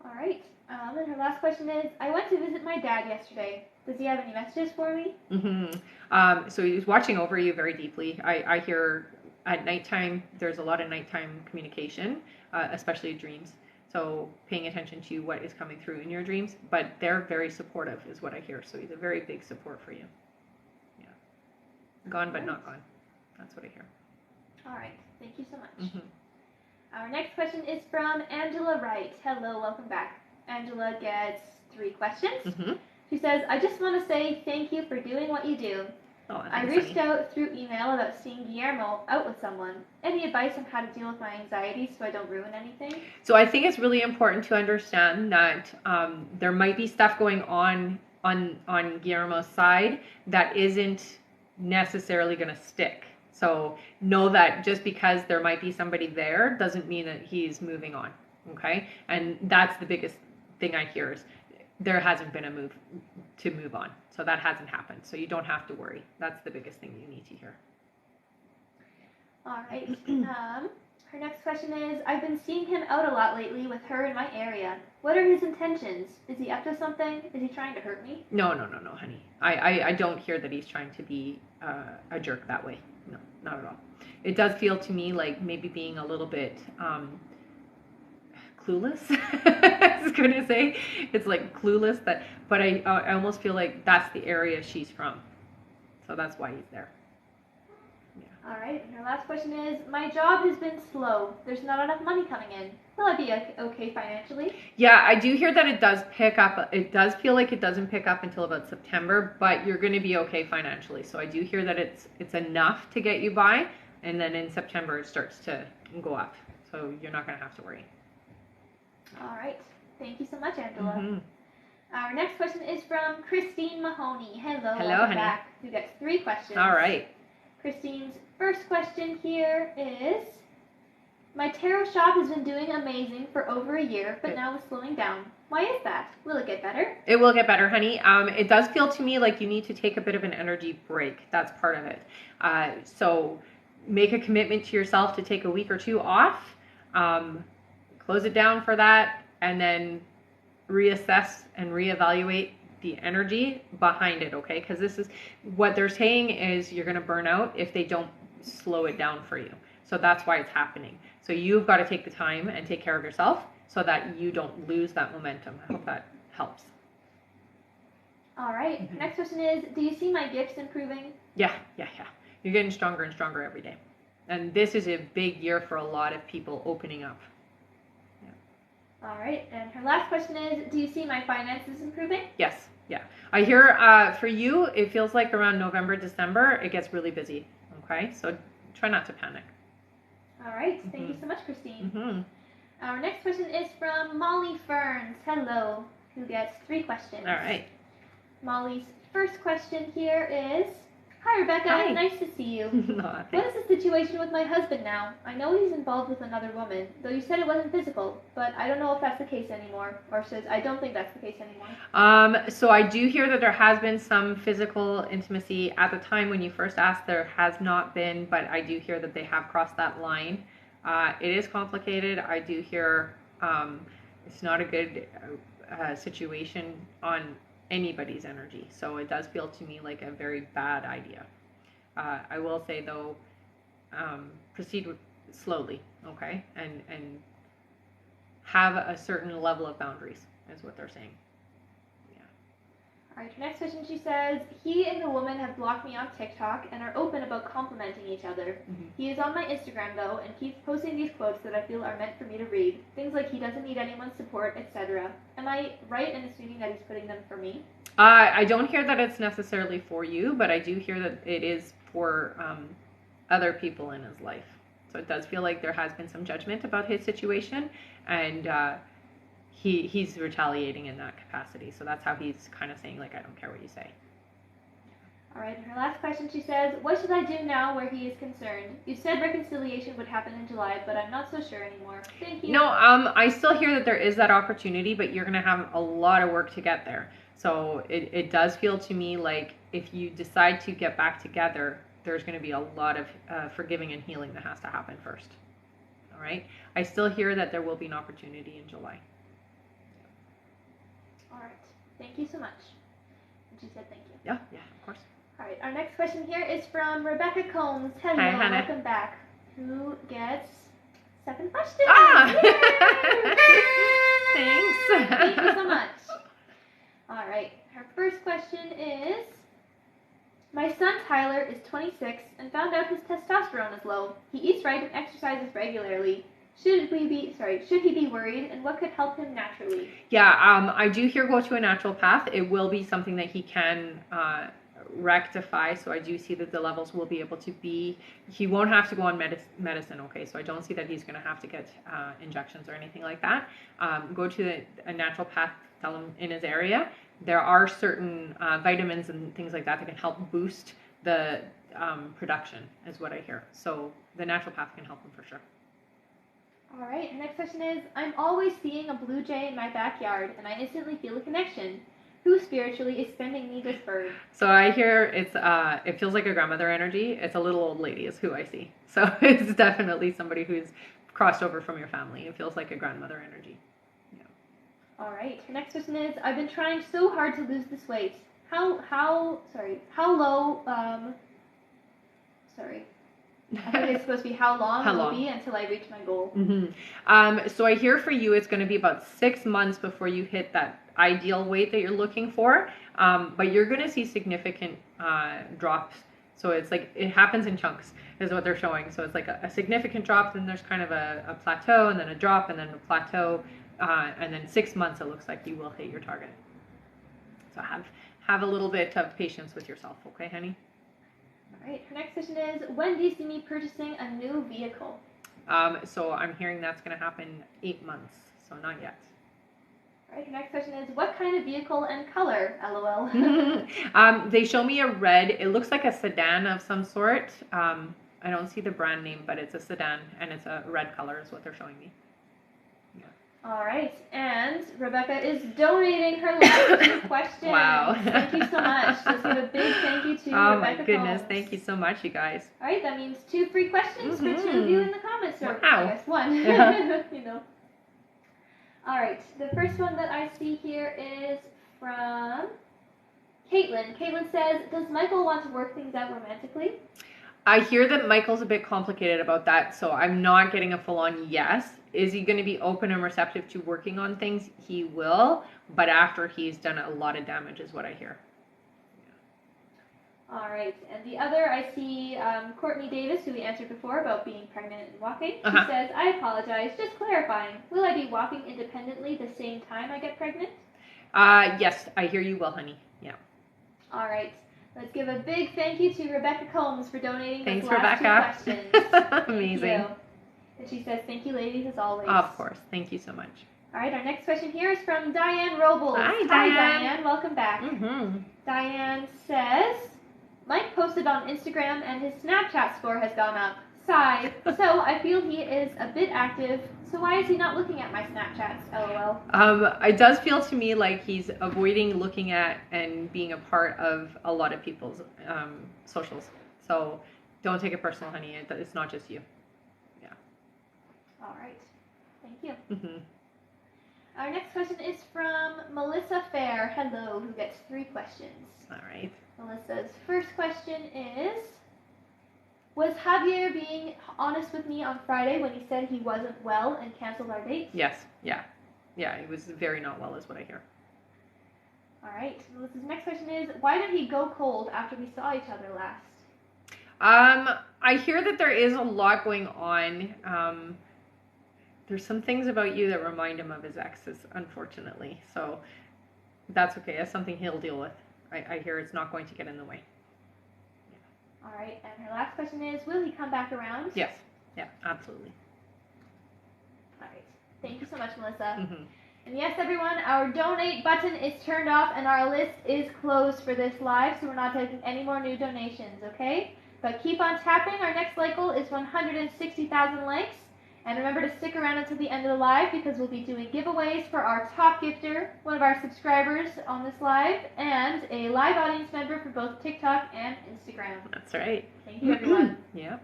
All right. And her last question is, I went to visit my dad yesterday. Does he have any messages for me? So he's watching over you very deeply. I hear at nighttime, there's a lot of nighttime communication, especially dreams. So paying attention to what is coming through in your dreams, but they're very supportive is what I hear. So he's a very big support for you. Yeah. Gone, but not gone. That's what I hear. All right. Thank you so much. Our next question is from Angela Wright. Hello, welcome back. Angela gets 3 questions. She says, I just want to say thank you for doing what you do. Oh, I reached out through email about seeing Guillermo out with someone. Any advice on how to deal with my anxiety so I don't ruin anything? So I think it's really important to understand that there might be stuff going on Guillermo's side that isn't necessarily going to stick. So know that just because there might be somebody there doesn't mean that he's moving on. Okay? And that's the biggest thing I hear is there hasn't been a move to move on. So that hasn't happened. So you don't have to worry. That's the biggest thing you need to hear. All right. Her next question is, I've been seeing him out a lot lately with her in my area. What are his intentions? Is he up to something? Is he trying to hurt me? No, honey. I don't hear that he's trying to be a jerk that way. No, not at all. It does feel to me like maybe being a little bit clueless. I was going to say it's like clueless, but I almost feel like that's the area she's from. So that's why he's there. Yeah. All right. And her last question is, my job has been slow. There's not enough money coming in. Will I be okay financially? Yeah, I do hear that it does pick up. It does feel like it doesn't pick up until about September, but you're going to be okay financially. So I do hear that it's enough to get you by, and then in September it starts to go up. So you're not going to have to worry. All right. Thank you so much, Angela. Our next question is from Christine Mahoney. Hello, welcome back. Who gets 3 questions. All right. Christine's first question here is, my tarot shop has been doing amazing for over a year, but now it's slowing down. Why is that? Will it get better? It will get better, honey. It does feel to me like you need to take a bit of an energy break. That's part of it. So make a commitment to yourself to take a week or 2 off. Close it down for that, and then reassess and reevaluate the energy behind it, okay? Because this is what they're saying is you're going to burn out if they don't slow it down for you. So that's why it's happening. So you've got to take the time and take care of yourself so that you don't lose that momentum. I hope that helps. All right. Next question is, do you see my gifts improving? Yeah. You're getting stronger and stronger every day. And this is a big year for a lot of people opening up. All right, and her last question is, do you see my finances improving? Yes, yeah. I hear for you, it feels like around November, December, it gets really busy, okay? So try not to panic. All right, thank you so much, Christine. Our next question is from Molly Ferns. Hello, who gets 3 questions. All right. Molly's first question here is, hi, Rebecca. Hi. Nice to see you. Aw, What is the situation with my husband now? I know he's involved with another woman, though you said it wasn't physical, but I don't know if that's the case anymore, or says I don't think that's the case anymore. So I do hear that there has been some physical intimacy. At the time when you first asked, there has not been, but I do hear that they have crossed that line. It is complicated. I do hear it's not a good situation on anybody's energy. So it does feel to me like a very bad idea. I will say though, proceed slowly, okay, and have a certain level of boundaries is what they're saying. All right, next question, she says, he and the woman have blocked me on TikTok and are open about complimenting each other. He is on my Instagram, though, and keeps posting these quotes that I feel are meant for me to read. Things like he doesn't need anyone's support, etc. Am I right in assuming that he's putting them for me? I don't hear that it's necessarily for you, but I do hear that it is for other people in his life. So it does feel like there has been some judgment about his situation, and he's retaliating in that capacity. So that's how he's kind of saying, like, I don't care what you say. All right, and her last question, she says, what should I do now where he is concerned? You said reconciliation would happen in July, but I'm not so sure anymore. Thank you. No, I still hear that there is that opportunity, but you're going to have a lot of work to get there. So it does feel to me like if you decide to get back together, there's going to be a lot of forgiving and healing that has to happen first. All right? I still hear that there will be an opportunity in July. All right. Thank you so much. And she said thank you. Yeah, of course. All right. Our next question here is from Rebecca Combs. Hello, Hi, Hannah. welcome back. Who gets 7 questions? Thanks. Thank you so much. All right. Her first question is, my son Tyler is 26 and found out his testosterone is low. He eats right and exercises regularly. Should he be worried, and what could help him naturally? Yeah, I do hear go to a naturopath. It will be something that he can rectify. So I do see that the levels will be able to be, he won't have to go on medicine, okay? So I don't see that he's going to have to get injections or anything like that. Go to a naturopath, tell him in his area. There are certain vitamins and things like that can help boost the production, is what I hear. So the naturopath can help him for sure. All right, the next question is, I'm always seeing a blue jay in my backyard, and I instantly feel a connection. Who spiritually is sending me this bird? So I hear it feels like a grandmother energy. It's a little old lady is who I see. So it's definitely somebody who's crossed over from your family. It feels like a grandmother energy. Yeah. All right, the next question is, I've been trying so hard to lose this weight. How low, I think it's supposed to be how long it will be until I reach my goal. So I hear for you it's going to be about 6 months before you hit that ideal weight that you're looking for, but you're going to see significant drops. So it's like it happens in chunks is what they're showing. So it's like a significant drop, then there's kind of a plateau, and then a drop, and then a plateau, and then 6 months it looks like you will hit your target. So have a little bit of patience with yourself, okay, honey? All right, next question is, when do you see me purchasing a new vehicle? So I'm hearing that's going to happen 8 months, so not yet. All right, next question is, what kind of vehicle and color? LOL. They show me a red. It looks like a sedan of some sort. I don't see the brand name, but it's a sedan, and it's a red color is what they're showing me. Yeah. All right, and Rebecca is donating her last 2 questions. Wow. Thank you so much. Let's give a big thank you to Rebecca. Oh my goodness, Combs. thank you so much, you guys. All right, that means 2 free questions for 2 of you in the comments. Or Wow. I guess 1. Yeah. You know. All right, the first one that I see here is from Caitlin. Caitlin says, does Michael want to work things out romantically? I hear that Michael's a bit complicated about that, so I'm not getting a full-on yes. Is he going to be open and receptive to working on things? He will, but after he's done a lot of damage is what I hear. Yeah. All right, and the other, I see Courtney Davis, who we answered before about being pregnant and walking. She says, I apologize, just clarifying. Will I be walking independently the same time I get pregnant? Yes, I hear you well, honey. Yeah. All right. Let's give a big thank you to Rebecca Combs for donating Thanks, those last Rebecca. 2 questions. Amazing. Thank you. And she says, thank you, ladies, as always. Of course. Thank you so much. All right, our next question here is from Diane Robles. Hi, Diane. Welcome back. Mm-hmm. Diane says, Mike posted on Instagram and his Snapchat score has gone up. Sigh. So I feel he is a bit active. So why is he not looking at my Snapchats? LOL. It does feel to me like he's avoiding looking at and being a part of a lot of people's socials. So don't take it personal, honey. It's not just you. Yeah. Thank you. Mm-hmm. Our next question is from Melissa Fair, hello, who gets 3 questions. All right. Melissa's first question is, was Javier being honest with me on Friday when he said he wasn't well and canceled our date? Yes. Yeah. Yeah, he was very not well is what I hear. All right. Melissa's next question is, why did he go cold after we saw each other last? I hear that there is a lot going on. There's some things about you that remind him of his exes, unfortunately. So that's okay. That's something he'll deal with. I hear it's not going to get in the way. All right, and her last question is, will he come back around? Yes. Yeah, absolutely. All right. Thank you so much, Melissa. Mm-hmm. And yes, everyone, our donate button is turned off and our list is closed for this live, so we're not taking any more new donations, okay? But keep on tapping. Our next like goal is 160,000 likes. And remember to stick around until the end of the live because we'll be doing giveaways for our top gifter, one of our subscribers on this live, and a live audience member for both TikTok and Instagram. That's right. Thank you, everyone. Yeah.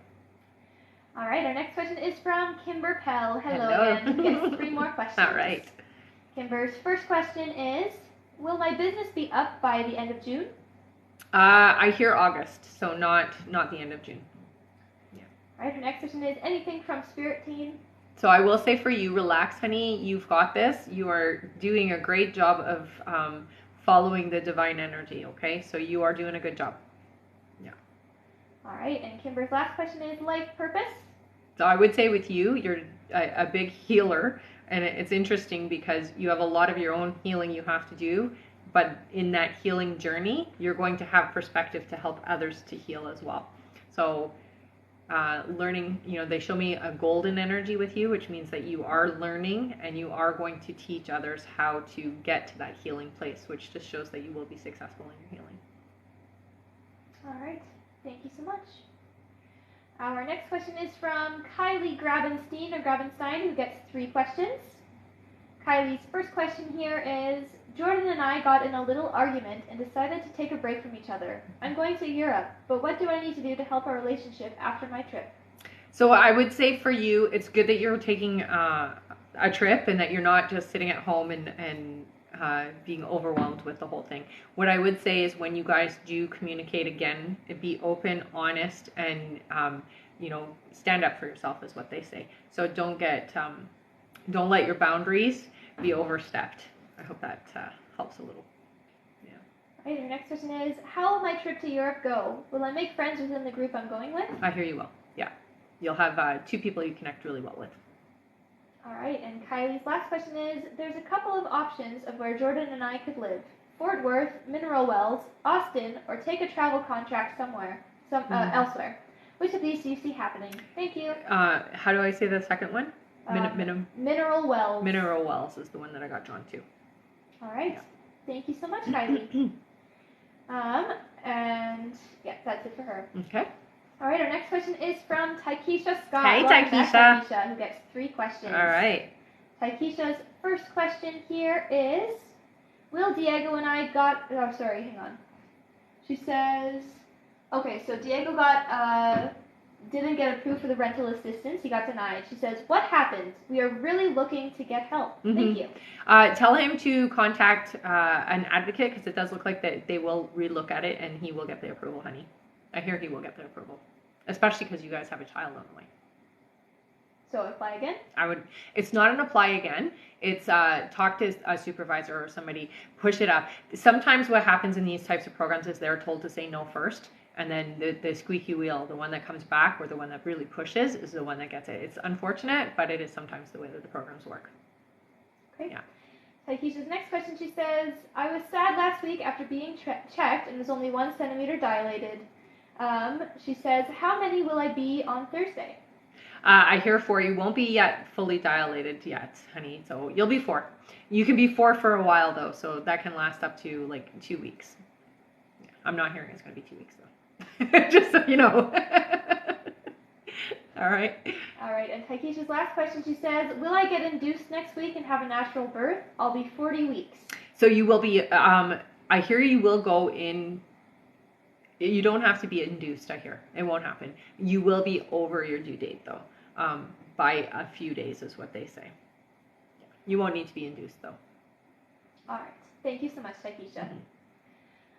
All right, our next question is from Kimber Pell. Hello again. Who gets 3 more questions. All right. Kimber's first question is, will my business be up by the end of June? I hear August, so not the end of June. All right, her next question is, anything from Spirit Team? So I will say for you, relax, honey. You've got this. You are doing a great job of following the divine energy, okay? So you are doing a good job. Yeah. All right, and Kimber's last question is, life purpose? So I would say with you, you're a big healer. And it's interesting because you have a lot of your own healing you have to do. But in that healing journey, you're going to have perspective to help others to heal as well. So learning, they show me a golden energy with you, which means that you are learning and you are going to teach others how to get to that healing place, which just shows that you will be successful in your healing. All right. Thank you so much. Our next question is from Kylie Grabenstein, who gets 3 questions. Kylie's first question here is, Jordan and I got in a little argument and decided to take a break from each other. I'm going to Europe, but what do I need to do to help our relationship after my trip? So I would say for you, it's good that you're taking a trip and that you're not just sitting at home and being overwhelmed with the whole thing. What I would say is when you guys do communicate again, be open, honest, and stand up for yourself is what they say. So don't let your boundaries be overstepped. I hope that helps a little. Yeah. All right, your next question is, how will my trip to Europe go? Will I make friends within the group I'm going with? I hear you will. Yeah. You'll have 2 people you connect really well with. All right, and Kylie's last question is, there's a couple of options of where Jordan and I could live. Fort Worth, Mineral Wells, Austin, or take a travel contract somewhere, elsewhere. Which of these do you see happening? Thank you. How do I say the second one? Mineral Wells. Mineral Wells is the one that I got drawn to. All right. Yeah. Thank you so much, Kylie. And yeah, that's it for her. Okay. All right, our next question is from Taikisha Scott. Hey, Taikisha, who gets 3 questions. All right. Taikisha's first question here is, will Diego and I hang on. She says, okay, so Diego didn't get approved for the rental assistance. He got denied. She says, what happened? We are really looking to get help. Mm-hmm. Thank you. Tell him to contact an advocate because it does look like that they will relook at it and he will get the approval, honey. I hear he will get the approval, especially because you guys have a child on the way. So apply again? It's not an apply again. It's talk to a supervisor or somebody, push it up. Sometimes what happens in these types of programs is they're told to say no first. And then the squeaky wheel, the one that comes back or the one that really pushes is the one that gets it. It's unfortunate, but it is sometimes the way that the programs work. Okay. Yeah. Taikisha's next question, she says, I was sad last week after being checked and was only 1 centimeter dilated. She says, how many will I be on Thursday? I hear 4. You won't be yet fully dilated yet, honey. So you'll be 4. You can be 4 for a while, though. So that can last up to like 2 weeks. Yeah. I'm not hearing it's going to be 2 weeks, though. Just so you know. All right. All right. And Taikisha's last question, she says, will I get induced next week and have a natural birth? I'll be 40 weeks. So you will be, I hear you will go in. You don't have to be induced, I hear. It won't happen. You will be over your due date, though, by a few days is what they say. You won't need to be induced though. All right. Thank you so much, Taikisha.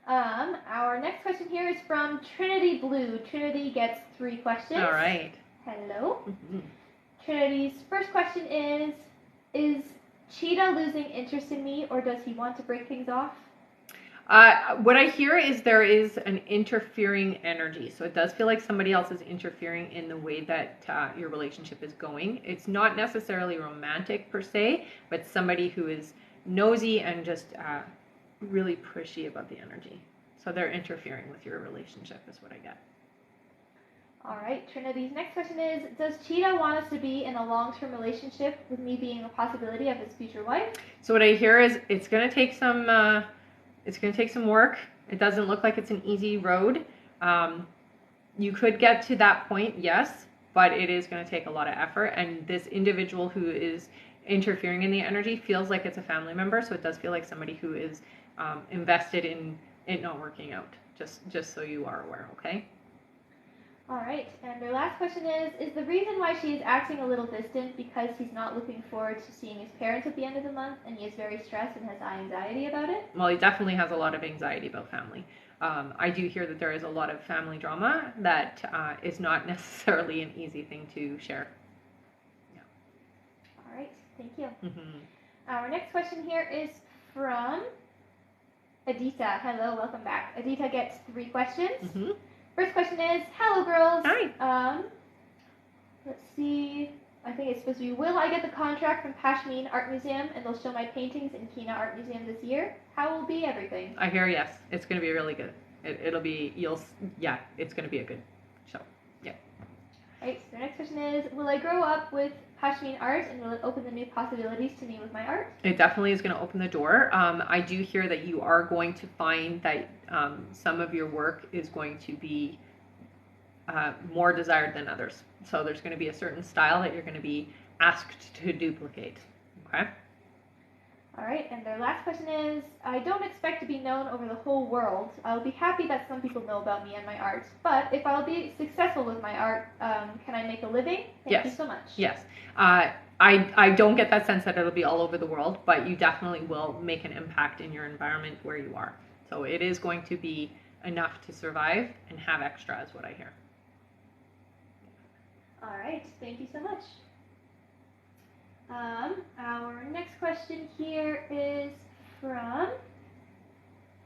Our next question here is from Trinity Blue. Trinity gets 3 questions. All right. Hello. Trinity's first question is Cheetah losing interest in me, or does he want to break things off? What I hear is there is an interfering energy. So it does feel like somebody else is interfering in the way that your relationship is going. It's not necessarily romantic per se, but somebody who is nosy and just really pushy about the energy. So they're interfering with your relationship is what I get. All right, Trinity's next question is, does Cheetah want us to be in a long-term relationship with me being a possibility of his future wife? So what I hear is it's going to take some work. It doesn't look like it's an easy road. You could get to that point, yes, but it is going to take a lot of effort. And this individual who is interfering in the energy feels like it's a family member. So it does feel like somebody who is invested in it not working out, just so you are aware, okay? All right, and their last question is the reason why she is acting a little distant because he's not looking forward to seeing his parents at the end of the month, and he is very stressed and has anxiety about it? Well, he definitely has a lot of anxiety about family. I do hear that there is a lot of family drama that is not necessarily an easy thing to share. Yeah. All right, thank you. Our next question here is from Adita. Hello, welcome back. Adita gets 3 questions. First question is, hello girls. Hi. Let's see. I think it's supposed to be, will I get the contract from Pashmeen Art Museum and they'll show my paintings in Kina Art Museum this year? How will be everything? I hear yes. It's going to be really good. It's going to be a good show. Yeah. Right, so the next question is, will I grow up with Pashmeen art and will it open the new possibilities to me with my art? It definitely is going to open the door. I do hear that you are going to find that some of your work is going to be more desired than others. So there's going to be a certain style that you're going to be asked to duplicate. Okay? All right, and their last question is, I don't expect to be known over the whole world. I'll be happy that some people know about me and my art, but if I'll be successful with my art, can I make a living? Thank you so much. Yes. I don't get that sense that it'll be all over the world, but you definitely will make an impact in your environment where you are. So it is going to be enough to survive and have extra is what I hear. All right, thank you so much. Our next question here is from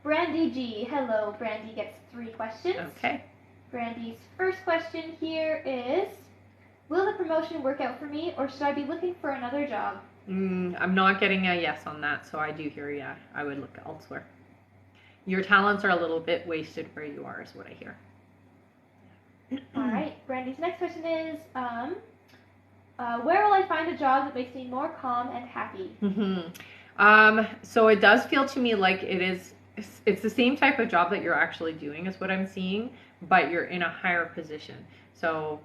Brandy G. Hello, Brandy gets 3 questions. Okay. Brandy's first question here is, will the promotion work out for me or should I be looking for another job? I'm not getting a yes on that, so I do hear yeah. I would look elsewhere. Your talents are a little bit wasted where you are is what I hear. All right, Brandy's next question is, where will I find a job that makes me more calm and happy? So it does feel to me like it's the same type of job that you're actually doing is what I'm seeing, but you're in a higher position. So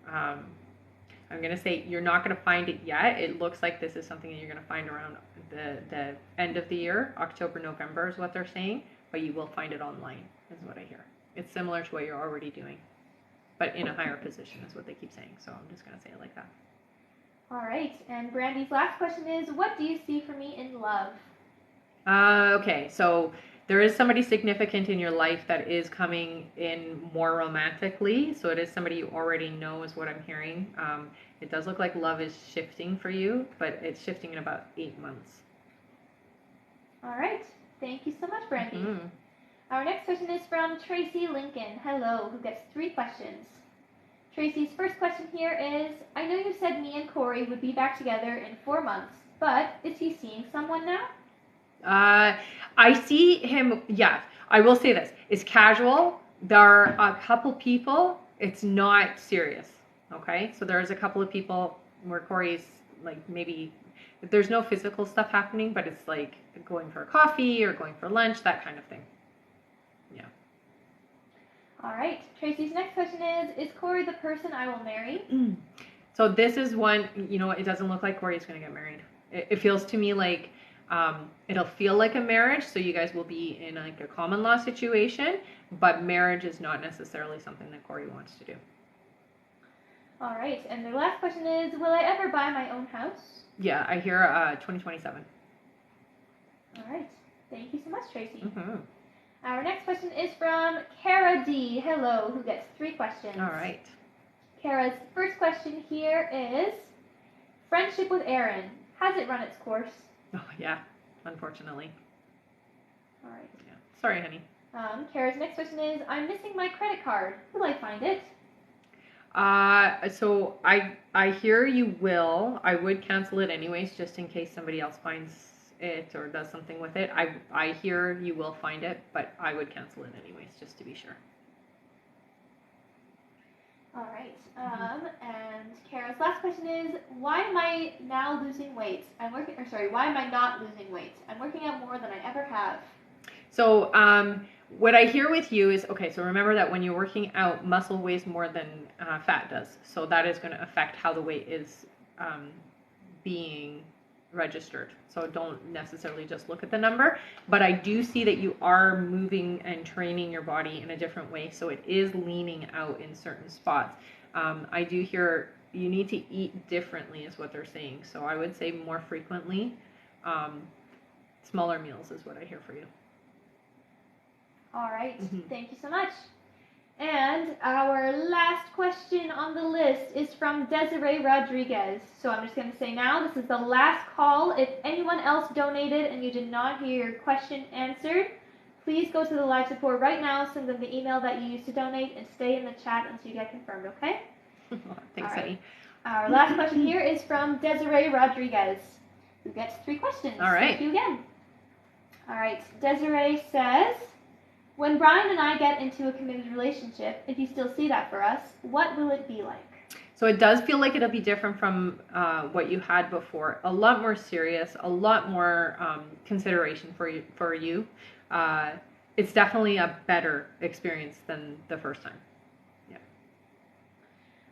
I'm going to say you're not going to find it yet. It looks like this is something that you're going to find around the end of the year. October, November is what they're saying, but you will find it online is what I hear. It's similar to what you're already doing, but in a higher position is what they keep saying. So I'm just going to say it like that. All right, and Brandy's last question is, what do you see for me in love? Okay, so there is somebody significant in your life that is coming in more romantically. So it is somebody you already know is what I'm hearing. It does look like love is shifting for you, but it's shifting in about 8 months. All right, thank you so much, Brandy. Our next question is from Tracy Lincoln. Hello, who gets 3 questions. Tracy's first question here is, I know you said me and Corey would be back together in 4 months, but is he seeing someone now? I see him, yeah. I will say this. It's casual. There are a couple people. It's not serious, okay? So there's a couple of people where Corey's like maybe, there's no physical stuff happening, but it's like going for a coffee or going for lunch, that kind of thing. Yeah. All right. Tracy's next question is Corey the person I will marry? So this is one, it doesn't look like Corey's going to get married. It feels to me like it'll feel like a marriage, so you guys will be in like a common law situation, but marriage is not necessarily something that Corey wants to do. All right, and the last question is, will I ever buy my own house? Yeah, I hear 2027. All right. Thank you so much, Tracy. Mm-hmm. Our next question is from Kara D. Hello, who gets 3 questions. All right. Kara's first question here is, friendship with Aaron, has it run its course? Oh, yeah, unfortunately. All right. Yeah. Sorry, honey. Kara's next question is, I'm missing my credit card. Will I find it? So I hear you will. I would cancel it anyways, just in case somebody else finds it or does something with it. I hear you will find it, but I would cancel it anyways, just to be sure. All right. And Kara's last question is, why am I now losing weight? Why am I not losing weight? I'm working out more than I ever have. So what I hear with you is, okay, so remember that when you're working out, muscle weighs more than fat does. So that is going to affect how the weight is being registered. So don't necessarily just look at the number, but I do see that you are moving and training your body in a different way. So it is leaning out in certain spots. I do hear you need to eat differently is what they're saying. So I would say more frequently, smaller meals is what I hear for you. All right. Thank you so much. And our last question on the list is from Desiree Rodriguez. So I'm just going to say now, this is the last call. If anyone else donated and you did not hear your question answered, please go to the live support right now, send them the email that you used to donate, and stay in the chat until you get confirmed, okay? Thanks, honey. Our last question here is from Desiree Rodriguez, who gets 3 questions. All right. Thank you again. All right. Desiree says, when Brian and I get into a committed relationship, if you still see that for us, what will it be like? So it does feel like it'll be different from what you had before. A lot more serious, a lot more consideration for you. It's definitely a better experience than the first time. Yeah.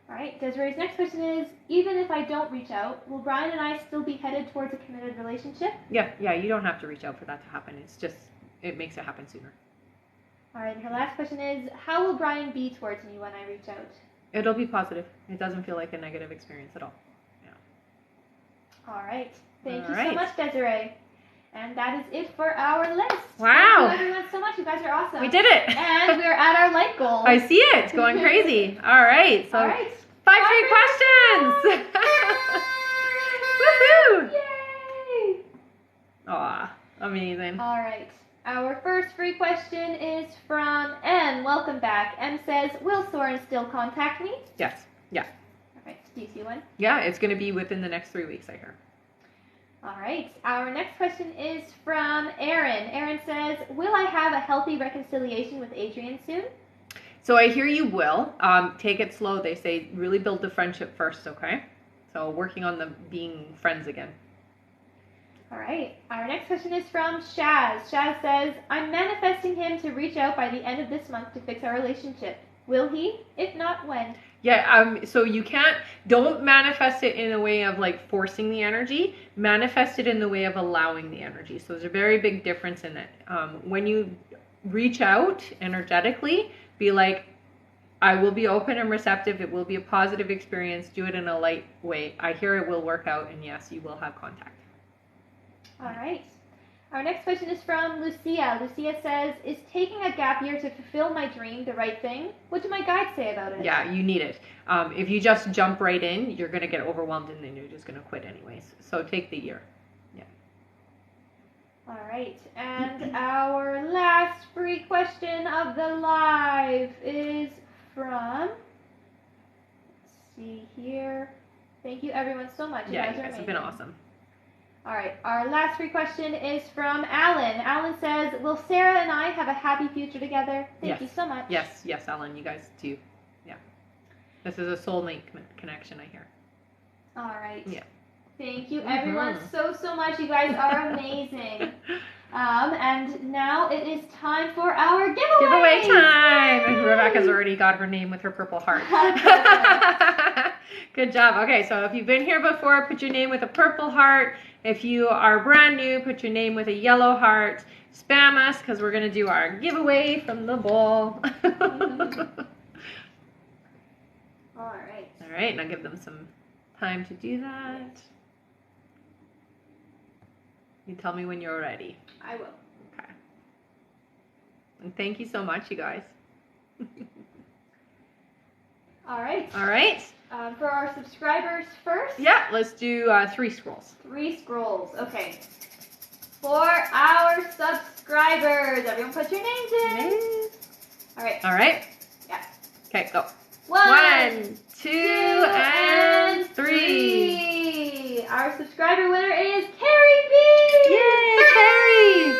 All right. Desiree's next question is, even if I don't reach out, will Brian and I still be headed towards a committed relationship? Yeah. You don't have to reach out for that to happen. It's just, it makes it happen sooner. All right, and her last question is, how will Brian be towards me when I reach out? It'll be positive. It doesn't feel like a negative experience at all. Yeah. All right. Thank you so much, Desiree. And that is it for our list. Wow. Thank you everyone so much. You guys are awesome. We did it. And we're at our light goal. I see it. It's going crazy. All right. So 5 free questions. Woohoo. Yay. Aw, amazing. All right. Our first free question is from M. Welcome back. M says, will Soren still contact me? Yes. Yeah. All right. Do you see one? Yeah, it's going to be within the next 3 weeks, I hear. All right. Our next question is from Aaron. Aaron says, will I have a healthy reconciliation with Adrian soon? So I hear you will. Take it slow. They say really build the friendship first, okay? So working on them being friends again. All right. Our next question is from Shaz. Shaz says, I'm manifesting him to reach out by the end of this month to fix our relationship. Will he? If not, when? Yeah, so you don't manifest it in a way of like forcing the energy. Manifest it in the way of allowing the energy. So there's a very big difference in it. When you reach out energetically, be like, I will be open and receptive. It will be a positive experience. Do it in a light way. I hear it will work out, and yes, you will have contact. All right. Our next question is from Lucia. Lucia says, is taking a gap year to fulfill my dream the right thing? What do my guides say about it? Yeah, you need it. If you just jump right in, you're going to get overwhelmed and then you're just going to quit anyways. So take the year. Yeah. All right. And our last free question of the live is from, let's see here. Thank you everyone so much. You guys are amazing. It's been awesome. All right, our last free question is from Alan. Alan says, will Sarah and I have a happy future together? Thank you so much. Yes, Alan, you guys do. Yeah. This is a soulmate connection, I hear. All right. Yeah. Thank you everyone so much. You guys are amazing. And now it is time for our giveaway. Giveaway time! And Rebecca's already got her name with her purple heart. Good job. Okay, so if you've been here before, put your name with a purple heart. If you are brand new, put your name with a yellow heart. Spam us because we're going to do our giveaway from the bowl. All right. All All right, now give them some time to do that. You tell me when you're ready. I will. Okay. And thank you so much, you guys. All right. All right. For our subscribers first. Yeah, let's do 3 scrolls. 3 scrolls. Okay. For our subscribers, everyone put your names in. All right. All right. Yeah. Okay, go. 1, 2, and 3. Our subscriber winner is Carrie B. Yay, Carrie!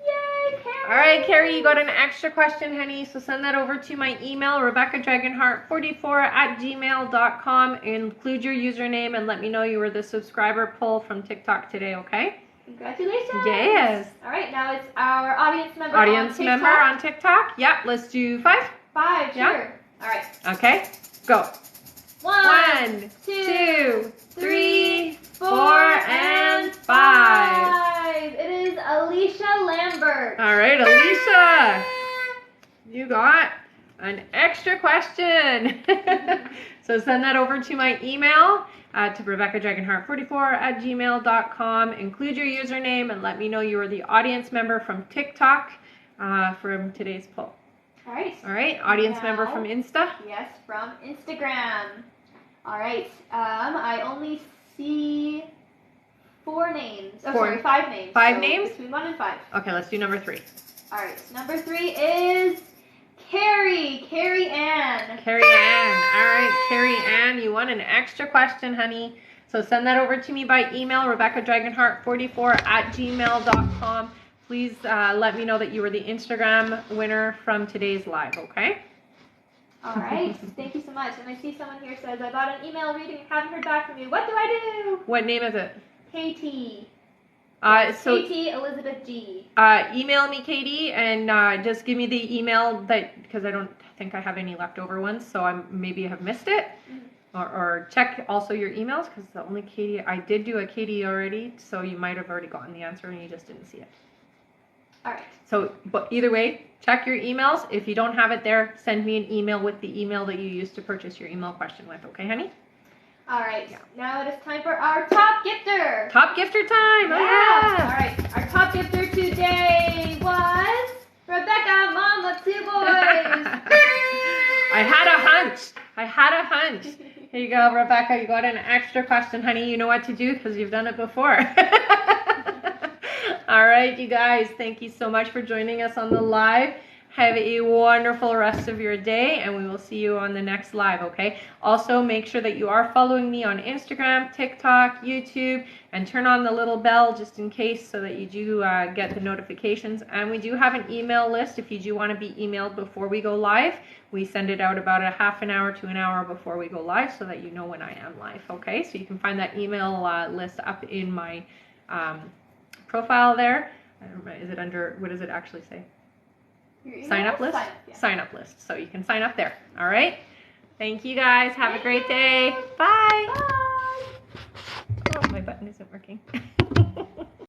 Yay, Carrie! All right, Carrie, you got an extra question, honey. So send that over to my email, RebeccaDragonheart44@gmail.com. Include your username and let me know you were the subscriber poll from TikTok today, okay? Congratulations! Yes. All right, now it's our audience member Audience on member TikTok. on TikTok. Yep, let's do 5. 5, Yeah. sure. All right. Okay, go. 1, 2, 3, 4, 4, 5. It is Alicia Lambert. All right, Alicia, you got an extra question. So send that over to my email to RebeccaDragonheart44@gmail.com. Include your username and let me know you are the audience member from TikTok from today's poll. All right. All right, audience member Now- from Insta. Yes, from Instagram. All right. I only see 4 names. Oh, 4. sorry, 5 names. 5 So names? Between 1 and 5. Okay, let's do number 3. All right. Number 3 is Carrie Ann. Carrie Ann. All right, Carrie Ann, you won an extra question, honey. So send that over to me by email, RebeccaDragonheart44@gmail.com. Please let me know that you were the Instagram winner from today's live, okay? All right. Thank you so much. And I see someone here says, I got an email reading and haven't heard back from you. What do I do? What name is it? KT. So KT Elizabeth G. email me, Katie, and just give me the email because I don't think I have any leftover ones, so I maybe have missed it. Or check also your emails because the only Katie, I did do a Katie already, so you might have already gotten the answer and you just didn't see it. All right. So, but either way, check your emails. If you don't have it there, send me an email with the email that you used to purchase your email question with. Okay, honey? All right. Yeah. Now it is time for our top gifter. Top gifter time. Oh, All yeah. right. Our top gifter today was Rebecca, mom of 2 boys. I had a hunch. Here you go, Rebecca. You got an extra question, honey. You know what to do because you've done it before. All right, you guys. Thank you so much for joining us on the live. Have a wonderful rest of your day, and we will see you on the next live, okay? Also, make sure that you are following me on Instagram, TikTok, YouTube, and turn on the little bell just in case so that you do get the notifications. And we do have an email list if you do want to be emailed before we go live. We send it out about a half an hour to an hour before we go live so that you know when I am live, okay? So you can find that email list up in my profile there. I don't know, is it under, what does it actually say? Sign up list? Sign up list. So you can sign up there. All right. Thank you guys. Have a great day. Bye. Bye. Oh, my button isn't working.